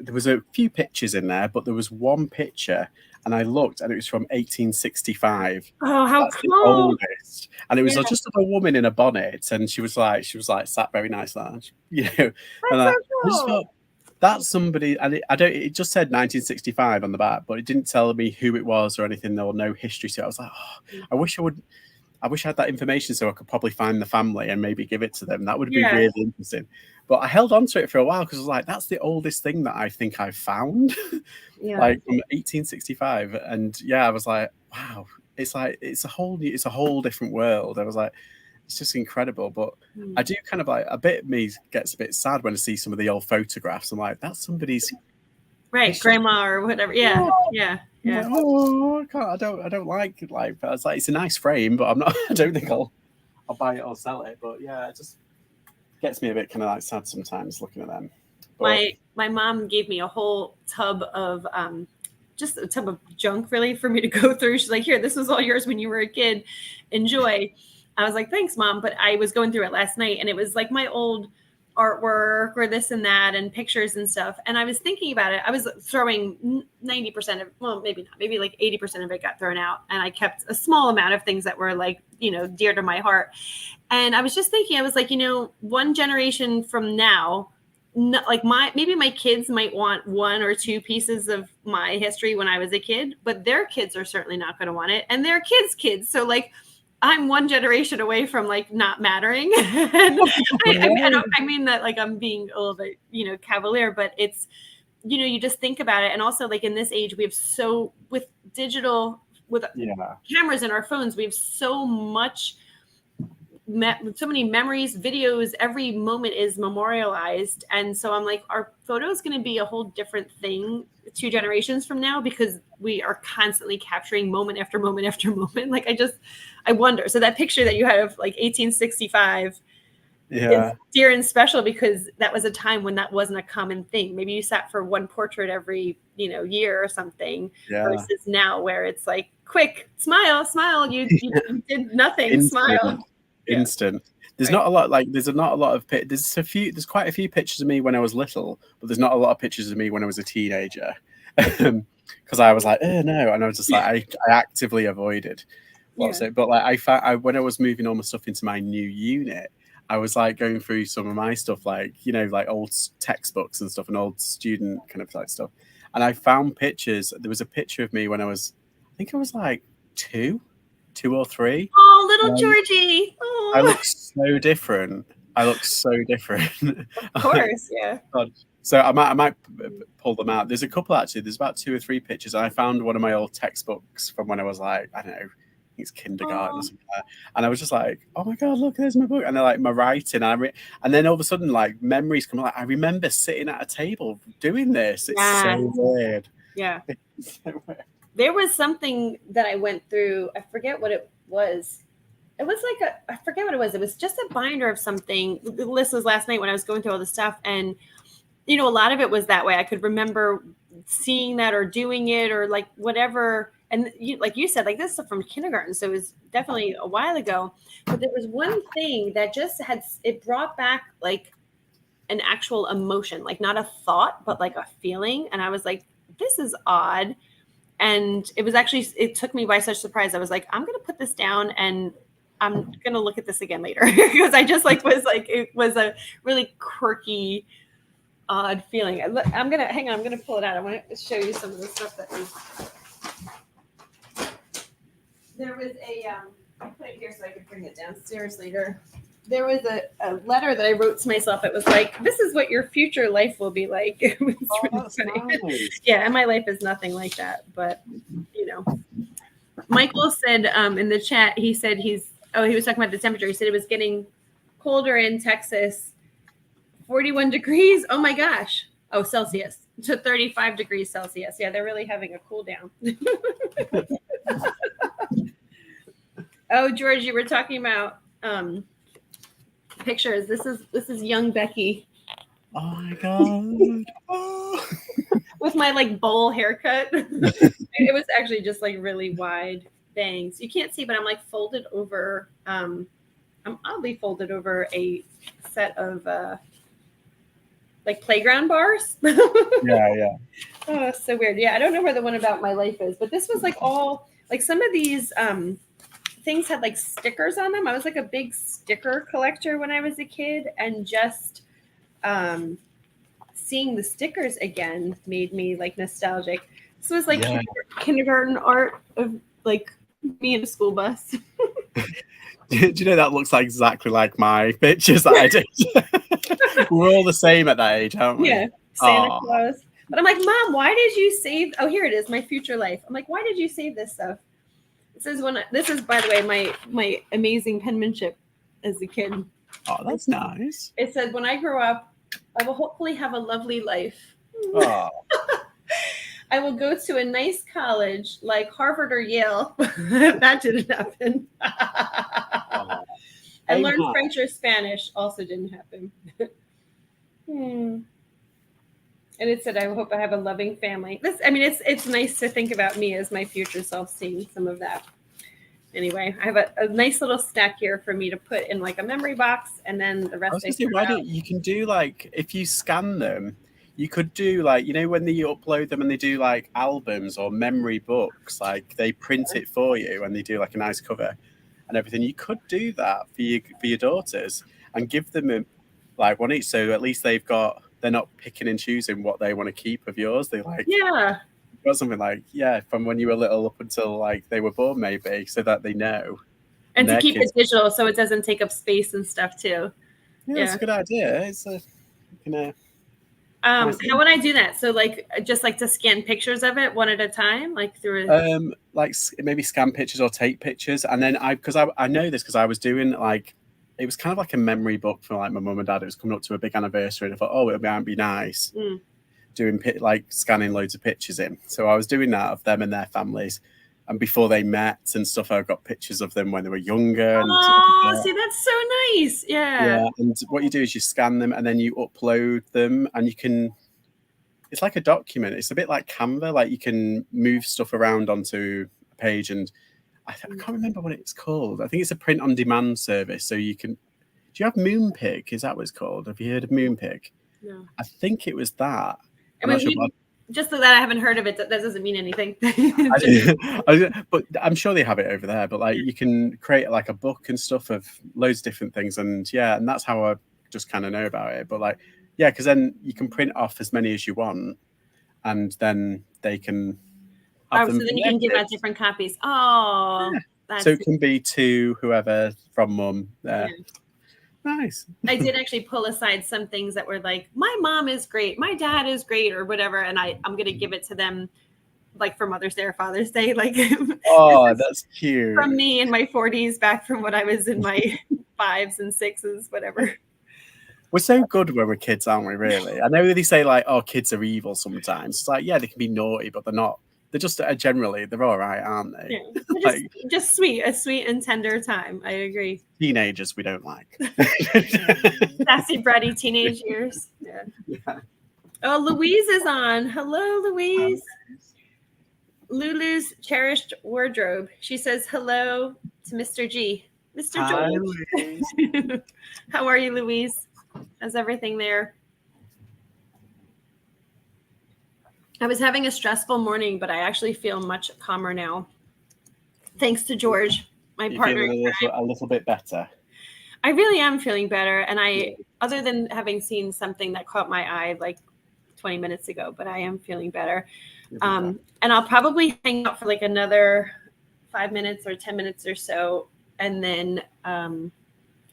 there was a few pictures in there, but there was one picture, and I looked, and it was from 1865. Oh, how That's the cool! oldest, and it was just a woman in a bonnet, and she was like sat very nice, and That's and so I cool. just thought, that's somebody, and it just said 1965 on the back, but it didn't tell me who it was or anything, or no history to it. I was like, oh, I wish I had that information, so I could probably find the family and maybe give it to them. That would be really interesting. But I held on to it for a while, because I was like, that's the oldest thing that I think I've found, like from 1865. And yeah, I was like, wow, it's like it's a whole different world. I was like, it's just incredible. But I do kind of like, a bit of me gets a bit sad when I see some of the old photographs. I'm like, that's somebody's grandma or whatever. Yeah. Like, oh, I don't like that. It's like, it's a nice frame, but I don't think I'll buy it or sell it. But yeah, it just gets me a bit kind of like sad sometimes looking at them. But my mom gave me a whole tub of just a tub of junk, really, for me to go through. She's like, here, this was all yours when you were a kid. Enjoy. I was like, thanks, Mom. But I was going through it last night, and it was like my old artwork or this and that and pictures and stuff. And I was thinking about it. I was throwing 90% of, well, maybe not, maybe like 80% of it got thrown out. And I kept a small amount of things that were like, dear to my heart. And I was just thinking, I was like, one generation from now, like maybe my kids might want one or two pieces of my history when I was a kid, but their kids are certainly not going to want it, and their kids. So like, I'm one generation away from like not mattering. And I mean that like I'm being a little bit, cavalier, but it's, you just think about it. And also like in this age, we have with digital, with cameras in our phones, we have so much, so many memories, videos, every moment is memorialized. And so I'm like, our photo is going to be a whole different thing 2 generations from now, because we are constantly capturing moment after moment after moment. Like, I wonder. So that picture that you had of like 1865 is dear and special, because that was a time when that wasn't a common thing. Maybe you sat for one portrait every, year or something, versus now where it's like, quick, smile, you did nothing, instant. Smile. Instant. There's not a lot, like there's not a lot of there's quite a few pictures of me when I was little, but there's not a lot of pictures of me when I was a teenager, because I was like, oh no, and I was just like, I actively avoided lots of it. But like when I was moving all my stuff into my new unit, I was like going through some of my stuff, like like old textbooks and stuff, and old student kind of like stuff, and I found pictures. There was a picture of me when I think I was like 2, 2 or 3. Oh, little Um, Georgie. I Oh, look so different. of course. Yeah. God. So I might pull them out. There's a couple actually. There's about 2 or 3 pictures. I found one of my old textbooks from when I was like, I don't know, I think it's kindergarten or Oh, something like that. And I was just like, oh my God, look, there's my book. And they're like my writing. And then all of a sudden, like memories come. Like I remember sitting at a table doing this. It's yeah. so weird. Yeah. It's so weird. There was something that I went through. I forget what it was. It was like I forget what it was. It was just a binder of something. This was last night when I was going through all this stuff. And, a lot of it was that way. I could remember seeing that or doing it or like whatever. And like you said, like this is from kindergarten. So it was definitely a while ago. But there was one thing that just it brought back like an actual emotion, like not a thought, but like a feeling. And I was like, this is odd. And it took me by such surprise. I was like, I'm going to put this down and I'm going to look at this again later because I just it was a really quirky, odd feeling. I'm going to pull it out. I want to show you some of the stuff that there was I put it here so I could bring it downstairs later. There was a letter that I wrote to myself. It was like, this is what your future life will be like. It was really funny. Nice. Yeah, and my life is nothing like that. But, Michael said in the chat, he said he was talking about the temperature. He said it was getting colder in Texas, 41 degrees. Oh, my gosh. Oh, Celsius to 35 degrees Celsius. Yeah, they're really having a cool down. Oh, George, you were talking about pictures. This is young Becky. Oh my God. Oh. With my like bowl haircut. It was actually just like really wide bangs. You can't see, but I'm like folded over. I'm oddly folded over a set of like playground bars. Yeah. Oh, so weird. Yeah, I don't know where the one about my life is, but this was like all like some of these things had like stickers on them. I was like a big sticker collector when I was a kid, and just seeing the stickers again made me like nostalgic. This was like kindergarten art of like me in a school bus. Do you know that looks like exactly like my pictures that I did? We're all the same at that age, aren't we? Yeah, Santa Claus. But I'm like, Mom, why did you save? Oh, here it is, my future life. I'm like, why did you save this stuff? It says this is, by the way, my amazing penmanship as a kid. Oh, that's nice. It said, when I grow up, I will hopefully have a lovely life. Oh. I will go to a nice college like Harvard or Yale. That didn't happen. And learn French or Spanish also didn't happen. And it said, I hope I have a loving family. It's nice to think about me as my future self, seeing some of that. Anyway, I have a nice little stack here for me to put in like a memory box, and then the rest. You can do like, if you scan them, you could do like, when you upload them and they do like albums or memory books, like they print it for you and they do like a nice cover and everything. You could do that for your daughters and give them like one each, so at least they're not picking and choosing what they want to keep of yours. They like got something like from when you were little up until like they were born, maybe, so that they know. And to keep it digital so it doesn't take up space and stuff too. Yeah, it's a good idea. It's how would I do that? So like just like to scan pictures of it one at a time, like through like maybe scan pictures or take pictures, and then I know this because I was doing like, it was kind of like a memory book for like my mum and dad. It was coming up to a big anniversary, and I thought, oh, it might be nice doing like scanning loads of pictures in. So I was doing that of them and their families, and before they met and stuff, I got pictures of them when they were younger. See, that's so nice. Yeah. And what you do is you scan them and then you upload them, and it's like a document. It's a bit like Canva, like you can move stuff around onto a page, and I can't remember what it's called. I think it's a print on demand service. So you can, do you have Moonpig? Is that what it's called? Have you heard of Moonpig? No. I think it was that. Just so that I haven't heard of it, that doesn't mean anything. But I'm sure they have it over there. But like you can create like a book and stuff of loads of different things, and that's how I just kind of know about it. But like, because then you can print off as many as you want, and then they can. So then you can give out different copies. Oh, So it can be to whoever from mum. Yeah. Nice. I did actually pull aside some things that were like, my mom is great, my dad is great, or whatever, and I'm gonna give it to them, like for Mother's Day or Father's Day, like Oh, that's cute. from me in my 40s back from when I was in my 5s and 6s, whatever. We're so good when we're kids, aren't we? Really? I know that they say like, "Oh, kids are evil." Sometimes it's like, yeah, they can be naughty, but they're not. They're just generally they're all right, aren't they? Yeah, Like, just sweet, a sweet and tender time. I agree. teenagers, we don't like. Sassy, bratty teenage years. Yeah. Yeah. Oh, Louise is on. Hello, Louise. Lulu's cherished wardrobe. She says hello to Mr. G. Mr. Hi, George. Louise. How are you, Louise? How's everything there? I was having a stressful morning, but I actually feel much calmer now. Thanks to George, my You're partner. feeling a little bit better. I really am feeling better. And other than having seen something that caught my eye like 20 minutes ago, but I am feeling better. And I'll probably hang out for like another 5 minutes or 10 minutes or so. And then I'm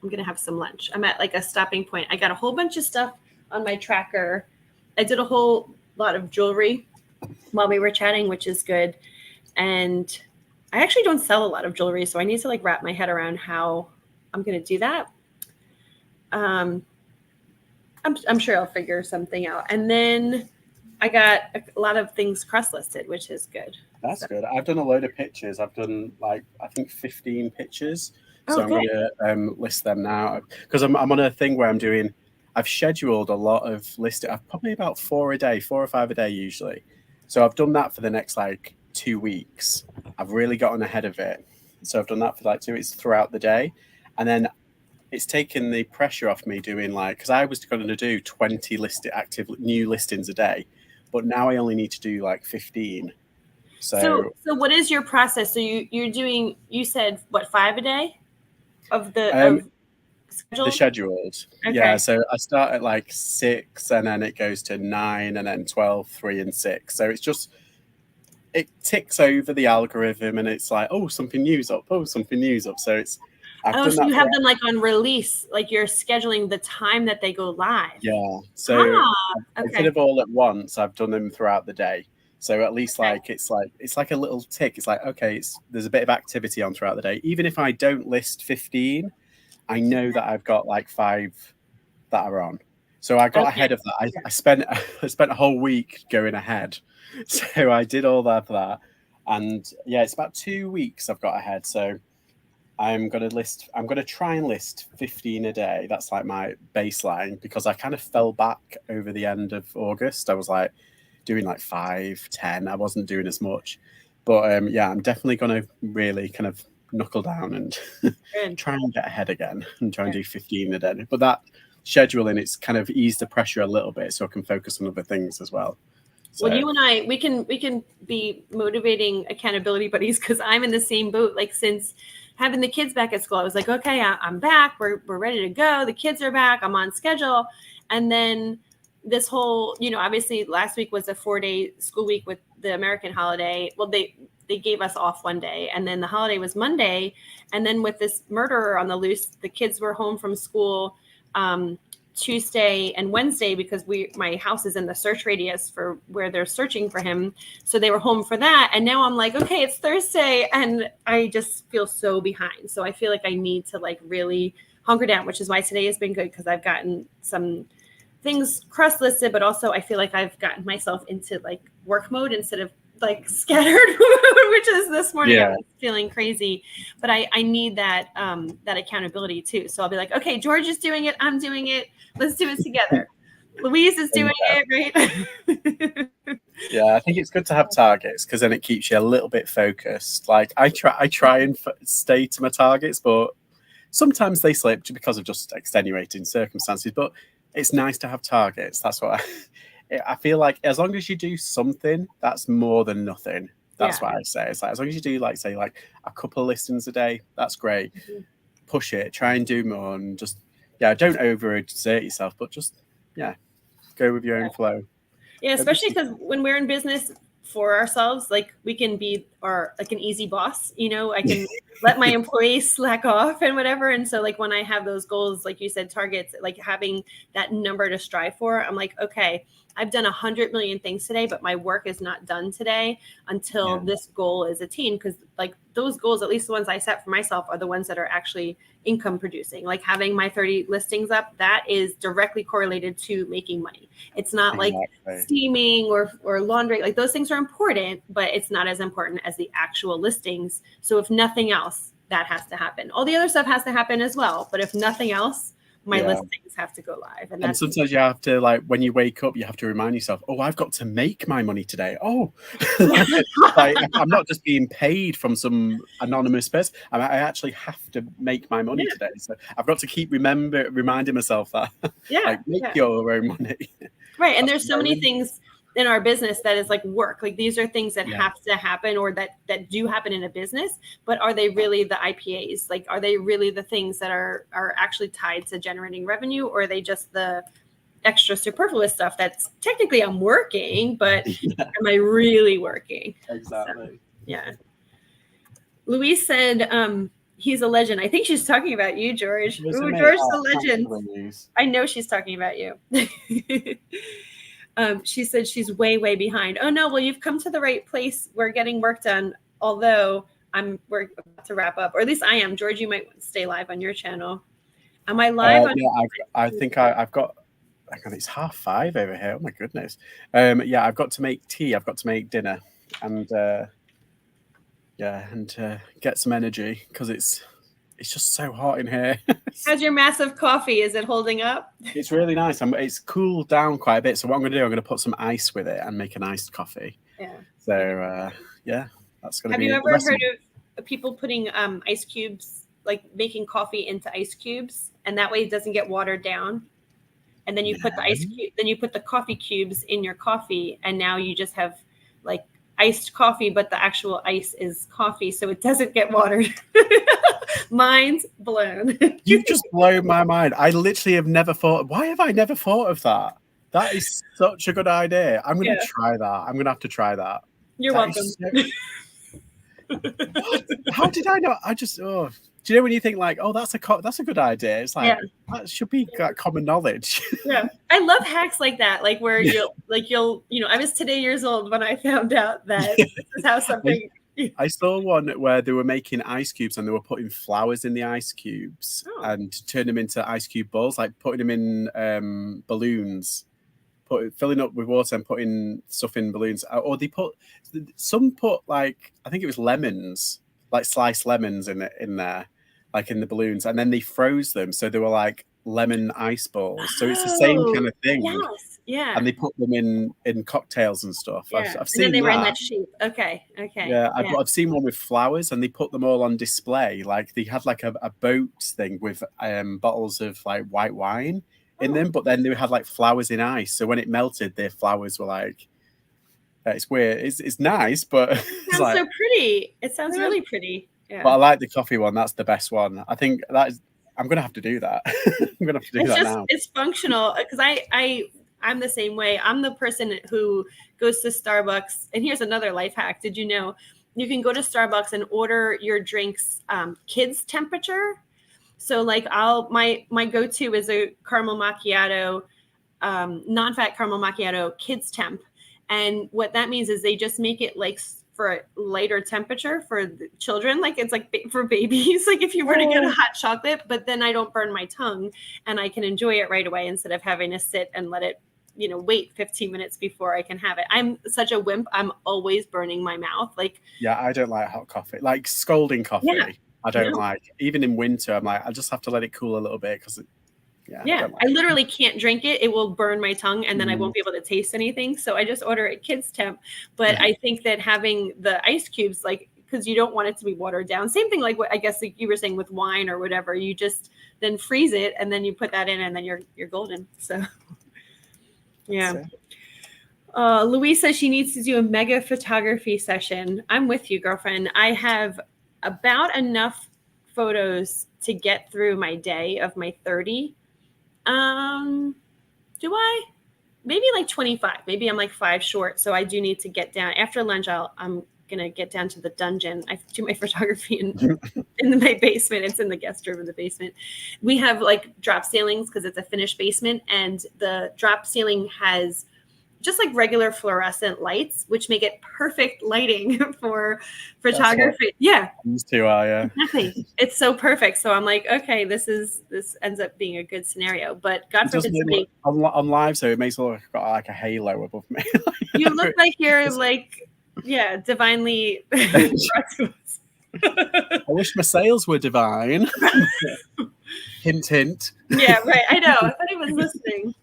going to have some lunch. I'm at like a stopping point. I got a whole bunch of stuff on my tracker. I did a whole lot of jewelry while we were chatting, which is good. And I actually don't sell a lot of jewelry, so I need to like wrap my head around how I'm going to do that. I'm sure I'll figure something out. And then I got a lot of things cross-listed, which is good. That's good. I've done a load of pictures. I've done like, I think 15 pictures. So I'm going to list them now because I'm on a thing where I've scheduled a lot of listing. I've probably about 4 or 5 a day usually. So I've done that for the next like 2 weeks. I've really gotten ahead of it. So I've done that for like 2 weeks throughout the day. And then it's taken the pressure off me doing like, because I was going to do 20 active new listings a day, but now I only need to do like 15. So what is your process? So you're doing, you said what, 5 a day of the scheduled? The scheduled. Okay. Yeah. So I start at like 6 and then it goes to 9 and then 12, 3 and 6. So it's just, it ticks over the algorithm and it's like, oh, something new's up. Oh, something new's up. So it's, so you have them like on release, like you're scheduling the time that they go live. Yeah. So instead of all at once, I've done them throughout the day. So at least like it's like a little tick. It's like, okay, there's a bit of activity on throughout the day. Even if I don't list 15, I know that I've got like 5 that are on. So I got ahead of that. I spent a whole week going ahead. So I did all that for that. And yeah, it's about 2 weeks I've got ahead. So I'm going to try and list 15 a day. That's like my baseline because I kind of fell back over the end of August. I was like doing like 5, 10. I wasn't doing as much. But yeah, I'm definitely going to really kind of knuckle down and try and get ahead again and try and do 15 a day. But that scheduling, it's kind of eased the pressure a little bit so I can focus on other things as well. So, well, you and I, we can be motivating accountability buddies because I'm in the same boat. Like since having the kids back at school, I was like, okay, I'm back. We're ready to go. The kids are back. I'm on schedule. And then this whole, obviously last week was a 4-day school week with the American holiday. Well, they gave us off one day and then the holiday was Monday. And then with this murderer on the loose, the kids were home from school Tuesday and Wednesday because my house is in the search radius for where they're searching for him. So they were home for that. And now I'm like, okay, it's Thursday and I just feel so behind. So I feel like I need to like really hunker down, which is why today has been good because I've gotten some things cross-listed, but also I feel like I've gotten myself into like work mode instead of like scattered, which is this morning. I was feeling crazy, but I need that accountability too. So I'll be like, okay, George is doing it. I'm doing it. Let's do it together. Louise is doing it, right? Yeah, I think it's good to have targets because then it keeps you a little bit focused. Like I try and stay to my targets, but sometimes they slip because of just extenuating circumstances. But it's nice to have targets. That's what I feel like. As long as you do something, that's more than nothing. That's what I say. It's like as long as you do like say like a couple of listings a day, that's great. Mm-hmm. Push it, try and do more, and just don't overexert yourself, but just go with your own flow. Yeah, especially because when we're in business for ourselves. Like we can be like an easy boss, you know, I can let my employees slack off and whatever. And so like when I have those goals, like you said, targets, like having that number to strive for, I'm like, okay, I've done 100 million things today, but my work is not done today until this goal is attained. Because like those goals, at least the ones I set for myself, are the ones that are actually income producing. Like having my 30 listings up, that is directly correlated to making money. It's not like steaming or laundry. Like those things are important, but it's not as important as the actual listings. So if nothing else, that has to happen. All the other stuff has to happen as well. But if nothing else, my listings have to go live. And sometimes you have to, like, when you wake up, you have to remind yourself, oh, I've got to make my money today. Oh, like, I'm not just being paid from some anonymous person. I actually have to make my money today. So I've got to keep reminding myself that. Like, make your own money. Right. And there's so many things in our business that is like work. Like these are things that have to happen or that do happen in a business, but are they really the IPAs? Like, are they really the things that are actually tied to generating revenue, or are they just the extra superfluous stuff that's technically I'm working, but am I really working? Exactly. So, yeah. Louise said, he's a legend. I think she's talking about you, George. Ooh, George's a legend. I know she's talking about you. She said she's way, way behind. Oh no, well, you've come to the right place. We're getting work done. Although we're about to wrap up, or at least I am. George, you might stay live on your channel. Am I live? I think I've got. Hang on, it's 5:30 over here. Oh my goodness. Yeah, I've got to make tea. I've got to make dinner, and get some energy because it's just so hot in here. How's your massive coffee? Is it holding up? It's really nice. It's cooled down quite a bit. So what I'm going to do, I'm going to put some ice with it and make an iced coffee. Yeah. So that's going to be. Have you ever heard of people putting ice cubes, like making coffee into ice cubes, and that way it doesn't get watered down? And then you put the ice cube, then you put the coffee cubes in your coffee, and now you just have like iced coffee, but the actual ice is coffee, so it doesn't get watered. Mind's blown. You've just blown my mind. I literally have never thought. Why have I never thought of that? That is such a good idea. I'm going to try that. I'm going to have to try that. You're welcome. How did I know? Do you know when you think like, oh, that's a good idea? It's like that should be common knowledge. Yeah, I love hacks like that, like where you'll I was today years old when I found out that this is how something. I saw one where they were making ice cubes and they were putting flowers in the ice cubes and turning them into ice cube balls, like putting them in balloons, filling up with water and putting stuff in balloons. Or some put like, I think it was lemons, like sliced lemons in there, like in the balloons, and then they froze them, so they were like lemon ice balls. So it's the same kind of thing. Yes. Yeah. And they put them in cocktails and stuff. Yeah. I've seen and then they were in that shape. Okay. Yeah, I've seen one with flowers, and they put them all on display. Like they had like a boat thing with bottles of like white wine in them, but then they had like flowers in ice. So when it melted, their flowers were like. It's weird. It's nice, but it sounds so pretty. It sounds really pretty. Yeah. But I like the coffee one. That's the best one. I think I'm gonna have to do that. I'm gonna have to do that now. It's functional because I'm the same way. I'm the person who goes to Starbucks. And here's another life hack. Did you know you can go to Starbucks and order your drinks kids temperature? So like my go-to is a caramel macchiato, non-fat caramel macchiato kids temp. And what that means is they just make it like for a lighter temperature for the children. Like it's like for babies, like if you were to get a hot chocolate, but then I don't burn my tongue and I can enjoy it right away instead of having to sit and let it, wait 15 minutes before I can have it. I'm such a wimp. I'm always burning my mouth. Like, yeah, I don't like hot coffee, like scalding coffee. Yeah. I don't like, even in winter, I'm like, I just have to let it cool a little bit because I literally can't drink it. It will burn my tongue and then I won't be able to taste anything. So I just order it kids temp. But I think that having the ice cubes, like, because you don't want it to be watered down. Same thing like what I guess like you were saying with wine or whatever. You just then freeze it and then you put that in and then you're golden. So yeah. Louise says she needs to do a mega photography session. I'm with you, girlfriend. I have about enough photos to get through my day of my 30. Do I? maybe like 25. Maybe I'm like 5 short. So I do need to get down after lunch. I'm going to get down to the dungeon. I do my photography in my basement. It's in the guest room in the basement. We have like drop ceilings because it's a finished basement, and the drop ceiling has just like regular fluorescent lights, which make it perfect lighting for photography. Yeah. These two are, yeah. Exactly. It's so perfect. So I'm like, okay, this ends up being a good scenario. But God forbid somebody on live, so it makes it look like I've got like a halo above me. You look like you're like, yeah, divinely brought to us. I wish my sales were divine. Hint, hint. Yeah, right. I know. I thought he was listening.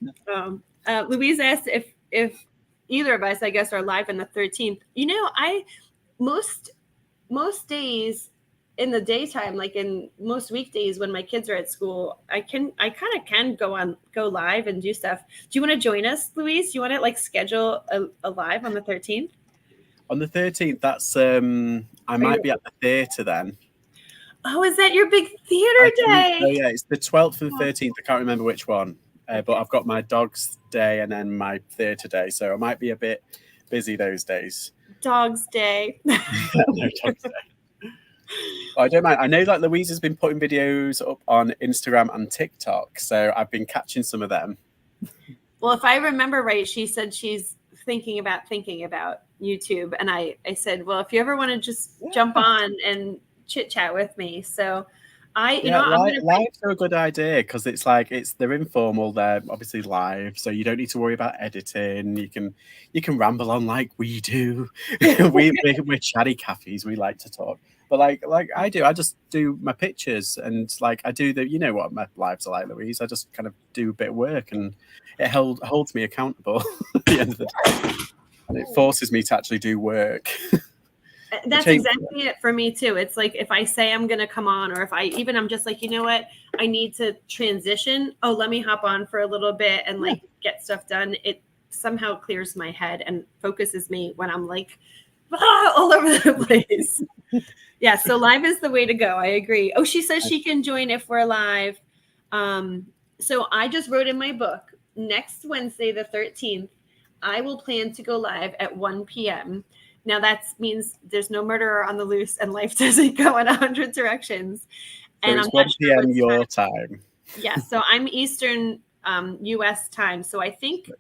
Louise asked if either of us, I guess, are live on the 13th. You know, most days in the daytime, like in most weekdays when my kids are at school, I kind of can go live and do stuff. Do you want to join us, Louise? Do you want to like schedule a live on the 13th? On the 13th, that's I might be at the theatre then. Oh, is that your big theater day? Oh yeah, it's the 12th and 13th. I can't remember which one. But I've got my dog's day and then my theatre day, so I might be a bit busy those days. Dog's day. No, dog's day. I don't mind. I know that Louise has been putting videos up on Instagram and TikTok, so I've been catching some of them. Well, if I remember right, she said she's thinking about YouTube, and I said, well, if you ever want to just jump on and chit chat with me, so lives are a good idea because it's like they're informal, they're obviously live, so you don't need to worry about editing. You can ramble on like we do. we're chatty Cathy's, we like to talk. But like I do, I just do my pictures and like I do you know what my lives are like, Louise. I just kind of do a bit of work and it holds me accountable at the end of the day. And it forces me to actually do work. That's exactly it for me too. It's like if I say I'm gonna come on, or if I'm just like, you know what, I need to transition. Oh, let me hop on for a little bit and like get stuff done. It somehow clears my head and focuses me when I'm like all over the place. Yeah, so live is the way to go. I agree. Oh, she says she can join if we're live. So I just wrote in my book, next Wednesday, the 13th, I will plan to go live at 1 p.m. Now that means there's no murderer on the loose and life doesn't go in 100 directions. And so it's 1 p.m. your time. Yeah, so I'm Eastern U.S. time. So I think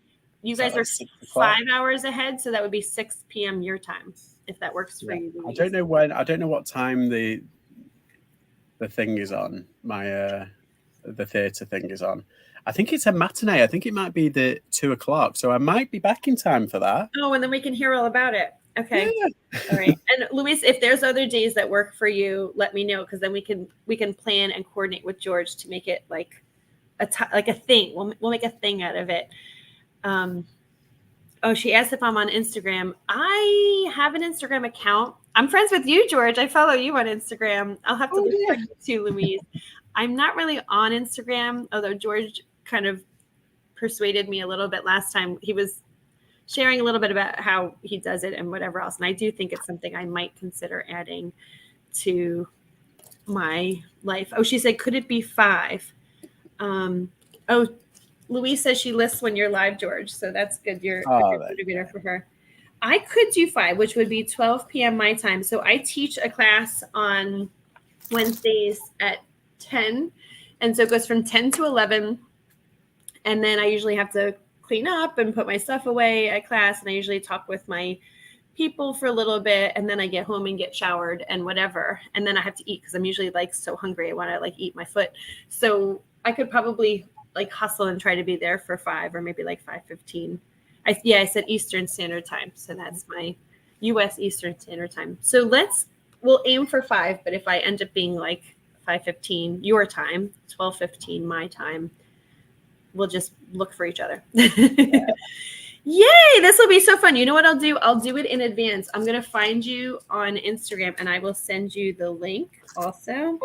you guys are 5 hours ahead. So that would be 6 p.m. your time, if that works for you. Louise. I don't know what time the thing is on. The theatre thing is on. I think it's a matinee. I think it might be the 2 o'clock. So I might be back in time for that. Oh, and then we can hear all about it. Okay. Yeah. All right. And Louise, if there's other days that work for you, let me know, because then we can plan and coordinate with George to make it like a thing. We'll make a thing out of it. Oh, she asked if I'm on Instagram. I have an Instagram account. I'm friends with you, George. I follow you on Instagram. I'll have to look for you too, Louise. I'm not really on Instagram, although George kind of persuaded me a little bit last time. He was sharing a little bit about how he does it and whatever else. And I do think it's something I might consider adding to my life. Oh, she said, could it be 5? Louise says she lists when you're live, George. So that's good. You're a good motivator for her. I could do 5, which would be 12 p.m. my time. So I teach a class on Wednesdays at 10. And so it goes from 10 to 11. And then I usually have to clean up and put my stuff away at class. And I usually talk with my people for a little bit. And then I get home and get showered and whatever. And then I have to eat because I'm usually like so hungry. I want to like eat my foot. So I could probably like hustle and try to be there for 5 or maybe like 5:15. I said Eastern Standard Time. So that's my US Eastern Standard Time. So we'll aim for 5. But if I end up being like 5:15 your time, 12:15 my time, we'll just look for each other. Yeah. Yay, this will be so fun. You know what I'll do? I'll do it in advance. I'm going to find you on Instagram and I will send you the link also.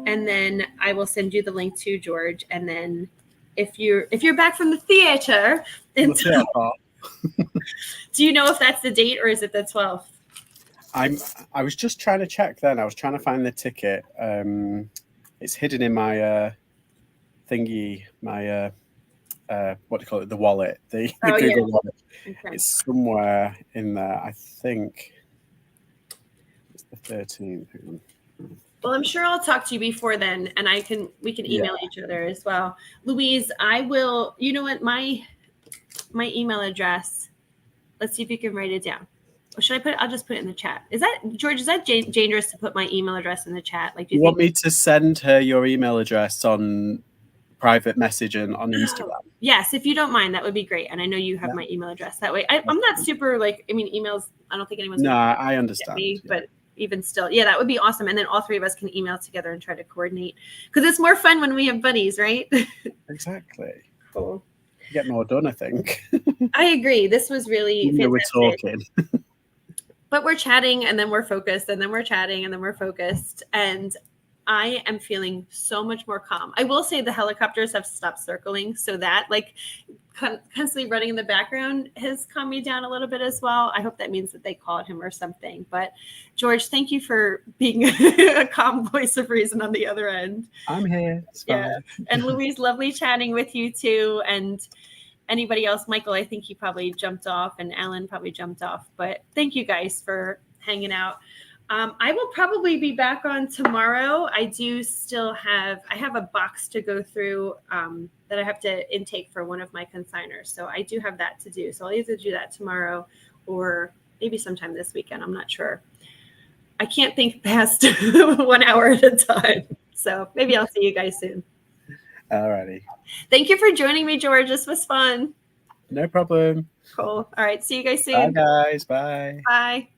And then I will send you the link to George. And then if you're back from the theater, do you know if that's the date or is it the 12th? I was just trying to check then. I was trying to find the ticket. It's hidden in my thingy, my what do you call it? The wallet, the Oh, yeah. Google wallet. Okay. It's somewhere in there. I think it's the 13th. Hang on. Well, I'm sure I'll talk to you before then, and we can email each other as well. Louise, I will. You know what? My email address. Let's see if you can write it down. Or should I put it? I'll just put it in the chat. Is that George? Is that dangerous to put my email address in the chat? Like, do You want me to send her your email address on private messaging on Instagram? Yes, if you don't mind, that would be great. And I know you have my email address. That way, I'm not super like. I mean, emails. I don't think anyone's. No, I understand. Me, but even still, yeah, that would be awesome. And then all three of us can email together and try to coordinate because it's more fun when we have buddies, right? Exactly. Cool. Get more done, I think. I agree. This was really fantastic. We're talking. But we're chatting and then we're focused and then we're chatting and then we're focused. And I am feeling so much more calm. I will say the helicopters have stopped circling. So that like constantly running in the background has calmed me down a little bit as well. I hope that means that they called him or something. But George, thank you for being a calm voice of reason on the other end. I'm here. It's fine. Yeah. And Louise, lovely chatting with you too. And anybody else, Michael, I think he probably jumped off and Alan probably jumped off. But thank you guys for hanging out. I will probably be back on tomorrow. I have a box to go through that I have to intake for one of my consigners. So I do have that to do. So I'll either do that tomorrow or maybe sometime this weekend. I'm not sure. I can't think past 1 hour at a time. So maybe I'll see you guys soon. All righty. Thank you for joining me, George. This was fun. No problem. Cool. All right. See you guys soon. Bye, guys. Bye. Bye.